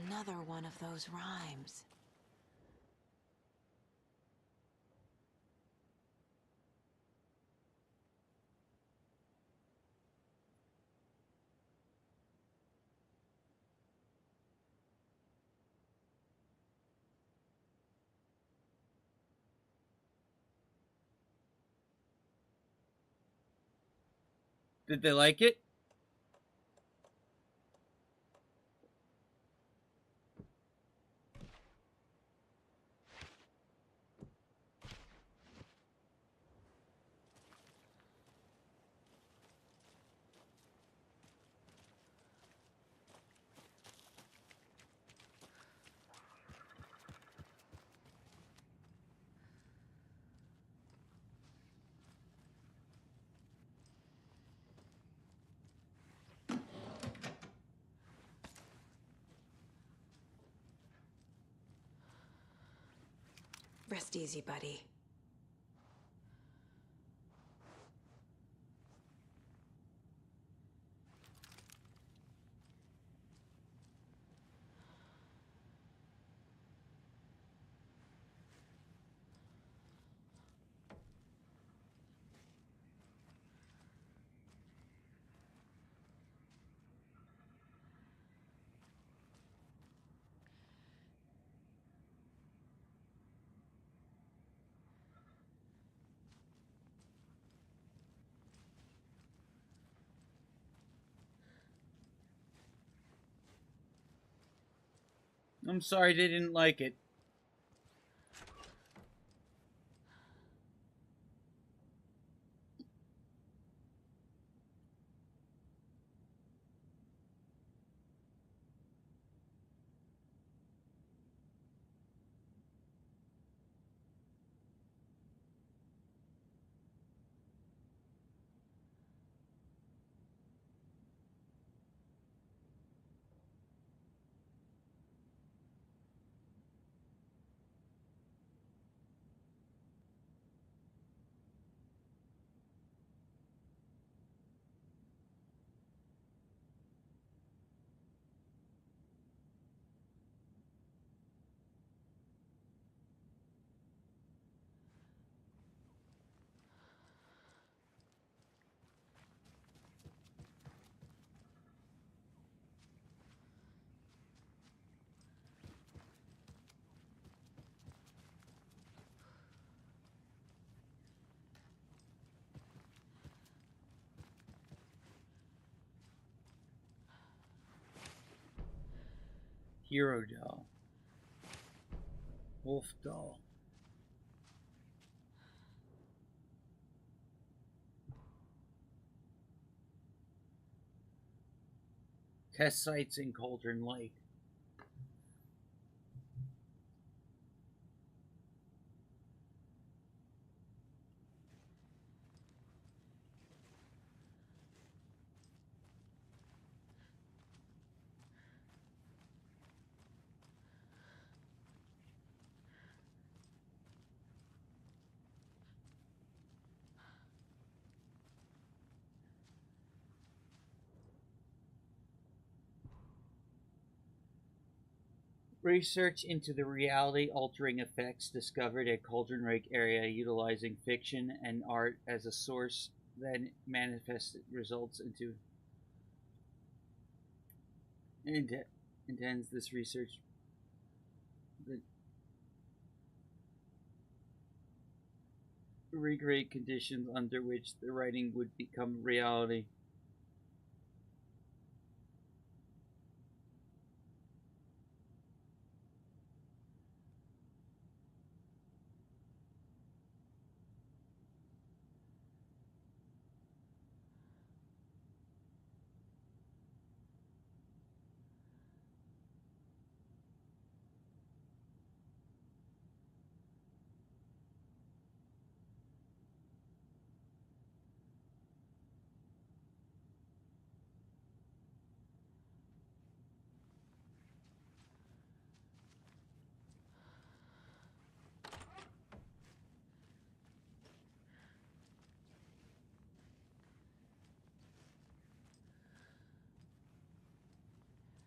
Another one of those rhymes. Did they like it? Rest easy, buddy. I'm sorry they didn't like it. Hero doll. Wolf doll. Test sites in Cauldron Lake. Research into the reality-altering effects discovered at Cauldron Lake area utilizing fiction and art as a source then manifested results into intends this research that recreate conditions under which the writing would become reality.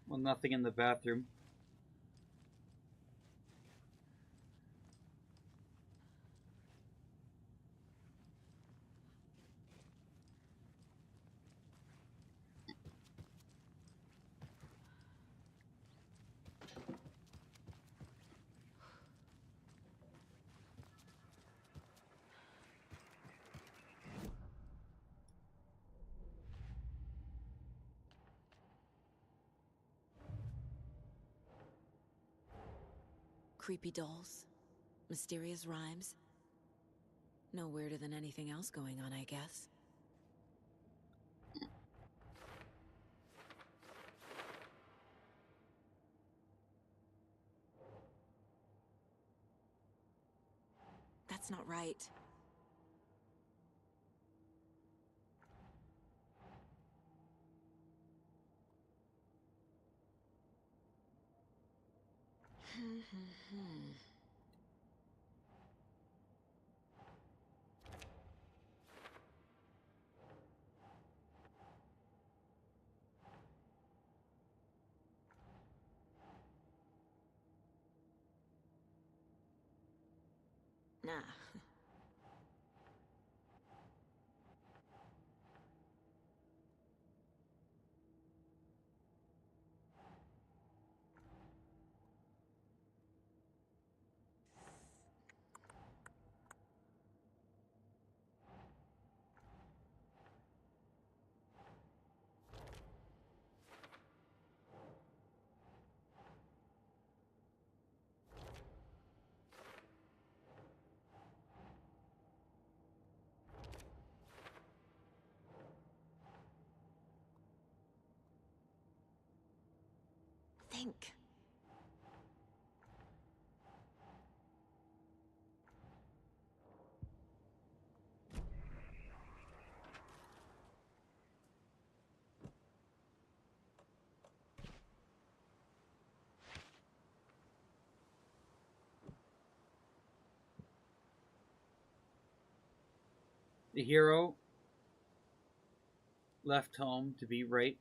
Well, nothing in the bathroom. Creepy dolls. Mysterious rhymes. No weirder than anything else going on, I guess. That's not right. Nah. Think. The hero left home to be right.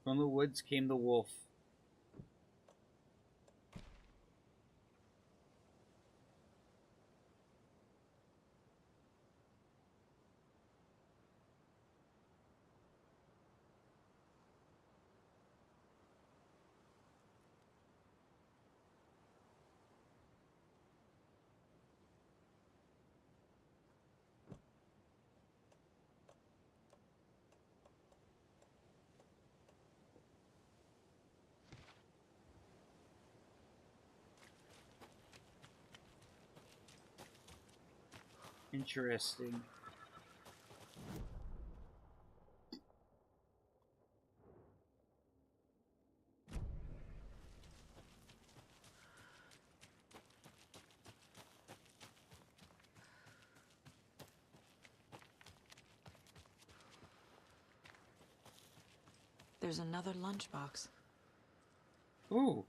From the woods came the wolf. Interesting. There's another lunchbox. Ooh.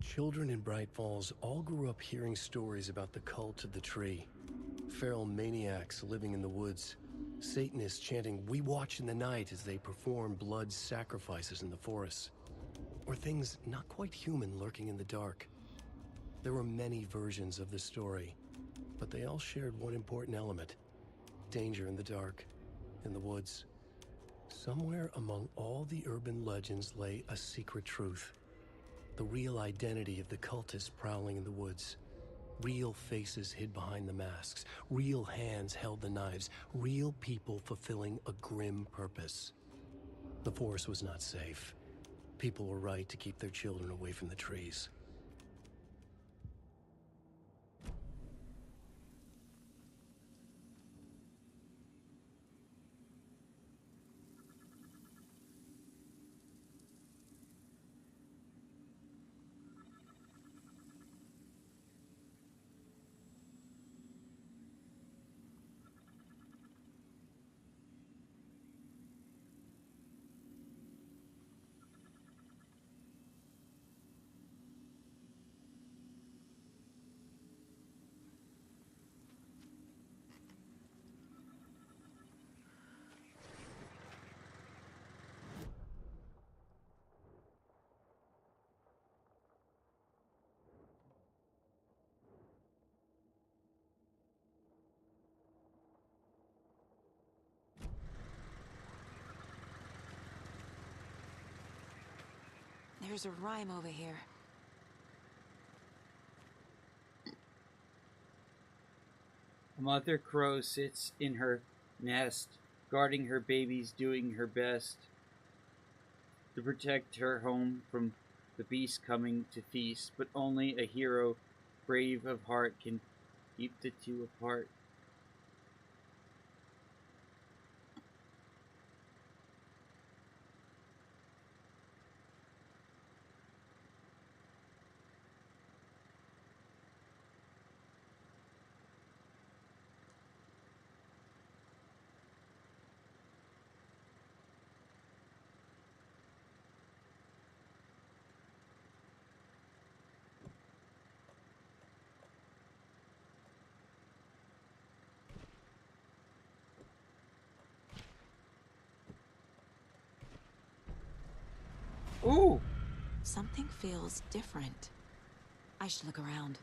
Children in Bright Falls all grew up hearing stories about the cult of the tree. Feral maniacs living in the woods. Satanists chanting, "We watch in the night," as they perform blood sacrifices in the forests. Or things not quite human lurking in the dark. There were many versions of the story, but they all shared one important element: danger in the dark, in the woods. Somewhere among all the urban legends lay a secret truth. The real identity of the cultists prowling in the woods. Real faces hid behind the masks. Real hands held the knives. Real people fulfilling a grim purpose. The forest was not safe. People were right to keep their children away from the trees. There's a rhyme over here. A mother crow sits in her nest, guarding her babies, doing her best to protect her home from the beast coming to feast. But only a hero, brave of heart, can keep the two apart. Ooh! Something feels different. I should look around.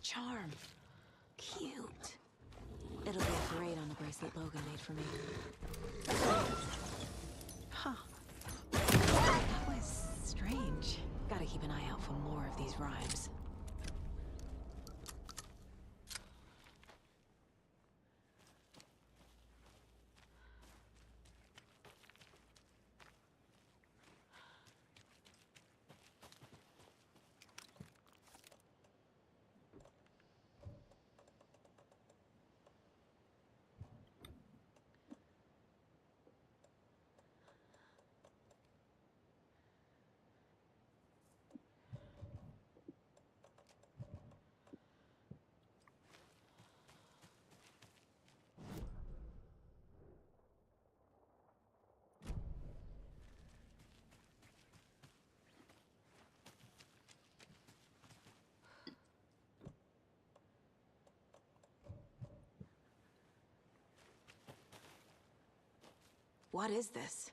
Charm. Cute. It'll look great on the bracelet Logan made for me. Huh. That was strange. Gotta keep an eye out for more of these rhymes. What is this?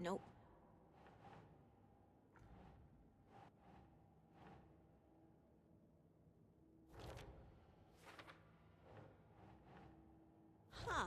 Nope. Huh.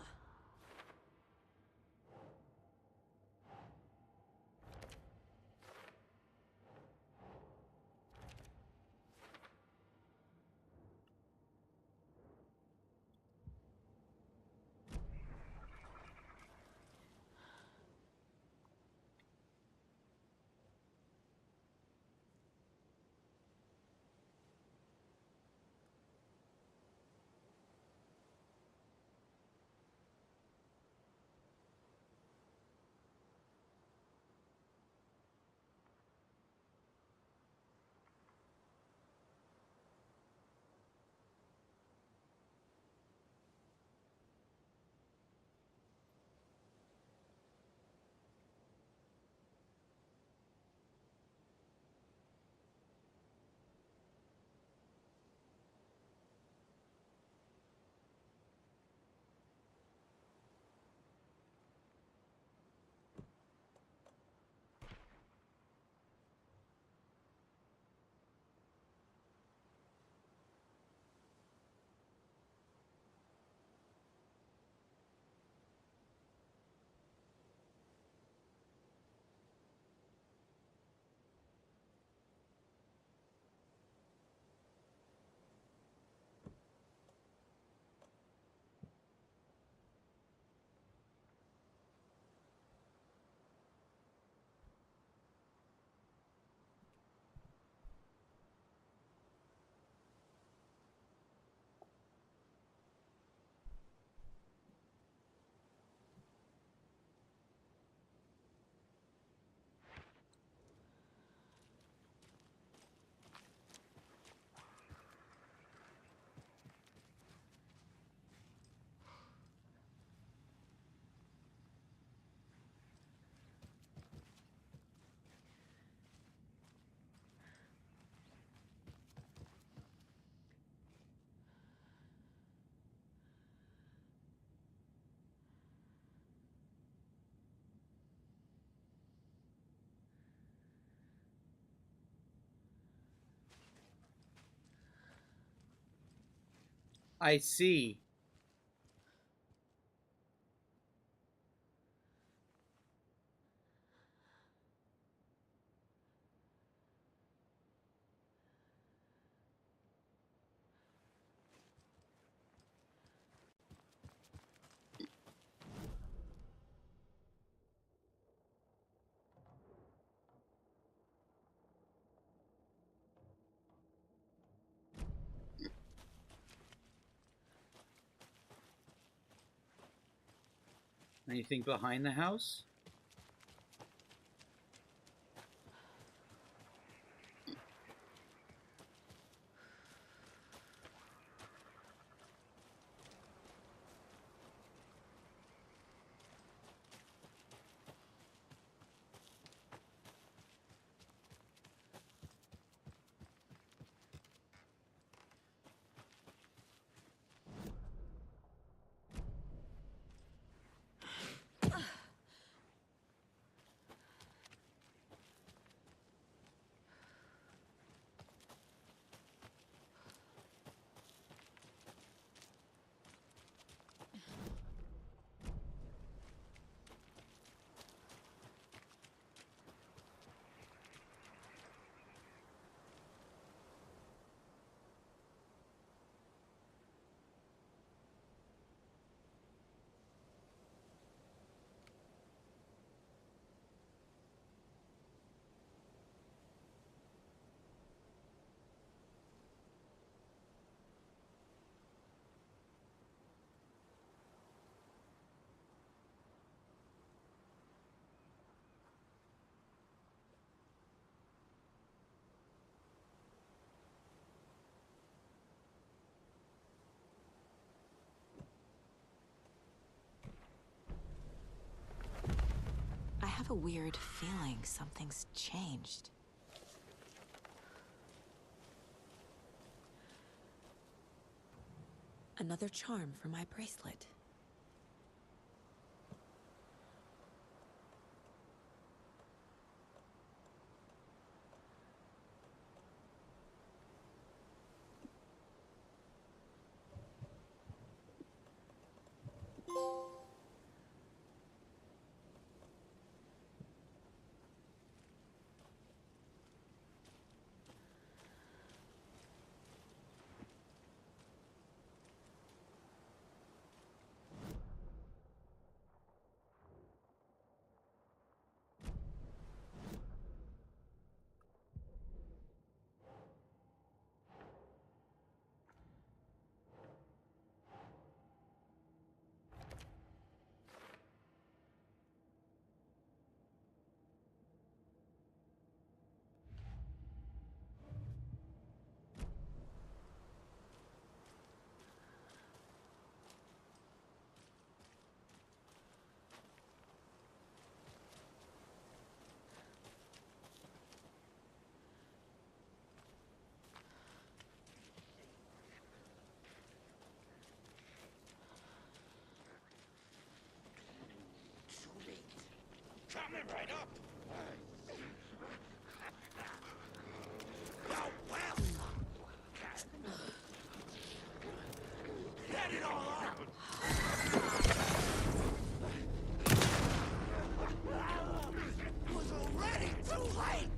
I see. Anything behind the house? I have a weird feeling something's changed. Another charm for my bracelet. Coming right up! Oh, well! Get it all out! It was already too late!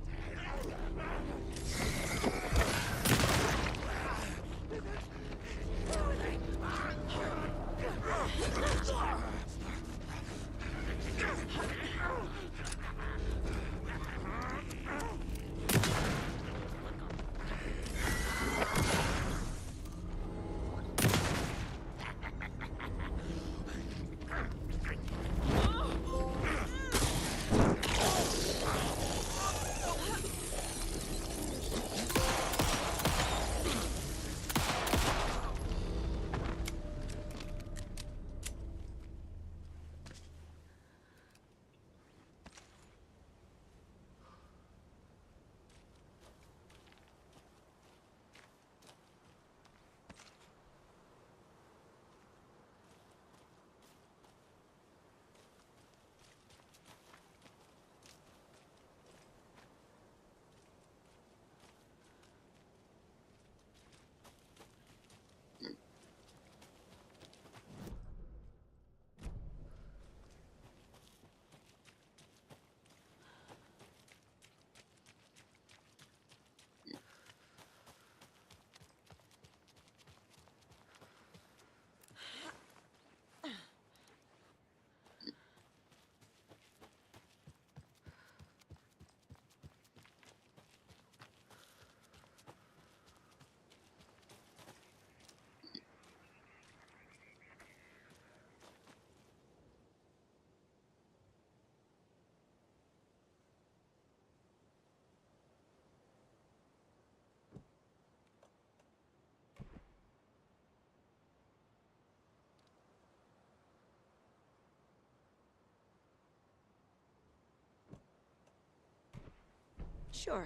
Sure.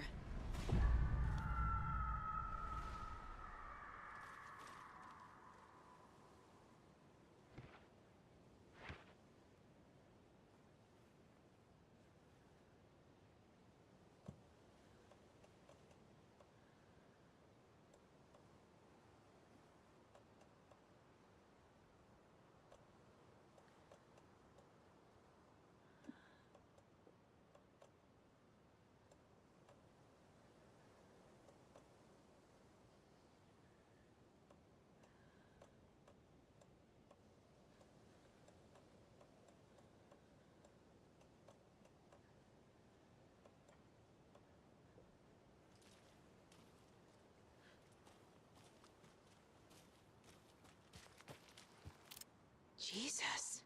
Jesus.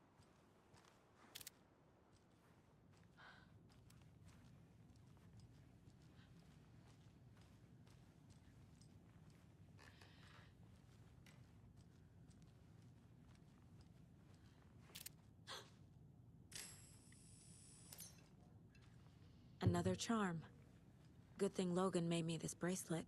Another charm. Good thing Logan made me this bracelet.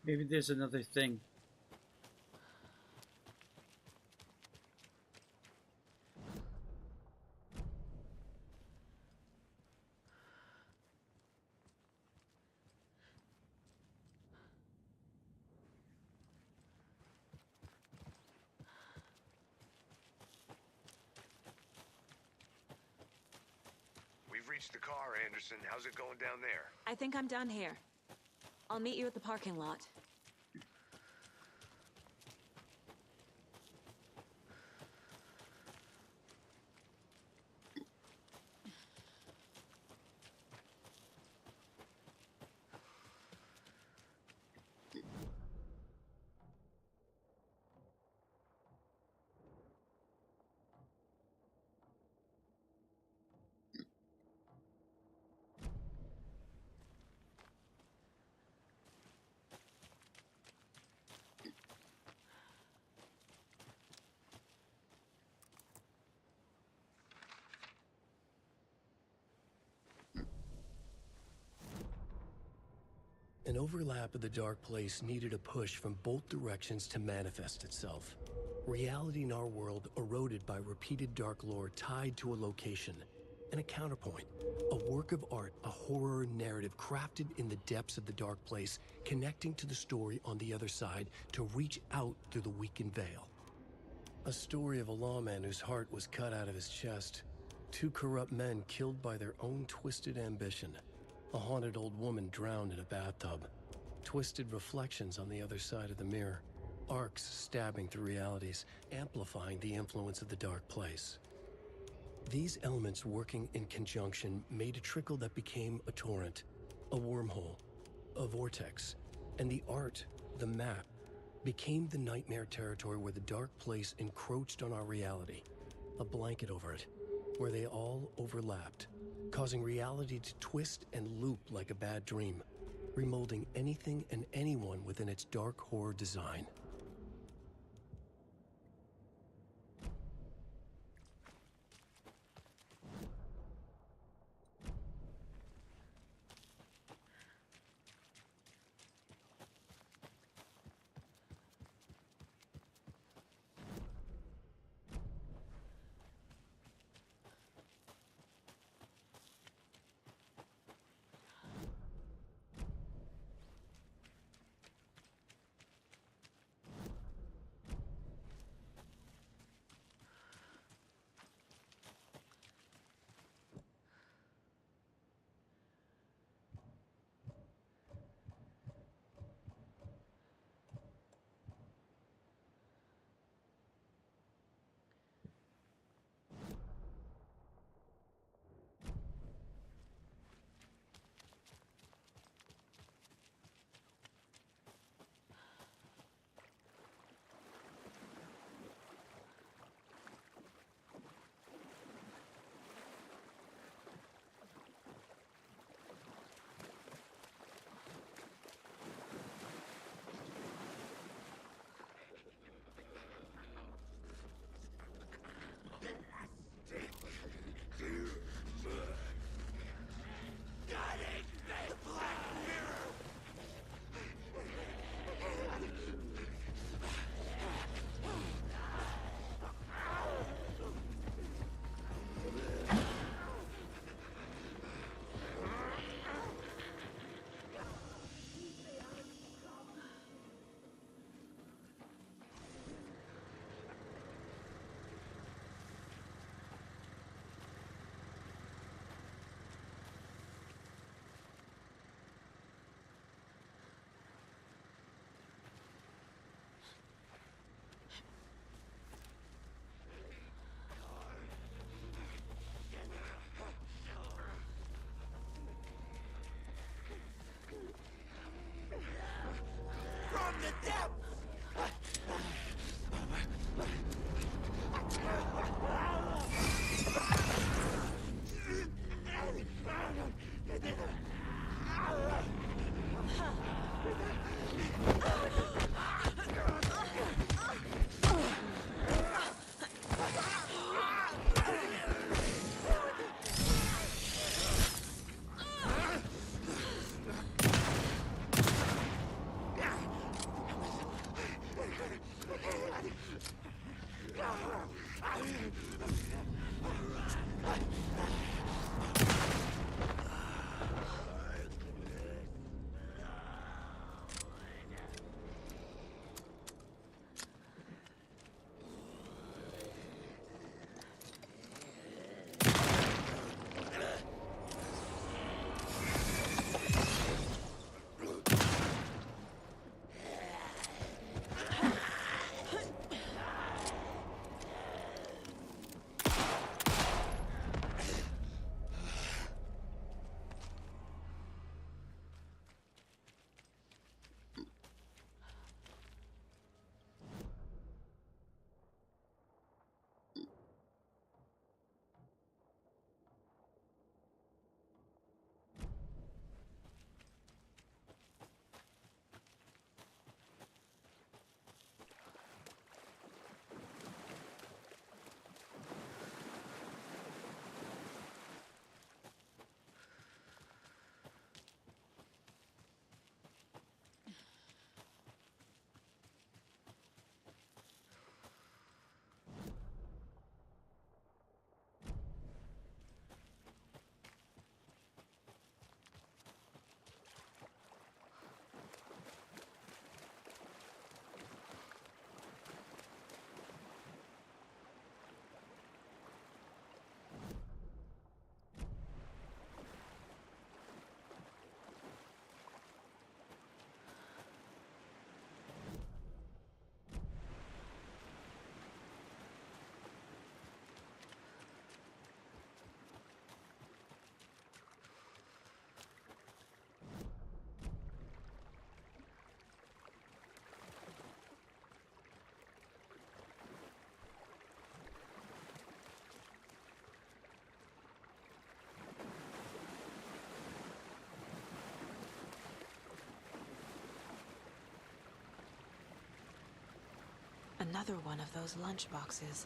Maybe there's another thing. We've reached the car, Anderson. How's it going down there? I think I'm done here. I'll meet you at the parking lot. An overlap of the dark place needed a push from both directions to manifest itself. Reality in our world eroded by repeated dark lore tied to a location. And a counterpoint, a work of art, a horror narrative crafted in the depths of the dark place, connecting to the story on the other side to reach out through the weakened veil. A story of a lawman whose heart was cut out of his chest. Two corrupt men killed by their own twisted ambition. A haunted old woman drowned in a bathtub. Twisted reflections on the other side of the mirror. Arcs stabbing through realities, amplifying the influence of the dark place. These elements working in conjunction made a trickle that became a torrent, a wormhole, a vortex, and the art, the map, became the nightmare territory where the dark place encroached on our reality, a blanket over it, where they all overlapped, causing reality to twist and loop like a bad dream, remolding anything and anyone within its dark horror design. Another one of those lunch boxes.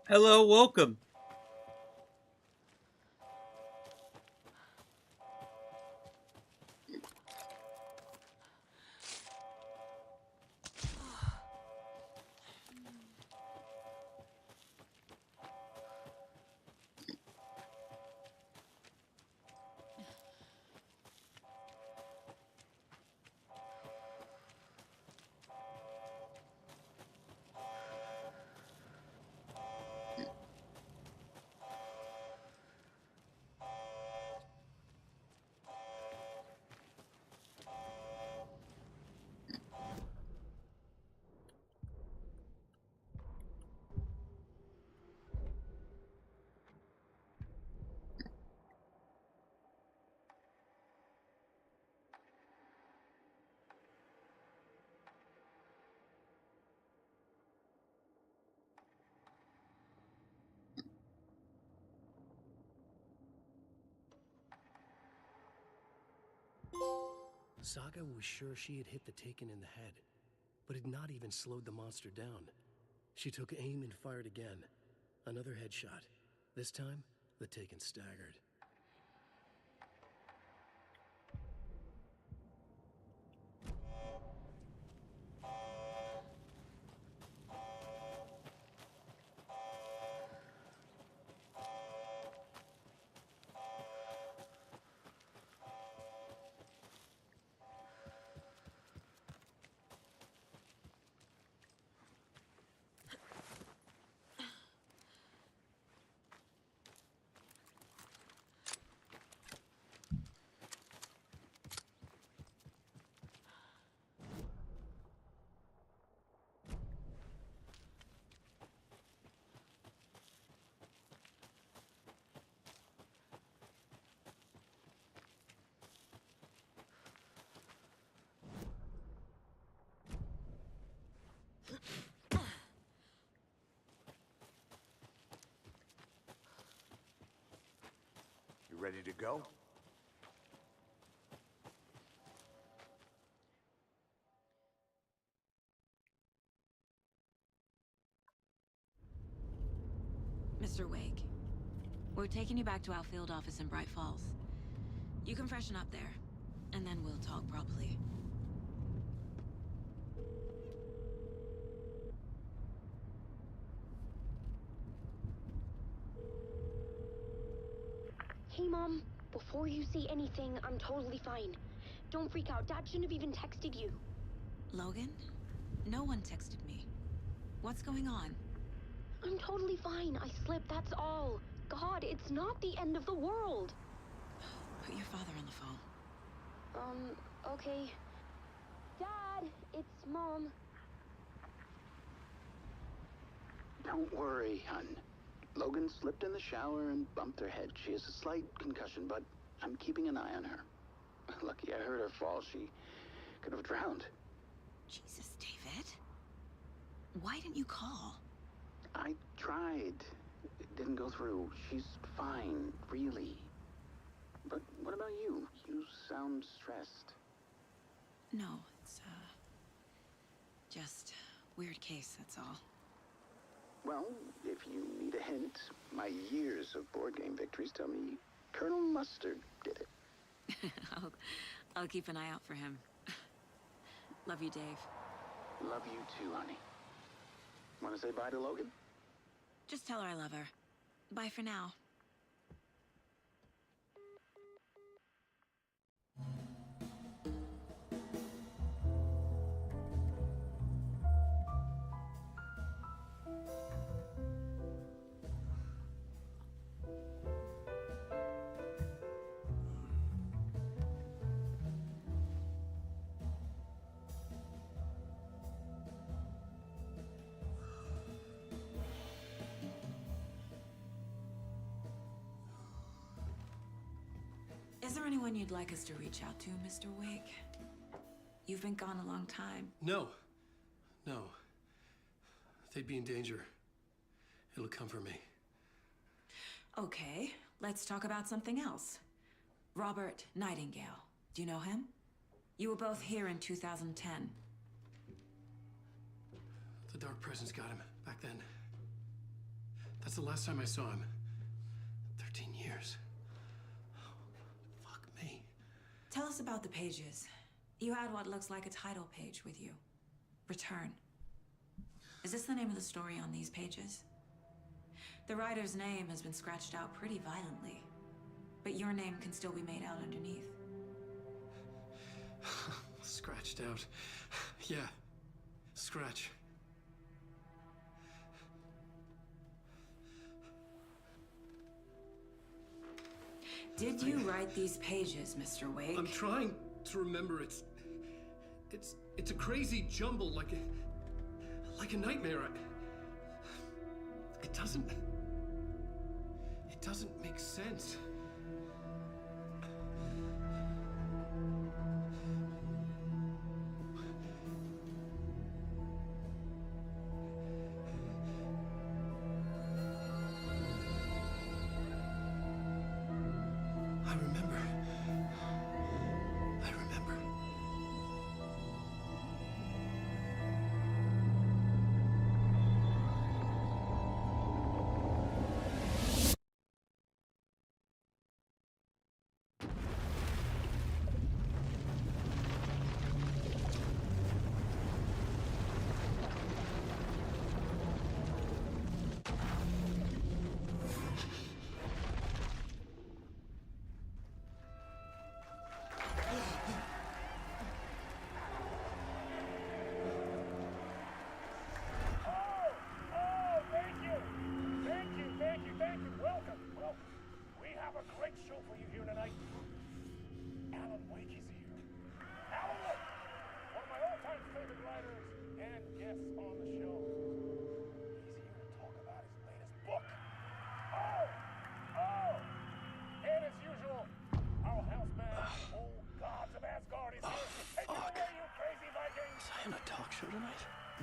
Hello, welcome. Saga was sure she had hit the Taken in the head, but had not even slowed the monster down. She took aim and fired again. Another headshot. This time, the Taken staggered. You ready to go? Mr. Wake, we're taking you back to our field office in Bright Falls. You can freshen up there, and then we'll talk properly. Hey, Mom. Before you say anything, I'm totally fine. Don't freak out. Dad shouldn't have even texted you. Logan? No one texted me. What's going on? I'm totally fine. I slipped, that's all. God, it's not the end of the world. Put your father on the phone. Okay. Dad, it's Mom. Don't worry, hon. Logan slipped in the shower and bumped her head. She has a slight concussion, but I'm keeping an eye on her. Lucky I heard her fall. She could have drowned. Jesus, David. Why didn't you call? I tried. It didn't go through. She's fine, really. But what about you? You sound stressed. No, it's, just weird case, that's all. Well, if you need a hint, my years of board game victories tell me Colonel Mustard did it. I'll keep an eye out for him. Love you, Dave. Love you too, honey. Want to say bye to Logan? Just tell her I love her. Bye for now. Is there anyone you'd like us to reach out to, Mr. Wake? You've been gone a long time. No. No. They'd be in danger. It'll come for me. Okay, let's talk about something else. Robert Nightingale. Do you know him? You were both here in 2010. The Dark Presence got him back then. That's the last time I saw him. 13 years. Fuck me. Tell us about the pages. You had what looks like a title page with you. Return. Is this the name of the story on these pages? The writer's name has been scratched out pretty violently, but your name can still be made out underneath. Scratched out. Yeah. Scratch. Did you write these pages, Mr. Wake? I'm trying to remember. It's a crazy jumble, like a nightmare. It doesn't make sense. I remember.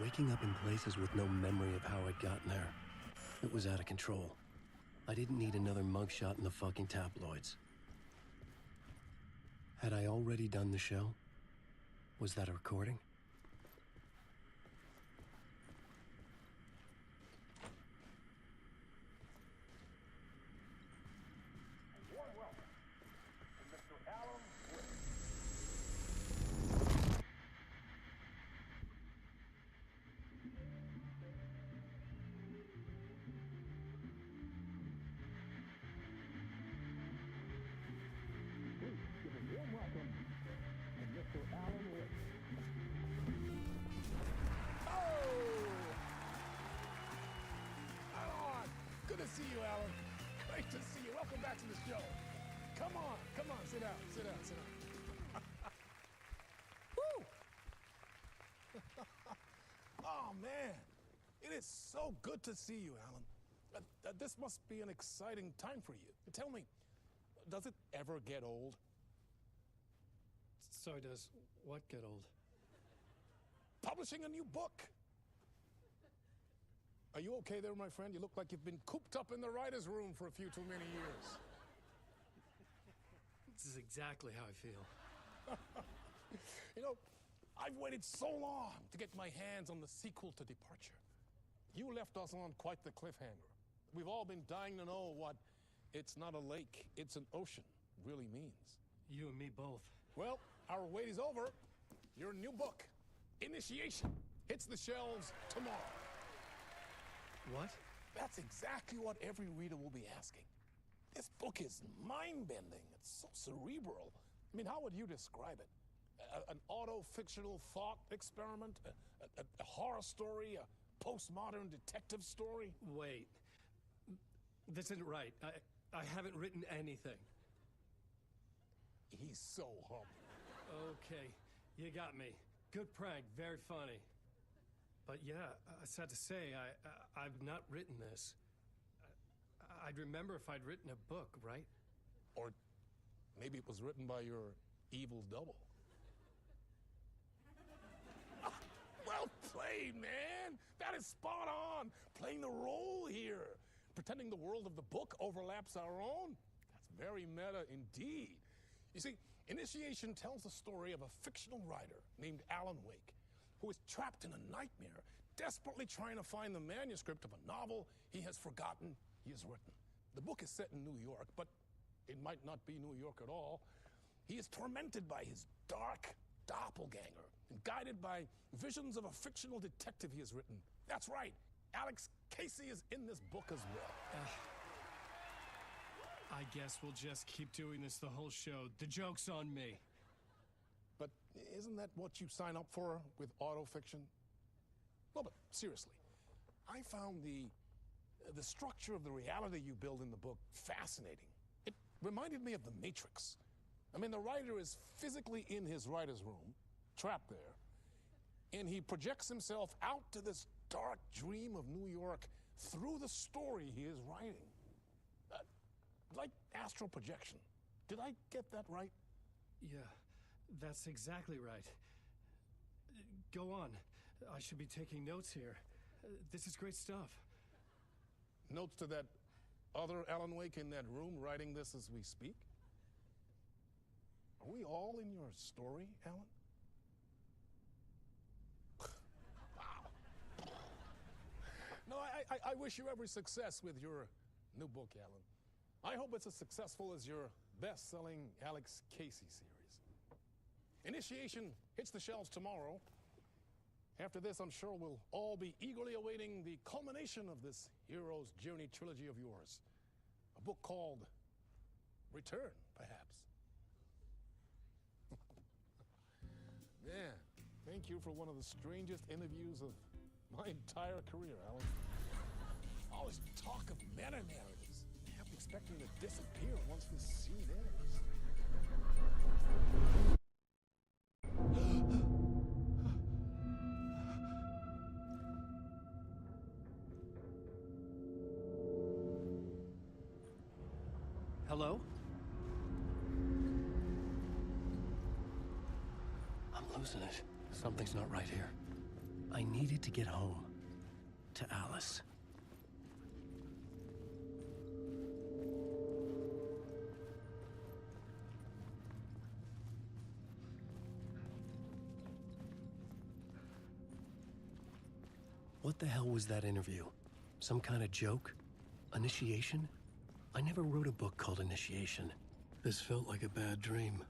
Waking up in places with no memory of how I'd gotten there. It was out of control. I didn't need another mugshot in the fucking tabloids. Had I already done the show? Was that a recording? Good to see you, Alan. Great to see you. Welcome back to the show. Come on, sit down. Woo! Oh, man. It is so good to see you, Alan. This must be an exciting time for you. Tell me, does it ever get old? So does what get old? Publishing a new book. Are you okay there, my friend? You look like you've been cooped up in the writer's room for a few too many years. This is exactly how I feel. You know, I've waited so long to get my hands on the sequel to Departure. You left us on quite the cliffhanger. We've all been dying to know what "it's not a lake, it's an ocean" really means. You and me both. Well, our wait is over. Your new book, Initiation, hits the shelves tomorrow. What? That's exactly what every reader will be asking. This book is mind-bending. It's so cerebral. I mean, how would you describe it? An auto-fictional thought experiment? A horror story? A postmodern detective story? Wait. This isn't right. I haven't written anything. He's so humble. Okay, you got me. Good prank, very funny. But yeah, sad to say, I've not written this. I'd remember if I'd written a book, right? Or maybe it was written by your evil double. Well played, man! That is spot on! Playing the role here. Pretending the world of the book overlaps our own. That's very meta indeed. You see, Initiation tells the story of a fictional writer named Alan Wake, who is trapped in a nightmare desperately trying to find the manuscript of a novel he has forgotten he has written. The book is set in New York, but it might not be New York at all. He is tormented by his dark doppelganger and guided by visions of a fictional detective he has written. That's right, Alex Casey is in this book as well. I guess we'll just keep doing this the whole show. The joke's on me. But isn't that what you sign up for with autofiction? No, but seriously, I found the structure of the reality you build in the book fascinating. It reminded me of The Matrix. I mean, the writer is physically in his writer's room, trapped there, and he projects himself out to this dark dream of New York through the story he is writing. Like astral projection. Did I get that right? Yeah, that's exactly right. Go on. I should be taking notes here. This is great stuff. Notes to that other Alan Wake in that room writing this as we speak? Are we all in your story, Alan? Wow. No, I wish you every success with your new book, Alan. I hope it's as successful as your best-selling Alex Casey series. Initiation hits the shelves tomorrow. After this, I'm sure we'll all be eagerly awaiting the culmination of this hero's journey trilogy of yours. A book called Return, perhaps. Man, thank you for one of the strangest interviews of my entire career, Alan. All this talk of meta-narratives. I'm expecting to disappear once this scene ends. Hello? I'm losing it. Something's not right here. I needed to get home. To Alice. What the hell was that interview? Some kind of joke? Initiation? I never wrote a book called Initiation. This felt like a bad dream.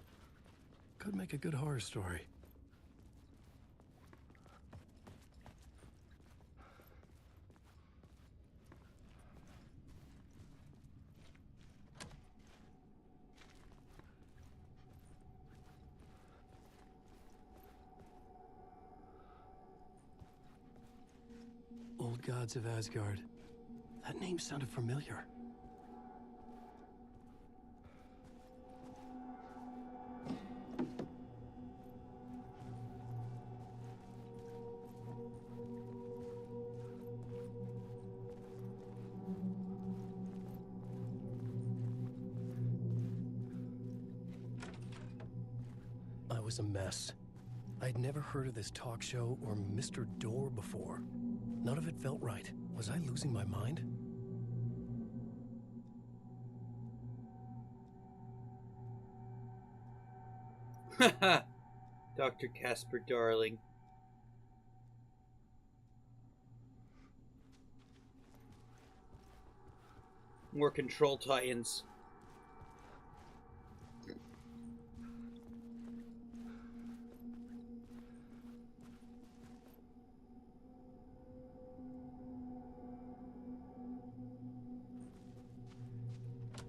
Could make a good horror story. Old Gods of Asgard. That name sounded familiar. I was a mess. I'd never heard of this talk show or Mr. Door before. None of it felt right. Was I losing my mind? Dr. Casper Darling. More control tie-ins.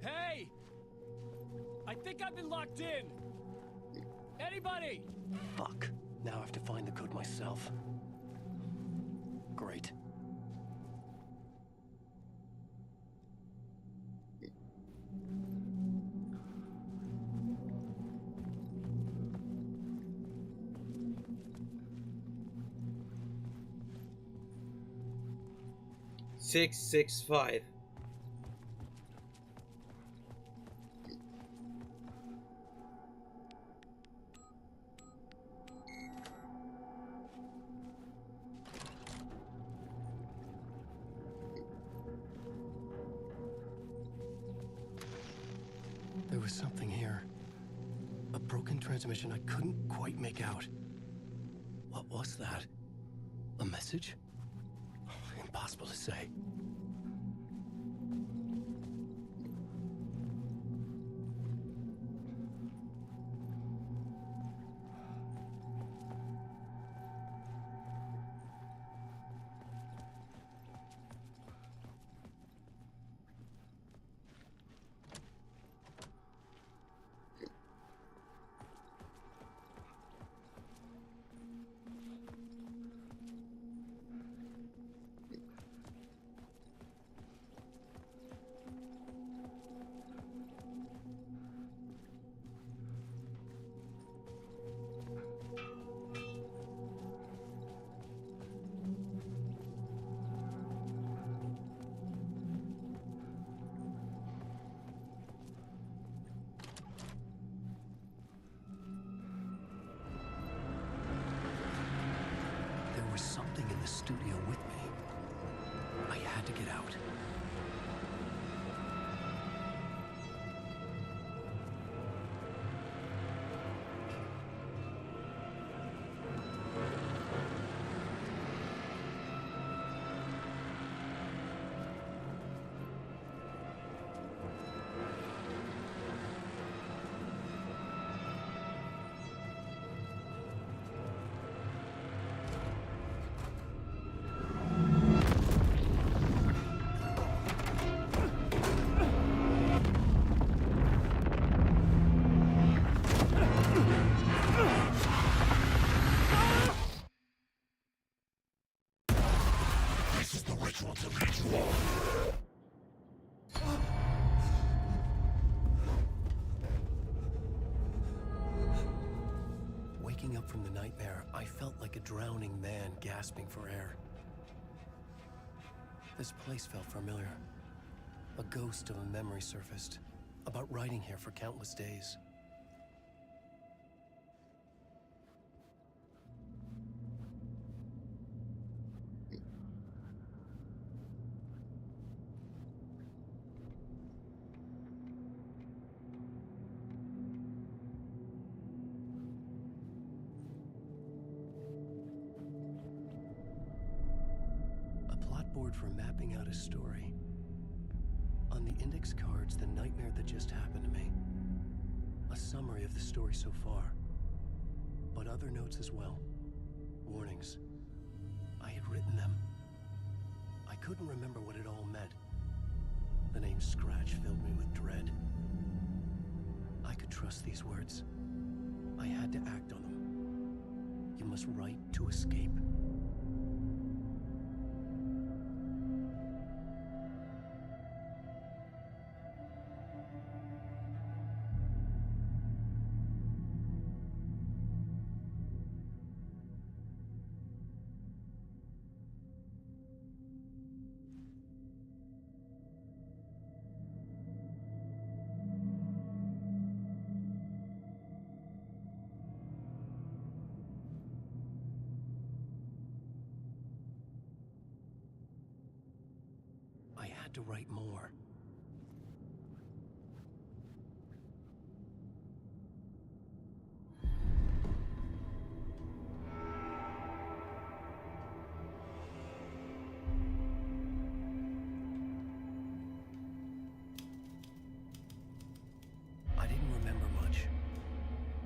Hey! I think I've been locked in! Anybody? Fuck. Now I have to find the code myself. Great. Six, 6, 5. There was something here. A broken transmission I couldn't quite make out. What was that? A message? impossible to say. There was something in the studio with me. I had to get out. This is the ritual to lead you all. Waking up from the nightmare, I felt like a drowning man gasping for air. This place felt familiar. A ghost of a memory surfaced, about riding here for countless days. Board for mapping out a story. On the index cards, the nightmare that just happened to me. A summary of the story so far. But other notes as well. Warnings. I had written them. I couldn't remember what it all meant. The name Scratch filled me with dread. I could trust these words. I had to act on them. You must write to escape. I had to write more. I didn't remember much,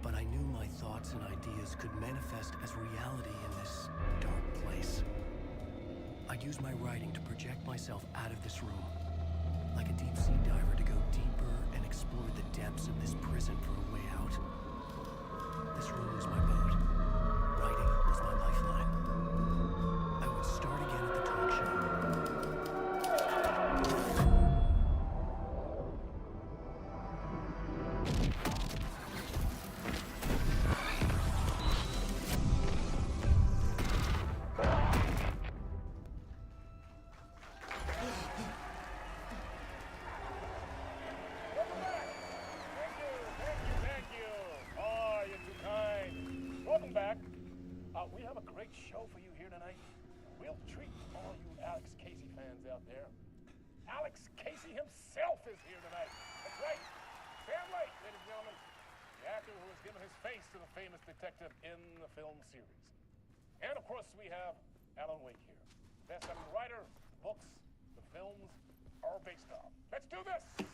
but I knew my thoughts and ideas could manifest as reality in this dark place. I'd use my writing to project myself out of this room, like a deep-sea diver to go deeper and explore the depths of this prison for a way out. This room was my boat. Writing was my lifeline. I would start again at the talk show. We have a great show for you here tonight. We'll treat all you Alex Casey fans out there. Alex Casey himself is here tonight. That's right. Sam Lake, ladies and gentlemen. The actor who has given his face to the famous detective in the film series. And of course, we have Alan Wake here. Best-selling writer, books, the films are based on. Let's do this!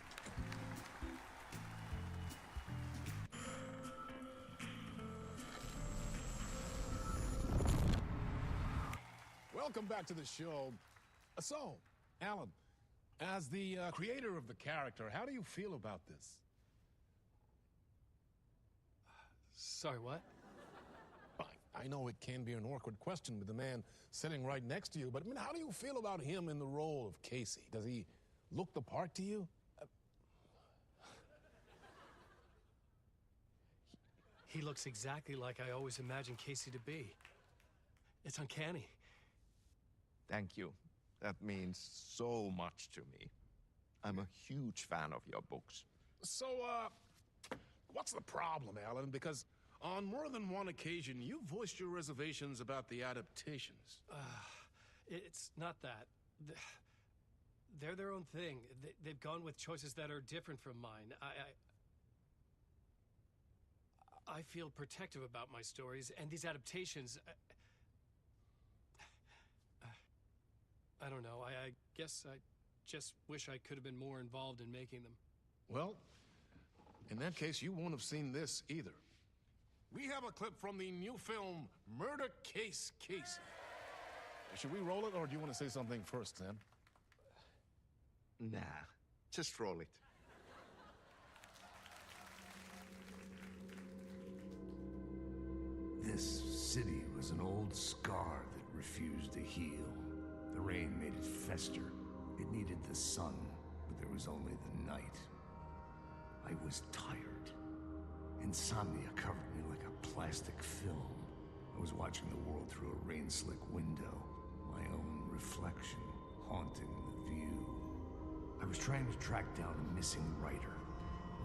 Welcome back to the show. So, Alan, as the creator of the character, how do you feel about this? Sorry, what? I know it can be an awkward question with the man sitting right next to you, but I mean, how do you feel about him in the role of Casey? Does he look the part to you? He looks exactly like I always imagined Casey to be. It's uncanny. Thank you. That means so much to me. I'm a huge fan of your books. So, what's the problem, Alan? Because on more than one occasion, you voiced your reservations about the adaptations. It's not that. They're their own thing. They've gone with choices that are different from mine. I feel protective about my stories, and these adaptations... I don't know. I guess I just wish I could have been more involved in making them. Well, in that case, you won't have seen this either. We have a clip from the new film, Murder Case Casey. Should we roll it, or do you want to say something first, Sam? Nah, just roll it. This city was an old scar that refused to heal. The rain made it fester. It needed the sun, but there was only the night. I was tired. Insomnia covered me like a plastic film. I was watching the world through a rain-slick window, my own reflection haunting the view. I was trying to track down a missing writer.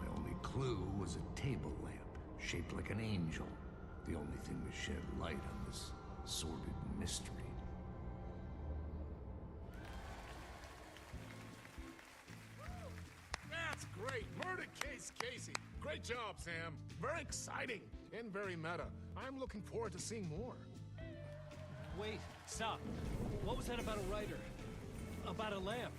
My only clue was a table lamp, shaped like an angel. The only thing to shed light on this sordid mystery. That's great! Murder Case Casey! Great job, Sam. Very exciting and very meta. I'm looking forward to seeing more. Wait, stop. What was that about a writer? About a lamp?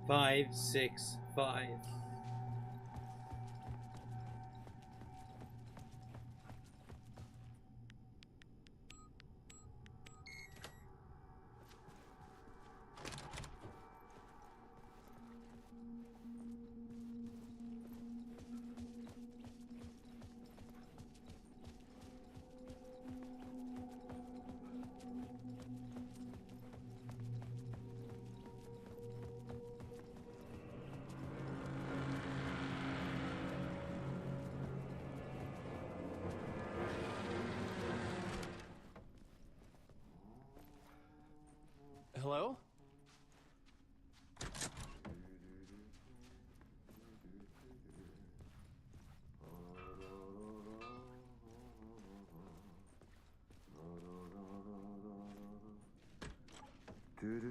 Five, 6, 5. Hello?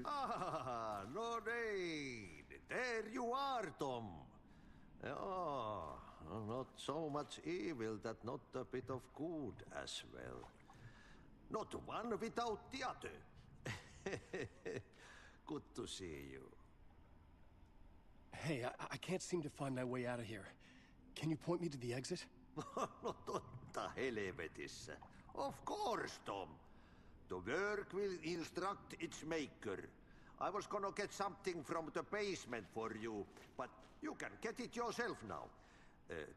Ah, Lorraine! There you are, Tom. Oh, not so much evil that not a bit of good as well. Not one without the other. Good to see you. Hey, I can't seem to find my way out of here. Can you point me to the exit? No totta helvetissä. Of course, Tom. The work will instruct its maker. I was gonna get something from the basement for you, but you can get it yourself now.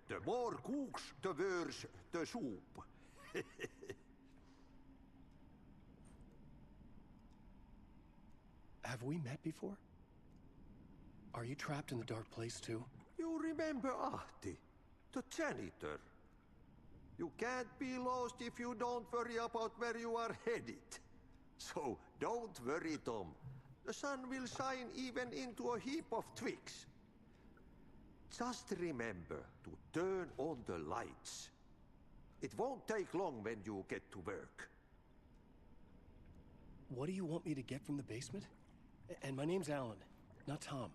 The more cooks, the worse the soup. Have we met before? Are you trapped in the dark place too? You remember Ahti, the janitor. You can't be lost if you don't worry about where you are headed. So don't worry, Tom. The sun will shine even into a heap of twigs. Just remember to turn on the lights. It won't take long when you get to work. What do you want me to get from the basement? And my name's Alan, not Tom.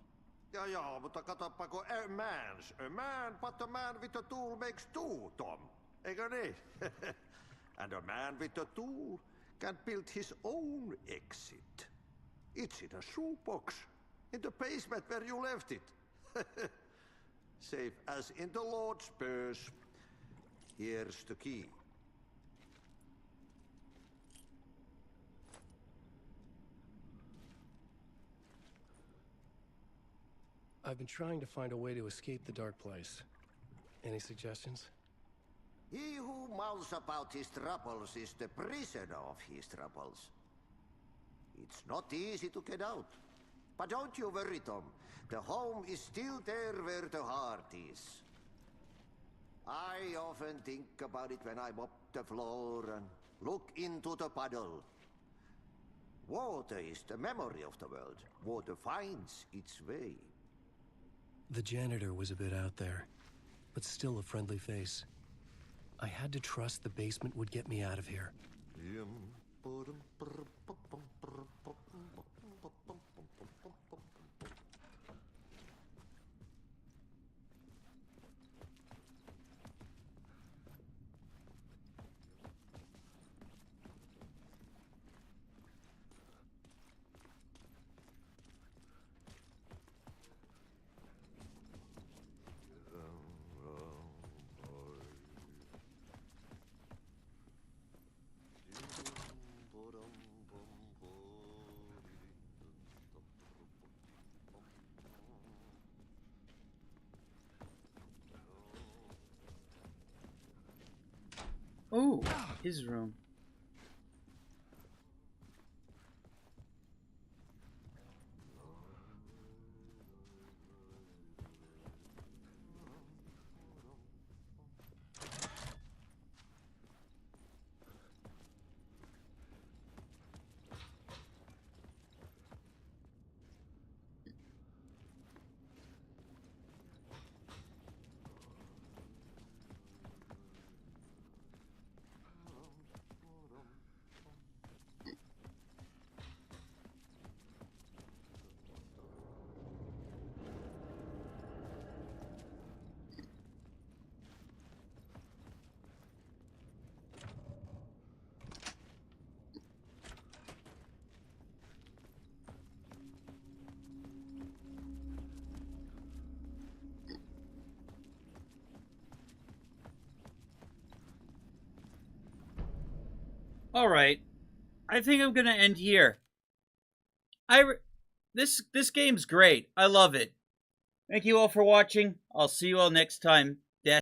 Ja, mutta katoppa kun a man, but a man with a tool makes two, Tom. Eikö niin? And a man with a tool can build his own exit. It's in a shoebox, in the basement where you left it. Safe as in the Lord's purse. Here's the key. I've been trying to find a way to escape the dark place. Any suggestions? He who mouths about his troubles is the prisoner of his troubles. It's not easy to get out. But don't you worry, Tom. The home is still there where the heart is. I often think about it when I mop the floor and look into the puddle. Water is the memory of the world. Water finds its way. The janitor was a bit out there, but still a friendly face. I had to trust the basement would get me out of here. Ooh, his room. All right, I think I'm gonna end here. This game's great. I love it. Thank you all for watching. I'll see you all next time.